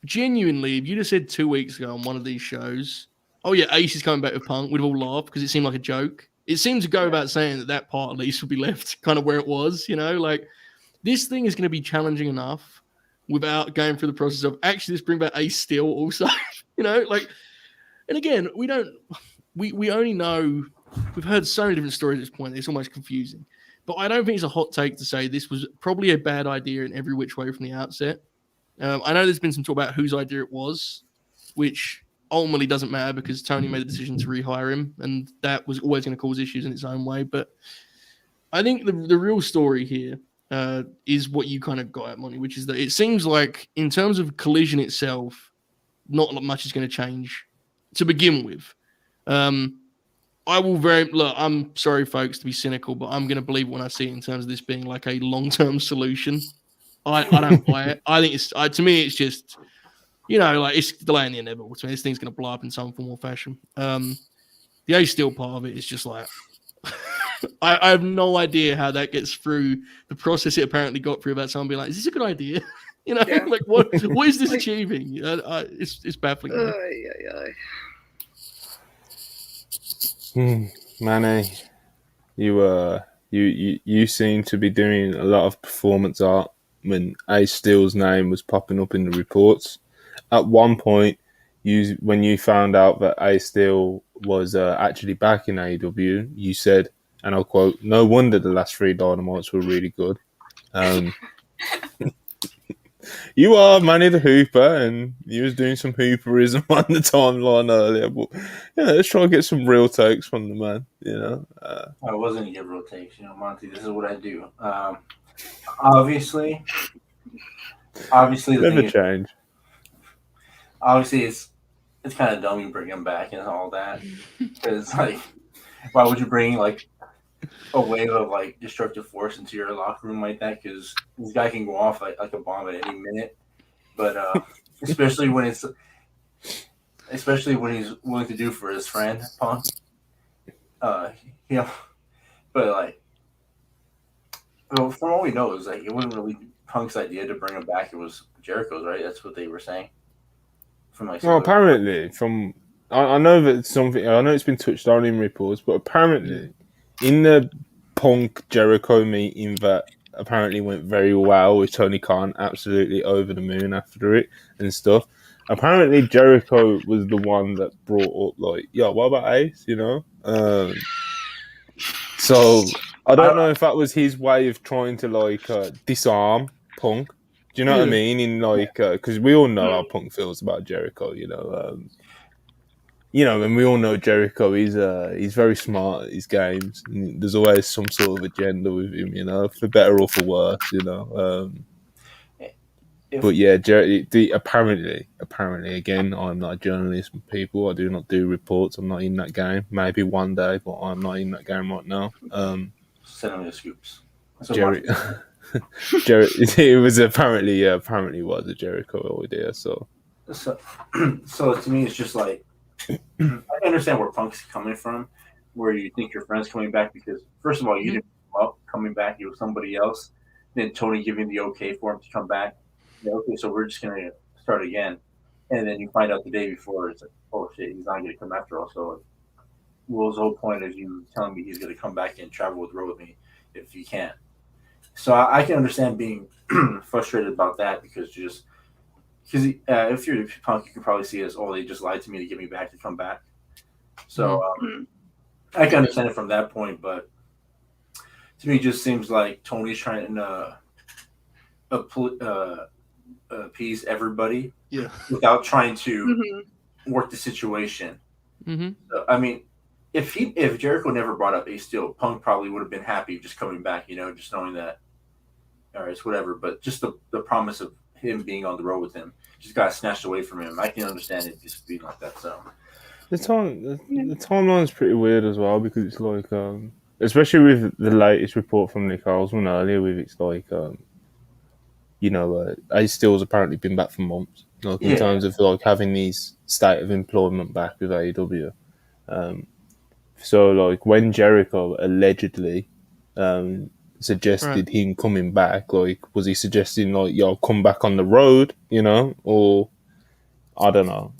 genuinely, if you'd have said 2 weeks ago on one of these shows, "Oh yeah, Ace is coming back with Punk," we'd have all laughed because it seemed like a joke. It seemed to go without saying that part at least would be left kind of where it was. Like this thing is going to be challenging enough without going through the process of actually let's bring back Ace Steel also. Like. And again, we only know, we've heard so many different stories at this point, it's almost confusing. But I don't think it's a hot take to say this was probably a bad idea in every which way from the outset. I know there's been some talk about whose idea it was, which ultimately doesn't matter because Tony made the decision to rehire him, and that was always going to cause issues in its own way. But I think the real story here is what you kind of got at, Monty, which is that it seems like in terms of Collision itself, not much is going to change. To begin with, I'm sorry, folks, to be cynical, but I'm going to believe when I see it in terms of this being like a long-term solution. I don't buy it. I think to me, it's just, like it's delaying the inevitable. To me, this thing's going to blow up in some form or fashion. The Ace Steel part of it is just like, I have no idea how that gets through the process it apparently got through about someone being like, is this a good idea? Like what is this achieving? It's baffling. Manny, you seem to be doing a lot of performance art when Ace Steel's name was popping up in the reports. At one point, when you found out that Ace Steel was actually back in AEW, you said, and I'll quote, "No wonder the last 3 Dynamites were really good." You are Manny the Hooper, and you was doing some hooperism on the timeline earlier. But let's try and get some real takes from the man. I wasn't get real takes. Monty, this is what I do. Obviously, the never thing change. Obviously, it's kind of dumb you bring him back and all that because like, why would you bring like a wave of like destructive force into your locker room like that? Because this guy can go off like a bomb at any minute. But especially when he's willing to do for his friend Punk. But like, well, from all we know is like it wasn't really Punk's idea to bring him back. It was Jericho's, right? That's what they were saying. From like, well, apparently, I know that something. I know it's been touched on in reports, but apparently, in the Punk Jericho meeting that apparently went very well, with Tony Khan absolutely over the moon after it and stuff. Apparently, Jericho was the one that brought up like, "Yo, what about Ace?" So I don't know if that was his way of trying to like disarm Punk. Do you know what I mean? In like, because we all know how Punk feels about Jericho. And we all know Jericho. He's very smart at his games. And there's always some sort of agenda with him. For better or for worse. But yeah, apparently, again, I'm not a journalist. People, I do not do reports. I'm not in that game. Maybe one day, but I'm not in that game right now. Send me the scoops. It was apparently was a Jericho idea. So So, so to me, it's just like I understand where Punk's coming from, where you think your friend's coming back because first of all, you didn't pick him up coming back; it was somebody else. Then Tony giving the okay for him to come back. Yeah, okay, so we're just gonna start again, and then you find out the day before it's like, oh shit, he's not gonna come after all. So, what was the whole point of you telling me he's gonna come back and travel with row with me if he can't? So I can understand being frustrated about that because you just because if you're Punk, you can probably see it as, oh, they just lied to me to get me back to come back. So I can understand it from that point, but to me, it just seems like Tony's trying to appease everybody without trying to work the situation. So, I mean, if Jericho never brought up Ace Steel, Punk probably would have been happy just coming back, just knowing that, all right, it's whatever. But just the promise of him being on the road with him just got snatched away from him. I can understand it just being like that. So the timeline is pretty weird as well because it's like, especially with the latest report from Nick Oswald earlier, with it's like, Ace Steel's apparently been back for months. Like in terms of like having these state of employment back with AEW. So like when Jericho allegedly suggested him coming back, like was he suggesting like yo come back on the road, or I don't know.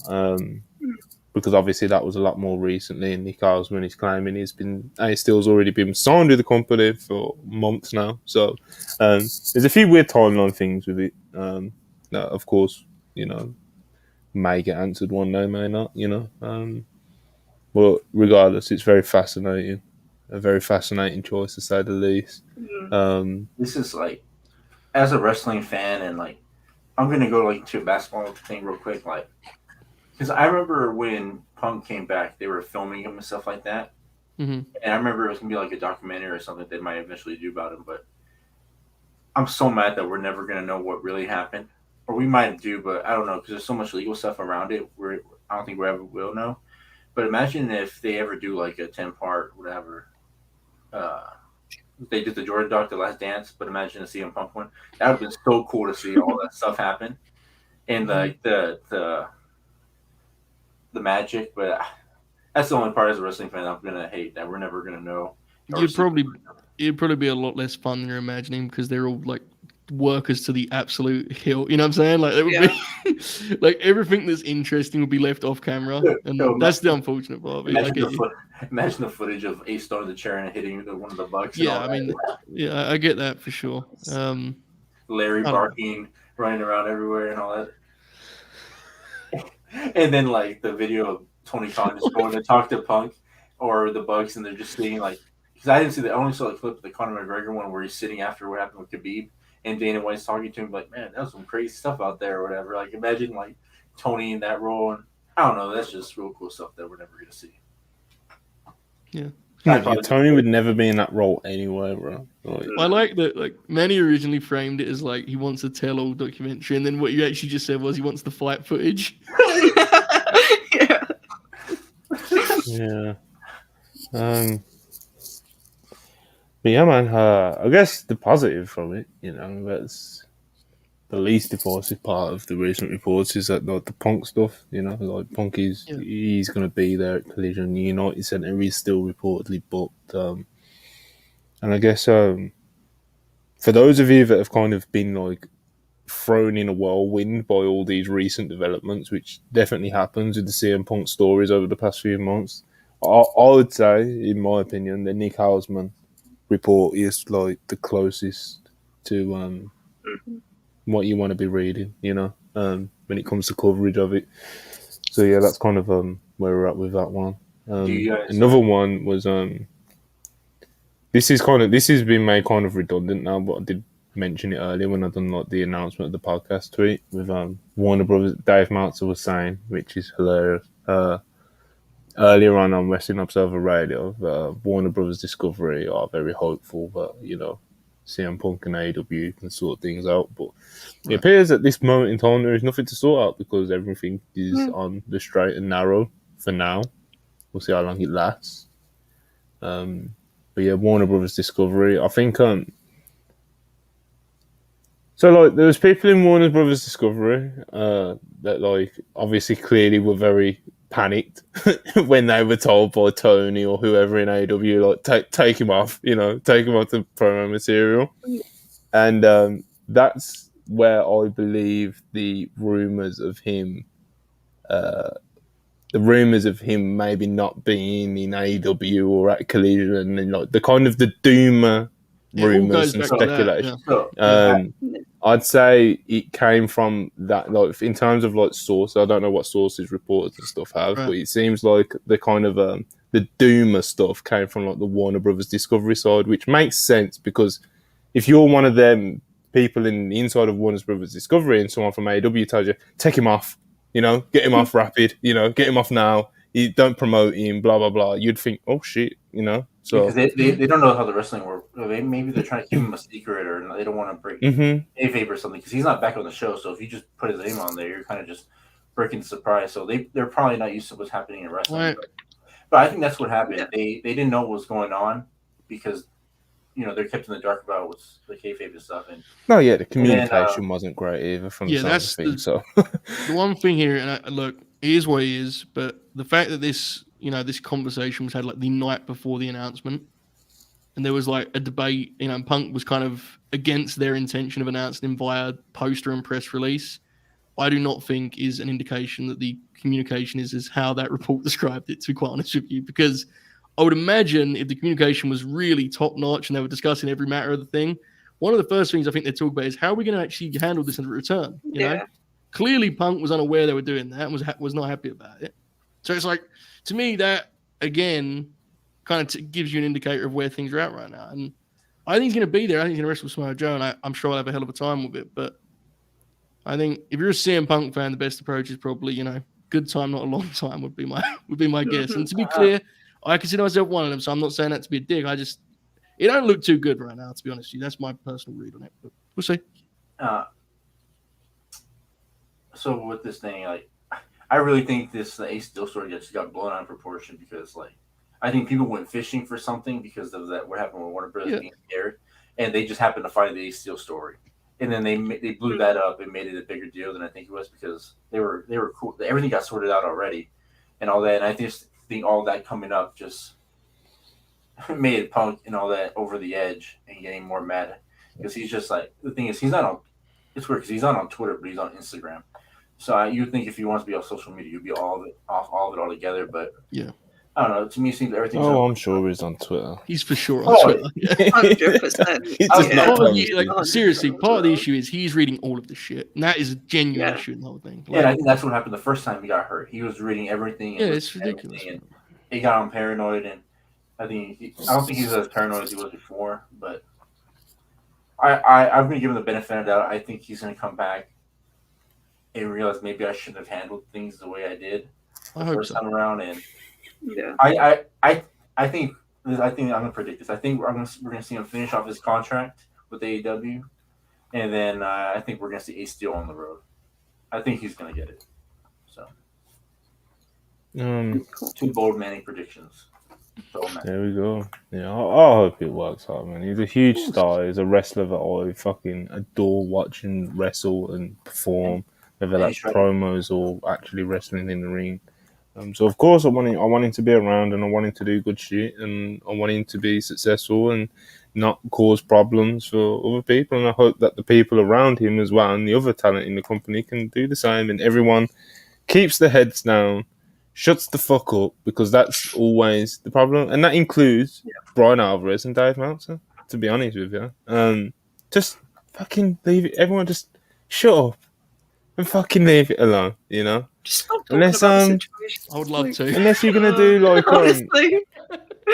Because obviously that was a lot more recently, and Nick Oswald is claiming Ace Steel's already been signed with the company for months now. So there's a few weird timeline things with it. That of course, may get answered one day, may not, but regardless, it's very fascinating. A very fascinating choice to say the least. This is like, as a wrestling fan, and like, I'm gonna go like to a basketball thing real quick, like, because I remember when Punk came back, they were filming him and stuff like that, and I remember it was gonna be like a documentary or something they might eventually do about him. But I'm so mad that we're never gonna know what really happened, or we might do, but I don't know because there's so much legal stuff around it. I don't think we ever will know. But imagine if they ever do like a 10-part whatever. They did the Jordan Doc, The Last Dance, but imagine a CM Punk one. That would have been so cool to see all that stuff happen, and like the magic. But that's the only part as a wrestling fan I'm gonna hate, that we're never gonna know. It'd probably be a lot less fun than you're imagining because they're all like workers to the absolute hill. You know what I'm saying? Like it would be like everything that's interesting would be left off camera, and that's the unfortunate part of it. Imagine the footage of Ace throwing the chair and hitting one of the Bucks. Yeah, I mean, I get that for sure. Larry barking, running around everywhere, and all that. And then like the video of Tony Khan just going to talk to Punk or the Bucks, and they're just sitting like, because I didn't see that. I only saw the clip of the Conor McGregor one where he's sitting after what happened with Khabib, and Dana White's talking to him like, man, that was some crazy stuff out there or whatever. Like imagine like Tony in that role, and I don't know, that's just real cool stuff that we're never gonna see. Yeah. Tony would never be in that role anyway, bro. I like that. Like Manny originally framed it as like he wants a tell-all documentary, and then what you actually just said was he wants the fight footage. Yeah. But yeah, man. I guess the positive from it, that's the least divisive part of the recent reports is that like the Punk stuff, like Punk he's going to be there at Collision. The United Center is still reportedly booked. And I guess for those of you that have kind of been like thrown in a whirlwind by all these recent developments, which definitely happens with the CM Punk stories over the past few months, I would say, in my opinion, the Nick Hausman report is like the closest to what you want to be reading, when it comes to coverage of it. So yeah, that's kind of where we're at with that one. Another one was this has been made kind of redundant now, but I did mention it earlier when I done like the announcement of the podcast tweet with Warner Brothers. Dave Meltzer was saying, which is hilarious. Earlier on Wrestling Observer Radio, Warner Brothers Discovery are very hopeful that CM Punk and AEW can sort things out, but it appears at this moment in time there is nothing to sort out because everything is on the straight and narrow for now. We'll see how long it lasts. But yeah, Warner Brothers Discovery. I think So, like, there was people in Warner Brothers Discovery that, like, obviously clearly were very panicked when they were told by Tony or whoever in AEW, like, take him off, take him off the promo material. And that's where I believe the rumours of him maybe not being in AEW or at Collision and, like, the kind of the Doomer rumours and speculation. I'd say it came from that, like, in terms of, like, source. I don't know what sources reporters and stuff have, but it seems like the kind of the Doomer stuff came from, like, the Warner Brothers Discovery side, which makes sense because if you're one of them people in the inside of Warner Brothers Discovery and someone from AEW tells you, take him off, get him off rapid, get him off now, you don't promote him, blah, blah, blah, you'd think, oh, shit, So because they don't know how the wrestling works. Maybe they're trying to keep him a secret, or they don't want to break kayfabe or something, because he's not back on the show. So if you just put his name on there, you're kind of just breaking the surprise. So they're probably not used to what's happening in wrestling. But I think that's what happened. Yeah. They didn't know what was going on because they're kept in the dark about what's the kayfabe and stuff. And the communication wasn't great either from the the one thing here, and look, he is what he is, but the fact that this conversation was had like the night before the announcement, and there was like a debate, and Punk was kind of against their intention of announcing him via poster and press release, I do not think is an indication that the communication is how that report described it, to be quite honest with you, because I would imagine if the communication was really top notch and they were discussing every matter of the thing, one of the first things I think they talk about is how are we going to actually handle this in return? You know, clearly Punk was unaware they were doing that and was not happy about it. So it's like, to me, that again kind of gives you an indicator of where things are at right now. And I think he's going to be there. I think he's going to wrestle Samoa Joe, and I'm sure I'll have a hell of a time with it. But I think if you're a CM Punk fan, the best approach is probably, good time, not a long time would be my guess. And to be clear, I consider myself one of them, so I'm not saying that to be a dick. It don't look too good right now, to be honest with you. That's my personal read on it, but we'll see. So with this thing, I really think the Ace Steel story just got blown out of proportion because, I think people went fishing for something because of that. What happened with Warner Brothers being scared, and they just happened to find the Ace Steel story, and then they blew that up and made it a bigger deal than I think it was because they were cool. Everything got sorted out already, and all that. And I just think all that coming up just made Punk and all that over the edge and getting more mad because he's just the thing is he's not on. It's weird because he's not on Twitter, but he's on Instagram. So you think if he wants to be on social media, you'd be all of it altogether. But I don't know. To me, it seems everything. Oh, I'm sure he's on Twitter. He's for sure on Twitter. 100%. Seriously, part of the issue is he's reading all of the shit, and that is a genuine issue in the whole thing. And I think that's what happened the first time he got hurt. He was reading everything. And it's ridiculous. And he got on paranoid, and I don't think he's as paranoid as he was before. But I'm going to give him the benefit of the doubt. I think he's going to come back and realize maybe I shouldn't have handled things the way I did the first time around. And I think I'm going to predict this. I think we're going to see him finish off his contract with AEW, and then I think we're going to see Ace Steel on the road. I think he's going to get it. So, 2 bold Manning predictions. There we go. Yeah, I hope it works out, man. He's a huge star. He's a wrestler that I fucking adore watching wrestle and perform, whether that's promos or actually wrestling in the ring. So of course I want him to be around, and I want him to do good shit, and I want him to be successful and not cause problems for other people. And I hope that the people around him as well and the other talent in the company can do the same, and everyone keeps their heads down, shuts the fuck up, because that's always the problem. And that includes Brian Alvarez and Dave Meltzer, to be honest with you. Just fucking leave it. Everyone just shut up and fucking leave it alone, Just stop talking about the situation. I would love to. Unless you're gonna do honestly.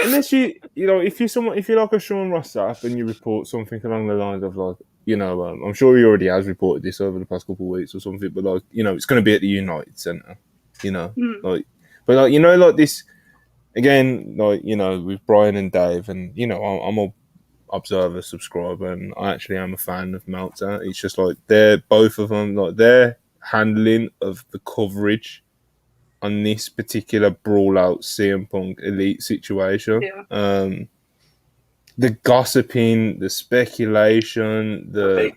unless if you're like a Sean Ross Sapp and you report something along the lines of I'm sure he already has reported this over the past couple of weeks or something, but it's gonna be at the United Center, but this again, with Brian and Dave, and I'm a observer, subscriber, and I actually am a fan of Meltzer. It's just they're both of them, their handling of the coverage on this particular brawl out CM Punk Elite situation. the gossiping, the speculation, the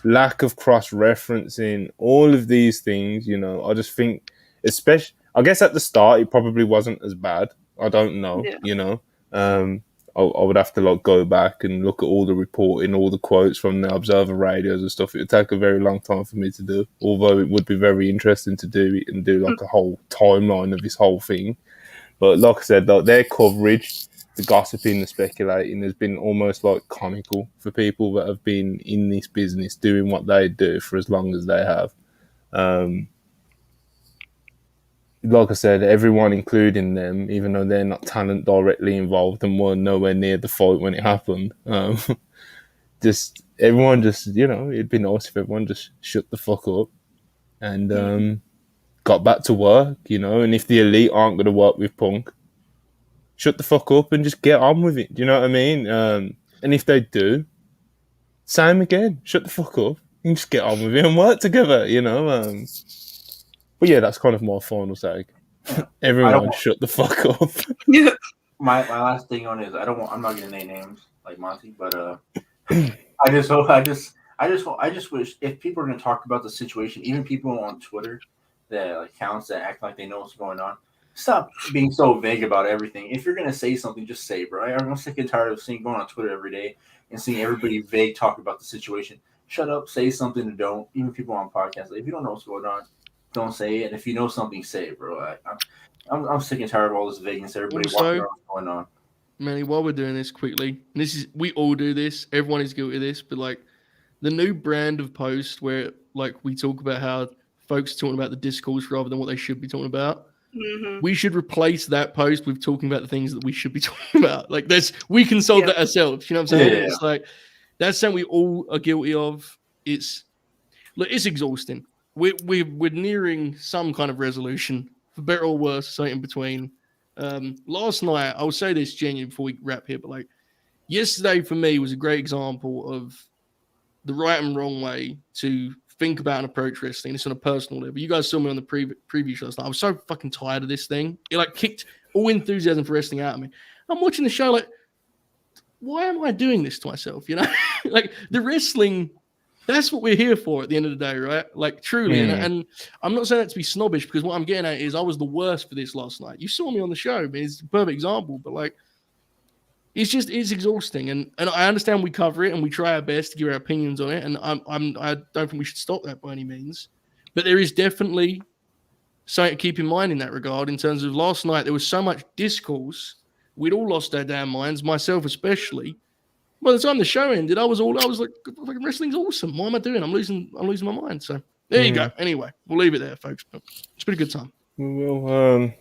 lack of cross-referencing, all of these things, you know, I just think, especially, I guess at the start, it probably wasn't as bad. I don't know, you know. I would have to like go back and look at all the reporting, all the quotes from the Observer radios and stuff. It would take a very long time for me to do, although it would be very interesting to do it and do like a whole timeline of this whole thing. But like I said, like, their coverage, the gossiping, the speculating has been almost like comical for people that have been in this business doing what they do for as long as they have. Like I said, everyone, including them, even though they're not talent directly involved and were nowhere near the fight when it happened, just everyone just, you know, it'd be nice if everyone just shut the fuck up and got back to work, you know. And if the Elite aren't going to work with Punk, shut the fuck up and just get on with it. Do you know what I mean? And if they do, same again, shut the fuck up and just get on with it and work together, you know. But yeah, that's kind of my final say. Everyone shut the fuck up. Yeah. My last thing on is I'm not gonna name names like Monty, but I just wish if people are gonna talk about the situation, even people on Twitter, the accounts that act like they know what's going on, stop being so vague about everything. If you're gonna say something, just say, bro. I'm sick and tired of going on Twitter every day and seeing everybody vague talk about the situation. Shut up, say something, and don't. Even people on podcasts, like, if you don't know what's going on, don't say it. And if you know something, say it, bro. I'm sick and tired of all this vagueness. Everybody walking around what's going on. Manny, while we're doing this quickly, and we all do this. Everyone is guilty of this, but like the new brand of post where like we talk about how folks are talking about the discourse rather than what they should be talking about. Mm-hmm. We should replace that post with talking about the things that we should be talking about. Like we can solve that ourselves. You know what I'm saying? Yeah. It's like that's something we all are guilty of. It's exhausting. We're nearing some kind of resolution, for better or worse, something in between. Last night, I'll say this genuinely before we wrap here, but like yesterday for me was a great example of the right and wrong way to think about and approach wrestling. It's on a personal level. You guys saw me on the preview show last night. I was so fucking tired of this thing. It like kicked all enthusiasm for wrestling out of me. I'm watching the show like, why am I doing this to myself? You know, like the wrestling. That's what we're here for at the end of the day, right? Like, truly. And I'm not saying that to be snobbish, because what I'm getting at is I was the worst for this last night. You saw me on the show. I mean, it's a perfect example. But, like, it's exhausting. And I understand we cover it and we try our best to give our opinions on it. And I don't think we should stop that by any means. But there is definitely something to keep in mind in that regard. In terms of last night, there was so much discourse. We'd all lost our damn minds, myself especially. By the time the show ended, I was like, wrestling's awesome. What am I doing? I'm losing my mind. So there you go. Anyway, we'll leave it there, folks. It's been a good time. Well,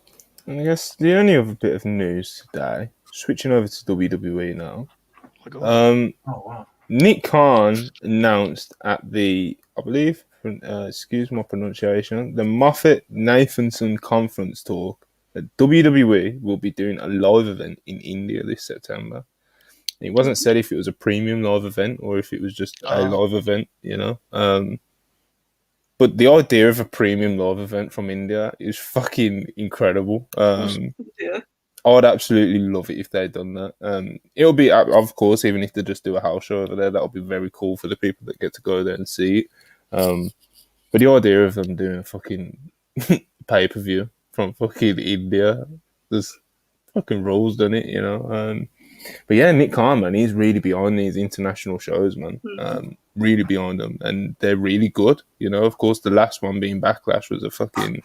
I guess the only other bit of news today, switching over to WWE now. Oh my God. Wow. Nick Khan announced at the, I believe, excuse my pronunciation, the Moffat-Nathanson conference talk that WWE will be doing a live event in India this September. It wasn't said if it was a premium live event or if it was just a live event, you know. But the idea of a premium live event from India is fucking incredible. Yeah. I would absolutely love it if they'd done that. It'll be, of course, even if they just do a house show over there, that'll be very cool for the people that get to go there and see it. But the idea of them doing a fucking pay-per-view from fucking India, there's fucking rules, doesn't it, you know? But yeah, Nick Khan, man, he's really behind these international shows, man. Really behind them. And they're really good. You know, of course, the last one being Backlash was a fucking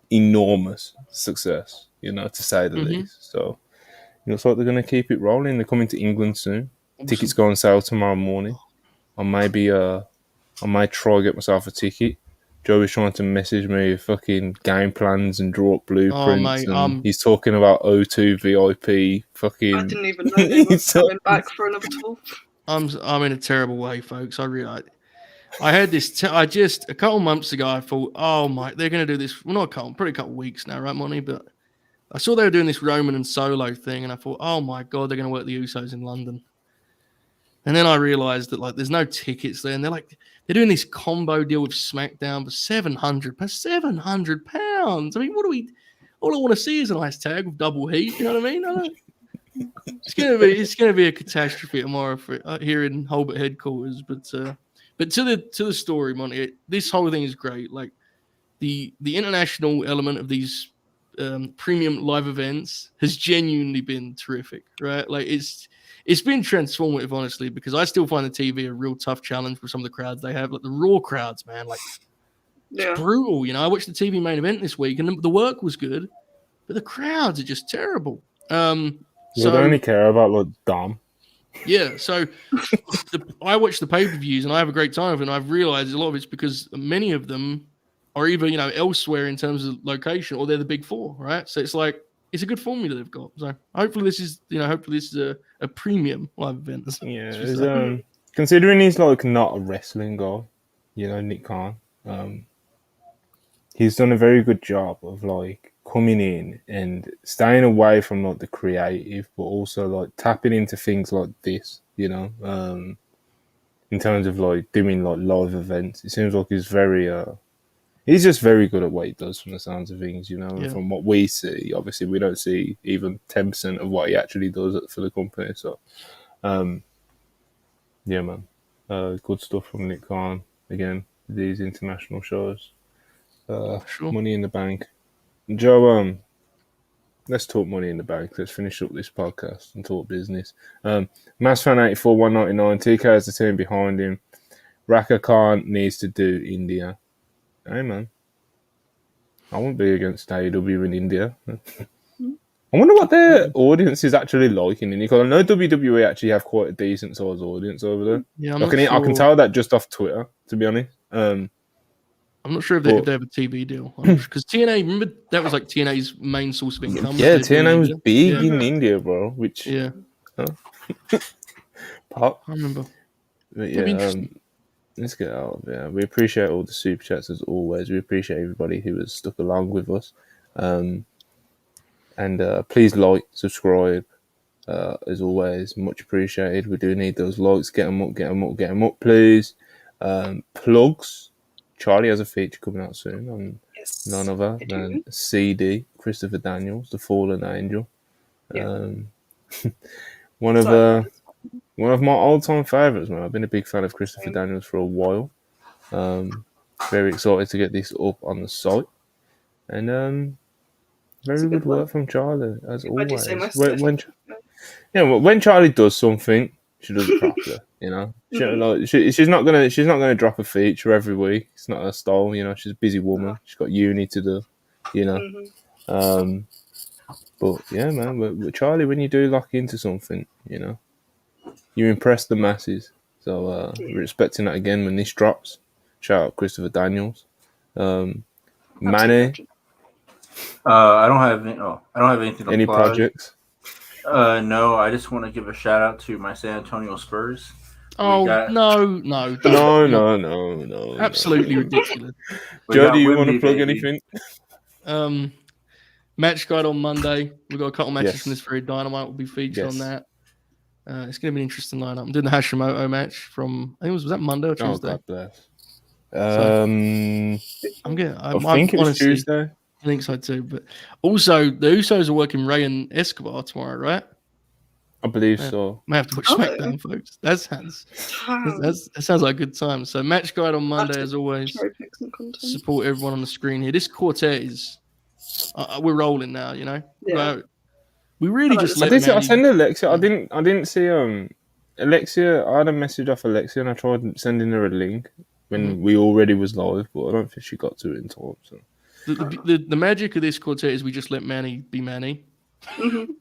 enormous success, you know, to say the least. So, it looks like they're going to keep it rolling. They're coming to England soon. Awesome. Tickets go on sale tomorrow morning. I might try to get myself a ticket. Joe is trying to message me fucking game plans and draw up blueprints. Oh, and he's talking about O2 VIP. Fucking. I didn't even know they were coming back for another tour. I'm in a terrible way, folks. I realize I heard this. I just a couple months ago, I thought, oh my, they're going to do this. Well, not probably a couple weeks now, right, Monty? But I saw they were doing this Roman and Solo thing, and I thought, oh my God, they're going to work the Usos in London. And then I realized that like there's no tickets there, and they're doing this combo deal with SmackDown for £700. £700. I mean, what do we? All I want to see is a nice tag with double heat. You know what I mean? It's gonna be a catastrophe tomorrow for here in Holbert headquarters. But to the story, Monty, this whole thing is great. Like the international element of these premium live events has genuinely been terrific, right? Like it's been transformative, honestly, because I still find the TV a real tough challenge for some of the crowds they have. Like the Raw crowds, man, like it's brutal. You know, I watched the TV main event this week, and the work was good, but the crowds are just terrible. You only care about like Dom. Yeah, so I watch the pay-per-views and I have a great time with it, and I've realized a lot of it's because many of them are either, you know, elsewhere in terms of location, or they're the big four, right? So it's like it's a good formula they've got. So hopefully this is a premium live event. Yeah, considering he's like not a wrestling guy, you know, Nick Khan, he's done a very good job of like coming in and staying away from like the creative, but also like tapping into things like this, you know, in terms of like doing like live events. It seems like he's just very good at what he does from the sounds of things, you know. And from what we see, obviously we don't see even 10% of what he actually does for the company. So, yeah, man, good stuff from Nick Khan again. These international shows, Sure. Money in the Bank. Joe, let's talk Money in the Bank. Let's finish up this podcast and talk business. Massfan 84 199. TK has the team behind him. Raka Khan needs to do India. Hey man, I won't be against AEW in India. I wonder what their audience is actually like in India, because I know WWE actually have quite a decent sized audience over there. Yeah, I can tell that just off Twitter, to be honest. I'm not sure if they have a TV deal, because TNA, remember that was like TNA's main source of income. Yeah, TNA was big in India, bro. Which pop. I remember. But yeah, let's get out of there. We appreciate all the super chats as always. We appreciate everybody who has stuck along with us. And please like, subscribe. As always, much appreciated. We do need those likes. Get them up, please. Plugs. Charlie has a feature coming out soon on none other than CD, Christopher Daniels, the Fallen Angel. One of my all-time favourites, man. I've been a big fan of Christopher Daniels for a while. Very excited to get this up on the site. And very good work from Charlie, as always. When Charlie does something, she does it properly, you know. She's not gonna drop a feature every week. It's not her style, you know. She's a busy woman. She's got uni to do, you know. But yeah, man. But Charlie, when you do lock into something, you know, you impress the masses. So we're expecting that again when this drops. Shout out Christopher Daniels, Manny. I don't have anything to Any plug. Projects? No, I just want to give a shout out to my San Antonio Spurs. Oh, no. Absolutely ridiculous. Joe, do you want to plug anything? Match guide on Monday. We've got a couple matches from this very Dynamite. Will be featured on that. It's going to be an interesting lineup. I'm doing the Hashimoto match from, I think was that Monday or Tuesday? Oh, God bless. I think it was Tuesday. I think so too. But also, the Usos are working Ray and Escobar tomorrow, right? I believe so. May have to watch SmackDown, folks. That sounds like a good time. So, match guide on Monday, as always. Support everyone on the screen here. This quartet is, we're rolling now, you know. Yeah. We really I sent Alexia. I didn't see Alexia. I had a message off Alexia, and I tried sending her a link when we already was live, but I don't think she got to it in time. So. The magic of this quartet is we just let Manny be Manny.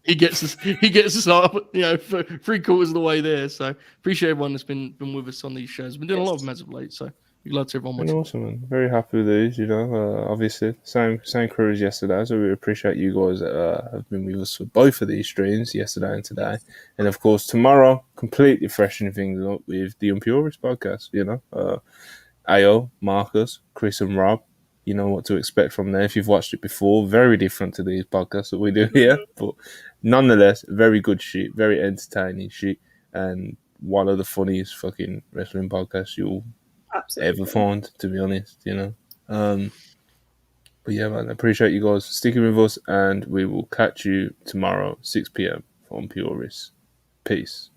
He gets us up, you know, for 3/4 of the way there. So appreciate everyone that's been with us on these shows. We've been doing a lot of them as of late, so we'd love to everyone watching. Awesome, man. Very happy with these. You know, obviously same crew as yesterday, so we appreciate you guys that have been with us for both of these streams, yesterday and today. And of course, tomorrow, completely freshening things up with the WPurists Podcast. You know, AO, Marcus, Chris, and Rob. You know what to expect from there if you've watched it before. Very different to these podcasts that we do here, but nonetheless, very good shit, very entertaining shit, and one of the funniest fucking wrestling podcasts you'll ever find, to be honest, you know. But yeah, man, I appreciate you guys sticking with us, and we will catch you tomorrow, 6 p.m. on Purists. Peace.